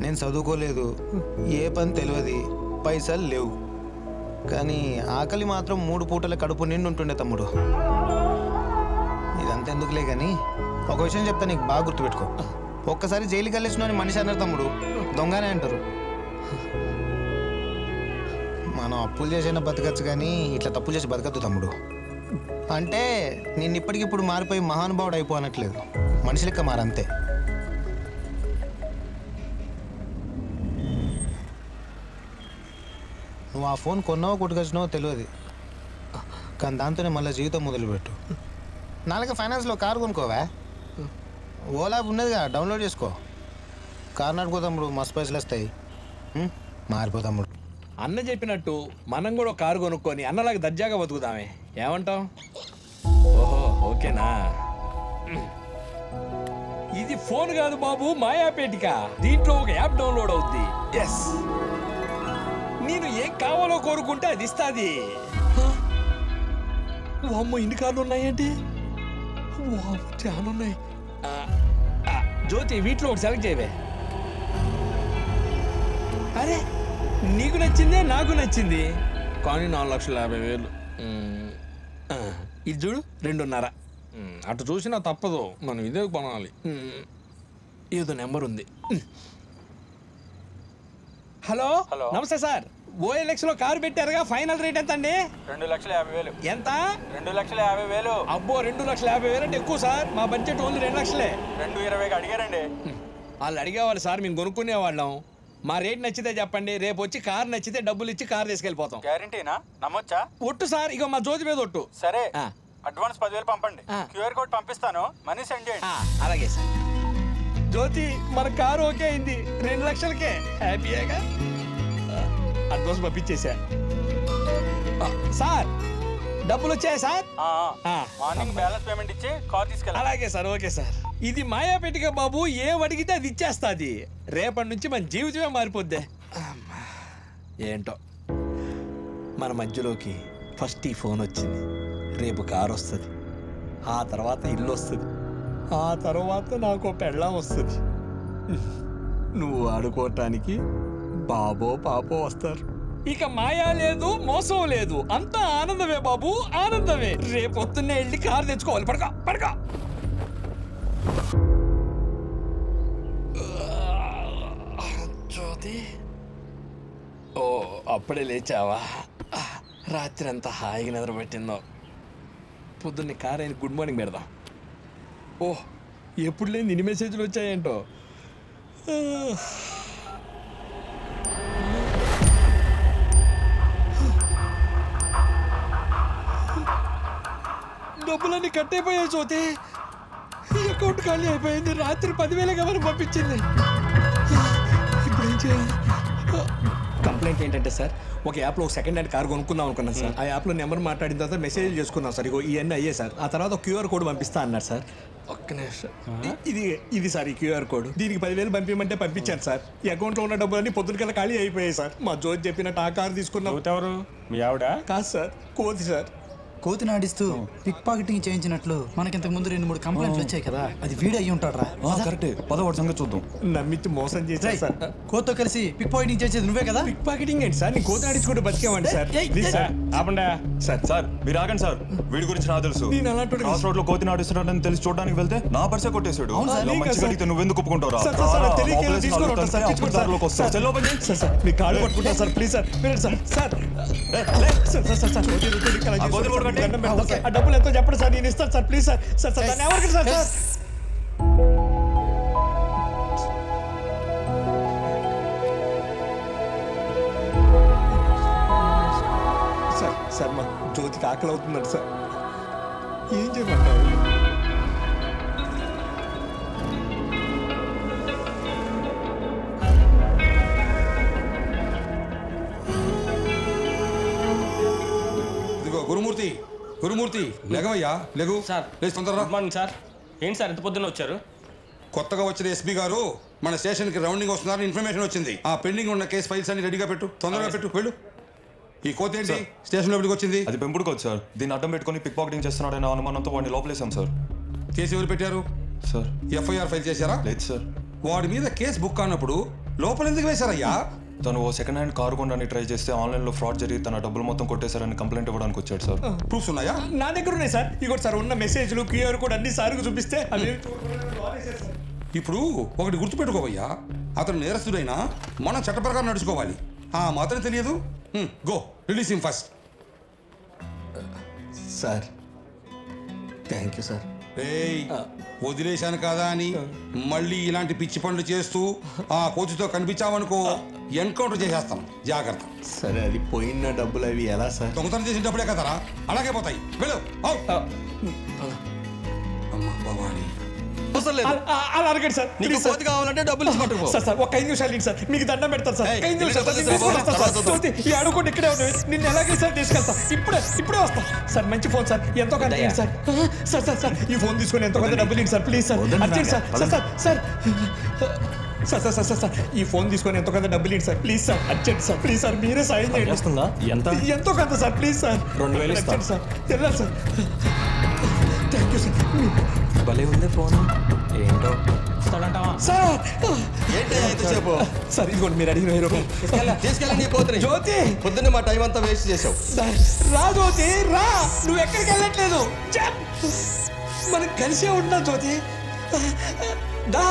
నేను చదువుకోలేదు, ఏ పని తెలియదు, పైసలు లేవు, కానీ ఆకలి మాత్రం 3 పూటల కడుపు నిండి ఉంటుండే తమ్ముడు. ఇదంతా ఎందుకులే కానీ ఒక విషయం చెప్తా, నీకు బాగా గుర్తుపెట్టుకో. ఒక్కసారి జైలుకి వెళ్ళేసిన మనిషి అన్నారు తమ్ముడు, దొంగనే అంటారు. మనం అప్పులు చేసైనా బతకచ్చు కానీ ఇట్లా తప్పులు చేసి బతకద్దు తమ్ముడు. అంటే నేను ఇప్పటికిప్పుడు మారిపోయి మహానుభావుడు అయిపోనట్లేదు, మనిషి లెక్క మారంతే. నువ్వు ఆ ఫోన్ కొన్నావో కొట్టుకొచ్చినావో తెలియదు, కానీ దాంతోనే మళ్ళీ జీవితం మొదలుపెట్టు. నాలుగు ఫైనాన్స్లో కారు కొనుక్కోవా? ఓలా ఉన్నదిగా, డౌన్లోడ్ చేసుకో. కారు నడుకో తమ్ముడు, మస్తు పైసలు వస్తాయి. మారిపో తమ్ముడు. అన్న చెప్పినట్టు మనం కూడా కారు కొనుక్కొని అన్నలాగా దర్జాగా బతుకుదామే, ఏమంటావు? ఓహో ఓకేనా? ఇది ఫోన్ కాదు బాబు, మాయాపేటిక. దీంట్లో ఒక యాప్ డౌన్లోడ్ అవుద్ది. ఎస్, నేను ఏం కావాలో కోరుకుంటే అది ఇస్తాది. అమ్మో, ఇన్ని కార్లు ఉన్నాయండి. చాలా ఉన్నాయి. జ్యోతి, వీటిలో ఒకటి సెలెక్ట్ చేయవే. అరే, నీకు నచ్చిందే, నాకు నచ్చింది, కానీ 4,50,000. ఇది చూడు, 2.5. అటు చూసినా తప్పదు, మనం ఇదే కొనాలి. ఏదో నెంబర్ ఉంది. హలో నమస్తే సార్, OLX లో కారు పెట్టారుగా, ఫైనల్ రేట్ ఎంత అండి? 2,50,000. ఎంత? 2,50,000. అబ్బో, 2,50,000 అంటే ఎక్కువ సార్. మా బడ్జెట్ ఓన్లీ 2 లక్షలే. 2,20,000 అడిగారండి. వాళ్ళు అడిగేవాళ్ళు సార్, మేము కొనుక్కునే వాళ్ళం. మా రేట్ నచ్చితే చెప్పండి, రేపు వచ్చి కార్ నచ్చితే డబ్బులు ఇచ్చి కార్ తీసుకెళ్ళిపోతాం. గ్యారంటీనా? నమ్మొచ్చా? ఒట్టు సార్, ఇక మా జ్యోతి మీద ఒట్టు. సరే, అడ్వాన్స్ 10,000 పంపండి. QR కోడ్ పంపిస్తాను, మనీ సెండ్ చేయండి. అలాగే సార్. జ్యోతి మన కారు ఓకే అయింది 2 లక్షలకే హ్యాపీయేగా అడ్వాన్స్ పంపించేసా సార్ డబ్బులు వచ్చాయి సార్ మార్నింగ్ బ్యాలెన్స్ పేమెంట్ ఇచ్చి కార్ తీసుకెళ్ళి. అలాగే సార్ ఓకే సార్ ఇది మాయా పెట్టిగా బాబు ఏం అడిగితే అది ఇచ్చేస్తుంది రేపటి నుంచి మన జీవితమే మారిపోద్ది ఏంటో మన మధ్యలోకి ఫస్ట్ ఈ ఫోన్ వచ్చింది రేపు కారు వస్తుంది ఆ తర్వాత ఇల్లు వస్తుంది ఆ తర్వాత నాకు పెళ్ళాం వస్తుంది నువ్వు ఆడుకోవటానికి బాబో పాపో వస్తారు ఇక మాయా లేదు మోసం లేదు అంతా ఆనందమే బాబు ఆనందమే రేపొద్దున్నే వెళ్ళి కారు తెచ్చుకోవాలి పడక పడక జ్యోతి ఓ అప్పుడే లేచావా రాత్రి అంతా హాయిగా నిద్రపెట్టిందో పొద్దున్నే కారు అయిన గుడ్ మార్నింగ్ పెడదాం ఓ ఎప్పుడు లేని ఇన్ని మెసేజ్లు వచ్చాయేంటో డబ్బులన్నీ కట్ అయిపోయాయి జ్యోతి అకౌంట్ ఖాళీ అయిపోయింది రాత్రి 10,000 మనం పంపించింది ఇప్పుడు ఏం చేయాలి కంప్లైంట్ ఏంటంటే సార్ ఒక యాప్లో ఒక సెకండ్ హ్యాండ్ కార్ కొనుక్కుందాం అనుకున్నాను సార్ ఆ యాప్లో నెంబర్ మాట్లాడిన తర్వాత మెసేజ్ చేసుకున్నాం సార్ ఇగో ఇవన్నీ అయ్యే సార్ ఆ తర్వాత క్యూఆర్ కోడ్ పంపిస్తా అన్నారు సార్ ఒక్క నిమిషం ఇది సార్ ఈ క్యూఆర్ కోడ్ దీనికి 10,000 పంపించమంటే పంపించాను సార్ ఈ అకౌంట్లో ఉన్న డబ్బులన్నీ పొద్దునకల్లా ఖాళీ అయిపోయాయి సార్ మా జ్యోతి చెప్పినట్టు ఆ కారు తీసుకున్నాం ఎవరు మీ ఆవిడ కాదు సార్ కోతి సార్ కోతిని ఆడిస్తూ పిక్ పాకెటింగ్ చేయించినట్లు మనకి ఇంతకు ముందు 2-3 కంప్లైంట్లు వచ్చాయి కదా అది వీడు అయ్యి ఉంటాడు రా కరెక్టే పదవాడు సంగతి చూద్దాం నమ్మించి మోసం చేశారు సార్ కోతో కలిసి పిక్ పాకెటింగ్ చేసేది నువ్వే కదా పిక్ పాకెటింగ్ ఏంటి సార్ నీ కోతి ఆడించుకుంటూ బతికేవండి సార్ ఆపండా సార్ మీరు ఆగండి సార్ వీడి గురించి నాకు తెలుసు నేను అలాంటి క్రాస్ రోడ్ లో కోతిని ఆడిస్తున్నాడని తెలిసి చూడడానికి వెళ్తే నా పర్సే కొట్టేశాడు అవును సార్, ఇలా నీకా మంచిగా సార్? అడిగితే నువ్వెందుకు ఒప్పుకుంటావురా సార్, సార్, సార్, రారా, తెలియక లోపలేసి తీసుకోరా, నాలుగు సార్, తంతే, తీసుకోరా, అప్పుడు దారిలోకి వస్తావు. సార్, సెల్ ఓపెన్ చేయి. సార్ సార్ మీ కాళ్ళు పట్టుకుంటా సార్ ప్లీజ్ సార్ వినండి sir sir sir sir sir కోతి రుద్దుడు ఇక్కడ ఆ కోతి కూడా కట్టే. దండం పెడతా సార్. ఆ డబ్బులు ఎంతో చెప్పండి సార్ నేను ఇస్తాను sir please sir sir sir దాన్ని ఎవరికి సార్ సార్ సార్ సార్ మా జ్యోతికి ఆకలి అవుతుందండి సార్ ఏం చేయమంటారు ఇదిగో గురుమూర్తి గురుమూర్తి లేగవయ్యా లేగు సార్ లేచి తొందరరా గుడ్ మార్నింగ్ సార్ ఏంటి సార్ ఇంత పొద్దున్న వచ్చారు కొత్తగా వచ్చిన ఎస్పీ గారు మన స్టేషన్కి రౌండింగ్ వస్తున్నారని ఇన్ఫర్మేషన్ వచ్చింది ఆ పెండింగ్ ఉన్న కేసు ఫైల్స్ అన్ని రెడీగా పెట్టు తొందరగా పెట్టు వెళ్ళు ఈ కోత ఏంటి స్టేషన్ లోపలికి వచ్చింది అది పెంపుడు కోతి సార్ దీన్ని అడ్డం పెట్టుకొని పిక్ పాకెటింగ్ చేస్తున్నాడని అనుమానంతో వాడిని లోపలేసాం సార్ కేసు ఎవరు పెట్టారు సార్ ఎఫ్ఐఆర్ ఫైల్ చేశారా లేదు సార్ వాడి మీద కేసు బుక్ అన్నప్పుడు లోపల ఎందుకు వేశారయ్యా తను ఓ సెకండ్ హ్యాండ్ కారు కొనడానికి ట్రై చేస్తే ఆన్లైన్లో ఫ్రాడ్ జరిగి తన డబ్బులు మొత్తం కొట్టేశారని కంప్లైంట్ ఇవ్వడానికి వచ్చాడు సార్ ప్రూఫ్స్ ఉన్నాయా నా దగ్గర ఉన్నాయి సార్ ఇగోటి సార్ ఉన్న మెసేజ్లు క్యూఆర్ కోడ్ అన్ని సార్కు చూపిస్తే అవి ఇప్పుడు ఒకటి గుర్తుపెట్టుకోవయ్యా అతను నేరస్తుడైనా మనం చట్ట ప్రకారం నడుచుకోవాలి ఆ మాత్రం తెలియదు go release him first sir thank you sir ఏయ్ వదిలేశాను కదా అని మళ్ళీ ఇలాంటి పిచ్చి పనులు చేస్తూ ఆ కోతితో కనిపించావనుకో ఎన్కౌంటర్ చేసేస్తాను జాగ్రత్త సరే అది పోయిన డబ్బులు అవి ఎలా సార్ దొంగతనం చేసిన డబ్బులే కదరా అలాగే పోతాయి వెళ్ళు అమ్మా భవాని అలా అడగండి సార్ నీకు కోతి కావాలంటే డబ్బులు ఇచ్చి పట్టుకో. సార్ సార్ ఒక 5 నిమిషాలు ఏంటి సార్ మీకు దండం పెడతాను సార్ 5 నిమిషాలు సార్, నిమిషాలు నేను తీసుకొని వస్తాను సార్. తర్వాత జ్యోతి, ఈ అడుగుంటే ఇక్కడే ఉంటుంది నిన్ను ఎలాగే సార్ తీసుకెళ్తా ఇప్పుడే వస్తా సార్ మంచి ఫోన్ సార్ ఎంతో కొంత ఇవ్వండి సార్ సార్ సార్ సార్ ఈ ఫోన్ తీసుకొని ఎంతో కొంత డబ్బులు ఇవ్వండి sir please sir urgent sir sir sir sir sir sir sir sir ఈ ఫోన్ తీసుకొని ఎంతో కొంత డబ్బులు ఇవ్వండి sir please sir urgent sir please sir మీరే సాయం చేయండి వస్తుందా ఎంత ఎంతో కొంత సార్ ప్లీజ్ సార్ 2,000 ఇస్తా. అర్జెంట్ సార్ వెళ్ళాలి సార్ థ్యాంక్ యూ సార్ భలే ఉంది ఫోన్ ఏంటో ఇస్తాడంటావా సార్ ఏంటయ్యా ఇంతసేపు సార్ ఇదిగోండి మీరు అడిగిన 1000 రూపాయలు తీసుకెళ్ళి నీ కోతిని జ్యోతి పొద్దున్నే మా టైం అంతా వేస్ట్ చేసావు రా జ్యోతి రా నువ్వు ఎక్కడికి వెళ్ళట్లేదు మనం కలిసే ఉంటున్నాం జ్యోతి దా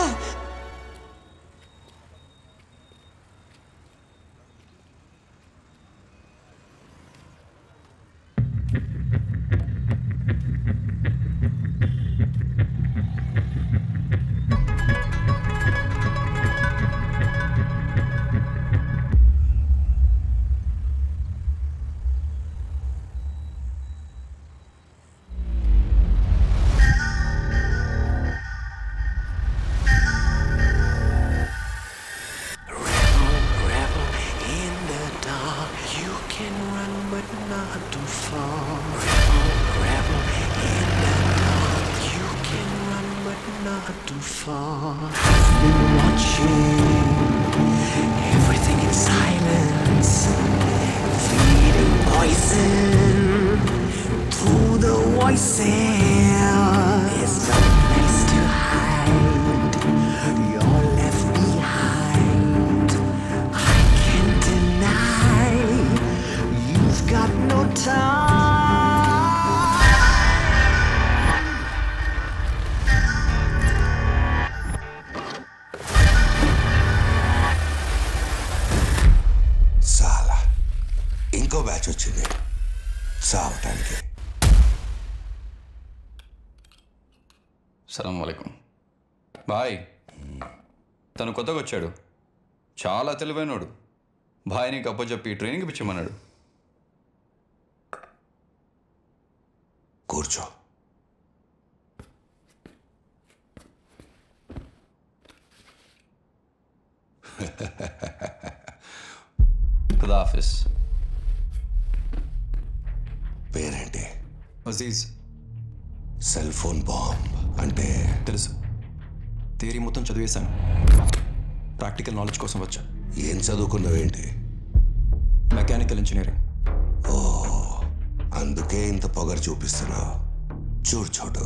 been watching everything in silence, feeding poison through the voices. There's no place to hide. You're left behind. I can't deny you've got no time. చాలా ఇంకో బ్యాచ్ వచ్చింది చావటానికి. సలాం వాలేకుం బాయ్. తను కొత్తగా వచ్చాడు, చాలా తెలివైనోడు. బాయ్ నీకు అప్పచెప్పి ట్రైనింగ్ ఇప్పించమన్నాడు. కూర్చో. ఖుదాఫిస్. పేరేంటి? అజీజ్. సెల్ ఫోన్ బాంబ్ అంటే తెలుసు. థియరీ మొత్తం చదివేశాను, ప్రాక్టికల్ నాలెడ్జ్ కోసం వచ్చా. ఏం చదువుకున్నావేంటి? Mechanical engineering. ఓ, అందుకే ఇంత పొగరు చూపిస్తున్నావు. చూడు,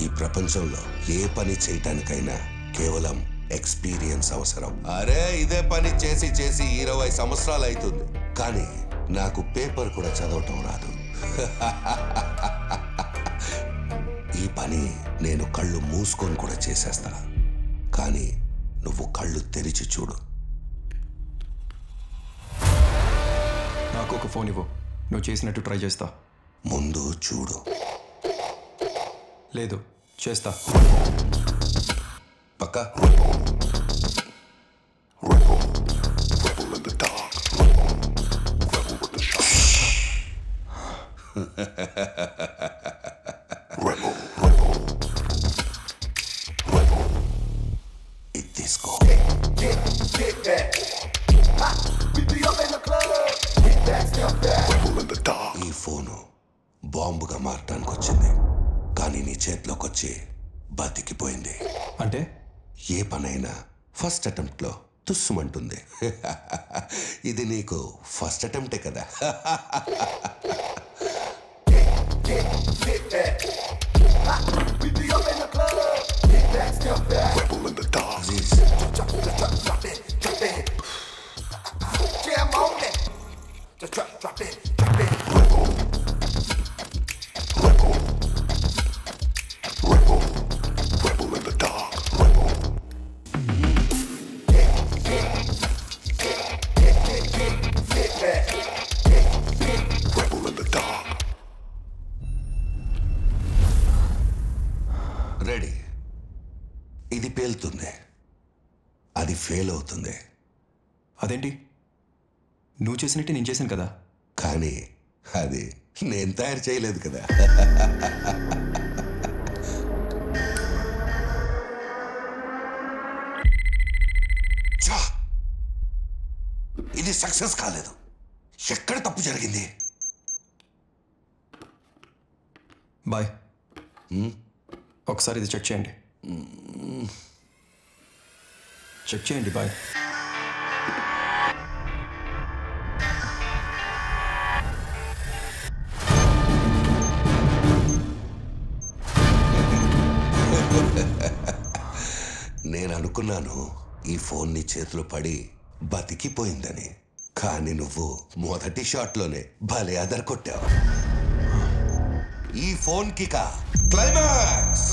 ఈ ప్రపంచంలో ఏ పని చేయటానికైనా కేవలం ఎక్స్పీరియన్స్ అవసరం. అరే ఇదే పని చేసి 20 సంవత్సరాలు అవుతుంది, కానీ నాకు పేపర్ కూడా చదవటం రాదు. ఈ పని నేను కళ్ళు మూసుకొని కూడా చేసేస్తా, కానీ నువ్వు కళ్ళు తెరిచి చూడు. నాకు ఒక ఫోన్ ఇవ్వు, నువ్వు చేసినట్టు ట్రై చేస్తా. ముందు చూడు. లేదు, చేస్తా. పక్కా? ఇది తీసుకో. ఈ ఫోను బాంబుగా మారటానికి వచ్చింది, కానీ నీ చేతిలోకి వచ్చి బతికిపోయింది. అంటే ఏ పనైనా ఫస్ట్ అటెంప్ట్లో తుస్సుమంటుంది. ఇది నీకు ఫస్ట్ అటెంప్టే కదా. రెడీ. ఇది పేలుతుంది, అది ఫెయిల్ అవుతుంది. అదేంటి? నువ్వు చేసినట్టే నేను చేశాను కదా. కానీ అది నేను తయారు చేయలేదు కదా. ఇది సక్సెస్ కాలేదు. ఎక్కడ తప్పు జరిగింది? బాయ్, ఒకసారి ఇది చెక్ చేయండి. చెక్ చేయండి బాయ్. నేను అనుకున్నాను ఈ ఫోన్ నీ చేతిలో పడి బతికిపోయిందని, కానీ నువ్వు మొదటి షాట్లోనే భలే అదర్ కొట్టావు. ఈ ఫోన్ కి క్లైమాక్స్.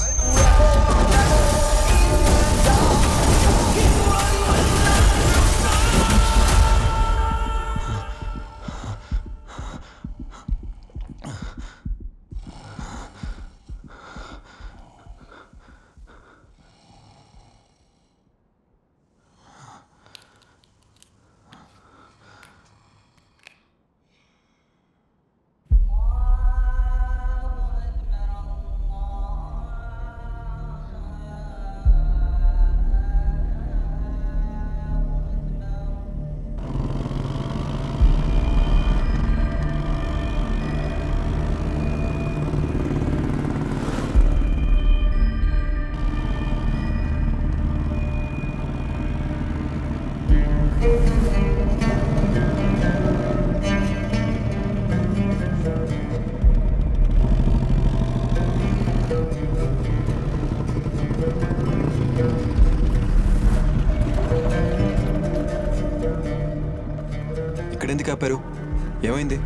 ఎందుకు ఆపారు? ఏమైంది?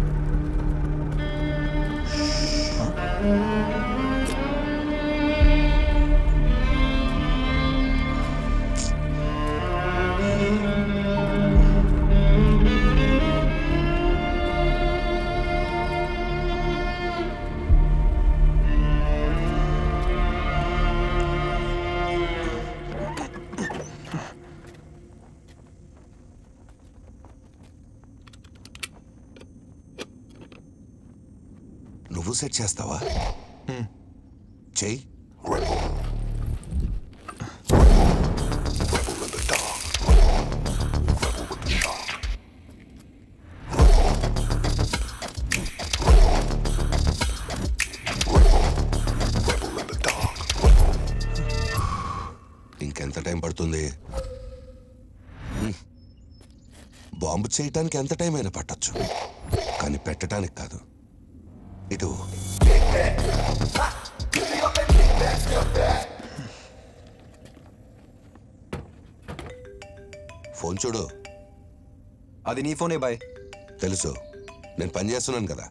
నువ్వు సెట్ చేస్తావా? చెయ్యి. ఇంకెంత టైం పడుతుంది? బాంబు చేయటానికి ఎంత టైం అయినా పట్టొచ్చు, కానీ పెట్టడానికి కాదు. ఇటు ఫోన్ చూడు. అది నీ ఫోనే బాయ్. తెలుసు, నేను పని చేస్తున్నాను కదా.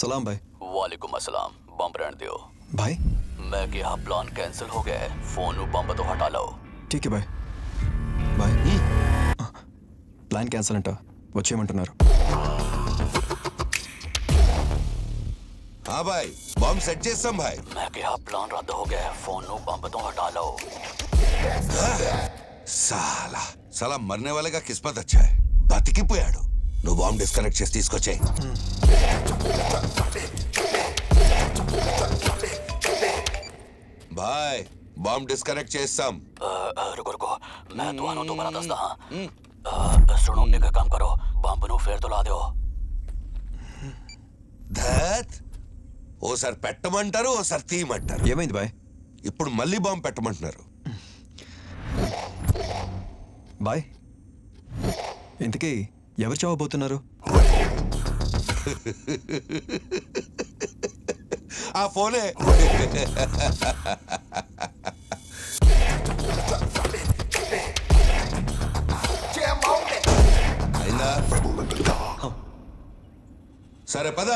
सलाम भाई। वालेकुम अस्सलाम। बम रहने दियो भाई। मैं क्या प्लान कैंसिल हो गया है, फोन बम तो हटा लो। ठीक है भाई బాయ్. ప్లాన్ క్యాన్సిల్ అంట, వచ్చేయమంటున్నారు. हाँ भाई, बम सेट చేస్తాం भाई। मैं क्या प्लान रद्द हो गया है, फोन बम तो हटा लो। साला साला मरने वाले का किस्मत अच्छा है, బతికిపోయాడు. నువ్వు బాంబ్ డిస్కనెక్ట్ చేసి తీసుకొచ్చేయి. भाई बम डिस्कनेक्ट చేస్తాం. रुको रुको, मैं ਤੁਹਾਨੂੰ दोबारा ਦੱਸਦਾ ਹਾਂ। सुनो, एक काम करो, बम ਨੂੰ ਫੇਰ ਤੋਂ ਲਾ ਦਿਓ। ధత్ ఓసారి పెట్టమంటారు, ఓసారి తీయమంటారు. ఏమైంది బాయ్? ఇప్పుడు మళ్ళీ బాంబు పెట్టమంటున్నారు. బాయ్ ఇంతకీ ఎవరు చావబోతున్నారు? ఆ ఫోనే. అయిందా? సరే పద.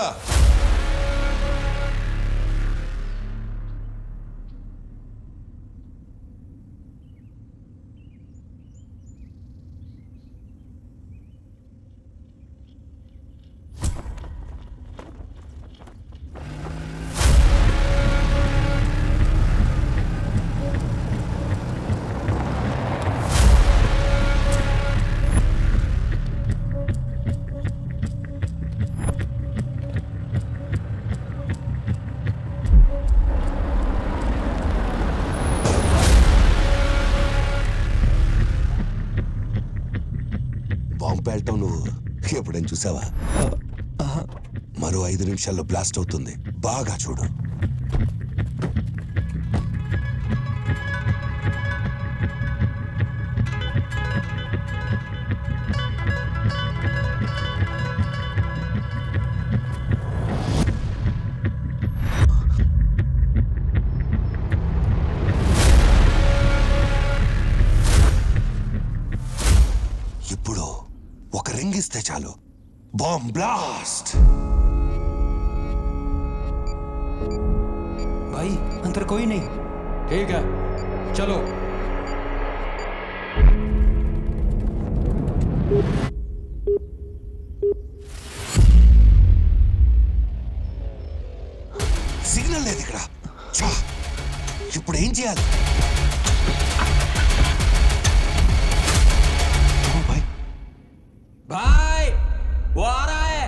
బాంబు పేల్టం నువ్వు ఎప్పుడైనా చూసావా? మరో 5 నిమిషాల్లో బ్లాస్ట్ అవుతుంది, బాగా చూడు. ఇప్పుడు ఒక రింగ్ ఇస్తే చాలు, బాంబ్ బ్లాస్ట్. भाई अंदर कोई नहीं। ठीक है चलो। సిగ్నల్ లేదు ఇక్కడ. ఇప్పుడు ఏం చేయాలి? भाई वो आ रहा है।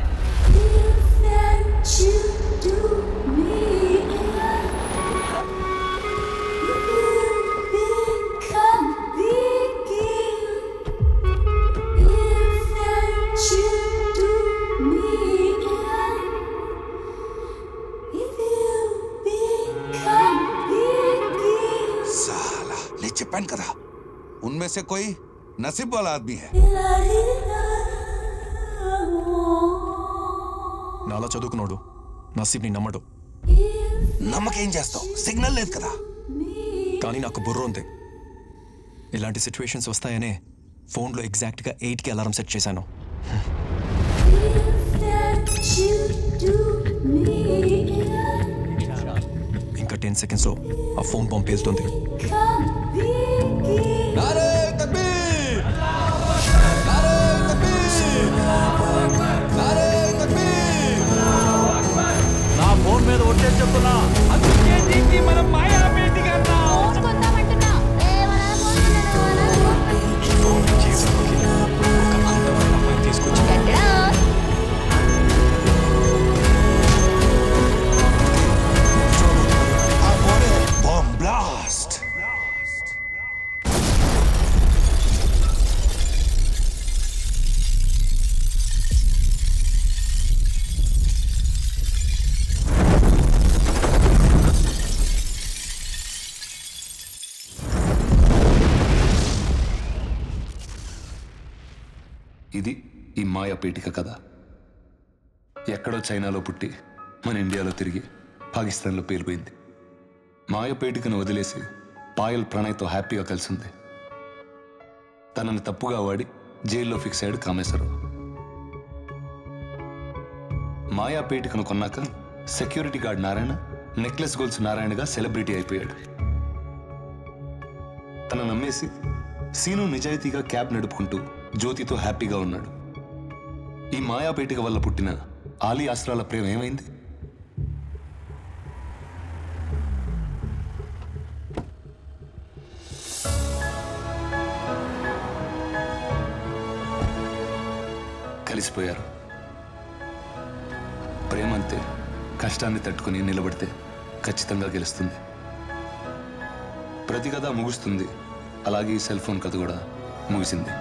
साला నేను చెప్పాను కదా, उनमें से कोई नसीब वाला आदमी है. నాలా చదువుకున్నాడు నసీబ్ని నమ్మడు. నమ్మకేం చేస్తావు? సిగ్నల్ లేదు కదా. కానీ నాకు బుర్ర ఉంది. ఇలాంటి సిచ్యువేషన్స్ వస్తాయనే ఫోన్లో ఎగ్జాక్ట్గా 8కి అలారం సెట్ చేశాను. ఇంకా 10 సెకండ్స్లో ఆ ఫోన్ బాంబ్ పేలుతుంది. నా ఫోన్ మీద ఒట్టేసి చెప్తున్నా, అందుకే దీన్ని మనం మాయాపేటికి అన్నా. బ్లాస్ట్. ఇది ఈ మాయాపేటిక కథ. ఎక్కడో చైనాలో పుట్టి మన ఇండియాలో తిరిగి పాకిస్తాన్లో పేలిపోయింది. మాయాపేటికను వదిలేసి పాయల్ ప్రణయ్తో హ్యాపీగా కలిసింది. తనని తప్పుగా వాడి జైల్లో ఫిక్స్ అయ్యాడు కామేశ్వరరావు. మాయాపేటికను కొన్నాక security guard Narayana necklace goals నారాయణగా సెలబ్రిటీ అయిపోయాడు. తన నమ్మేసి సీను నిజాయితీగా క్యాబ్ నడుపుకుంటూ జ్యోతితో హ్యాపీగా ఉన్నాడు. ఈ మాయాపేటిక వల్ల పుట్టిన ఆలీ ఆస్త్రాల ప్రేమ ఏమైంది? కలిసిపోయారు. ప్రేమంతే కష్టాన్ని తట్టుకుని నిలబడితే ఖచ్చితంగా గెలుస్తుంది. ప్రతి కథ ముగుస్తుంది, అలాగే ఈ సెల్ ఫోన్ కథ కూడా ముగిసింది.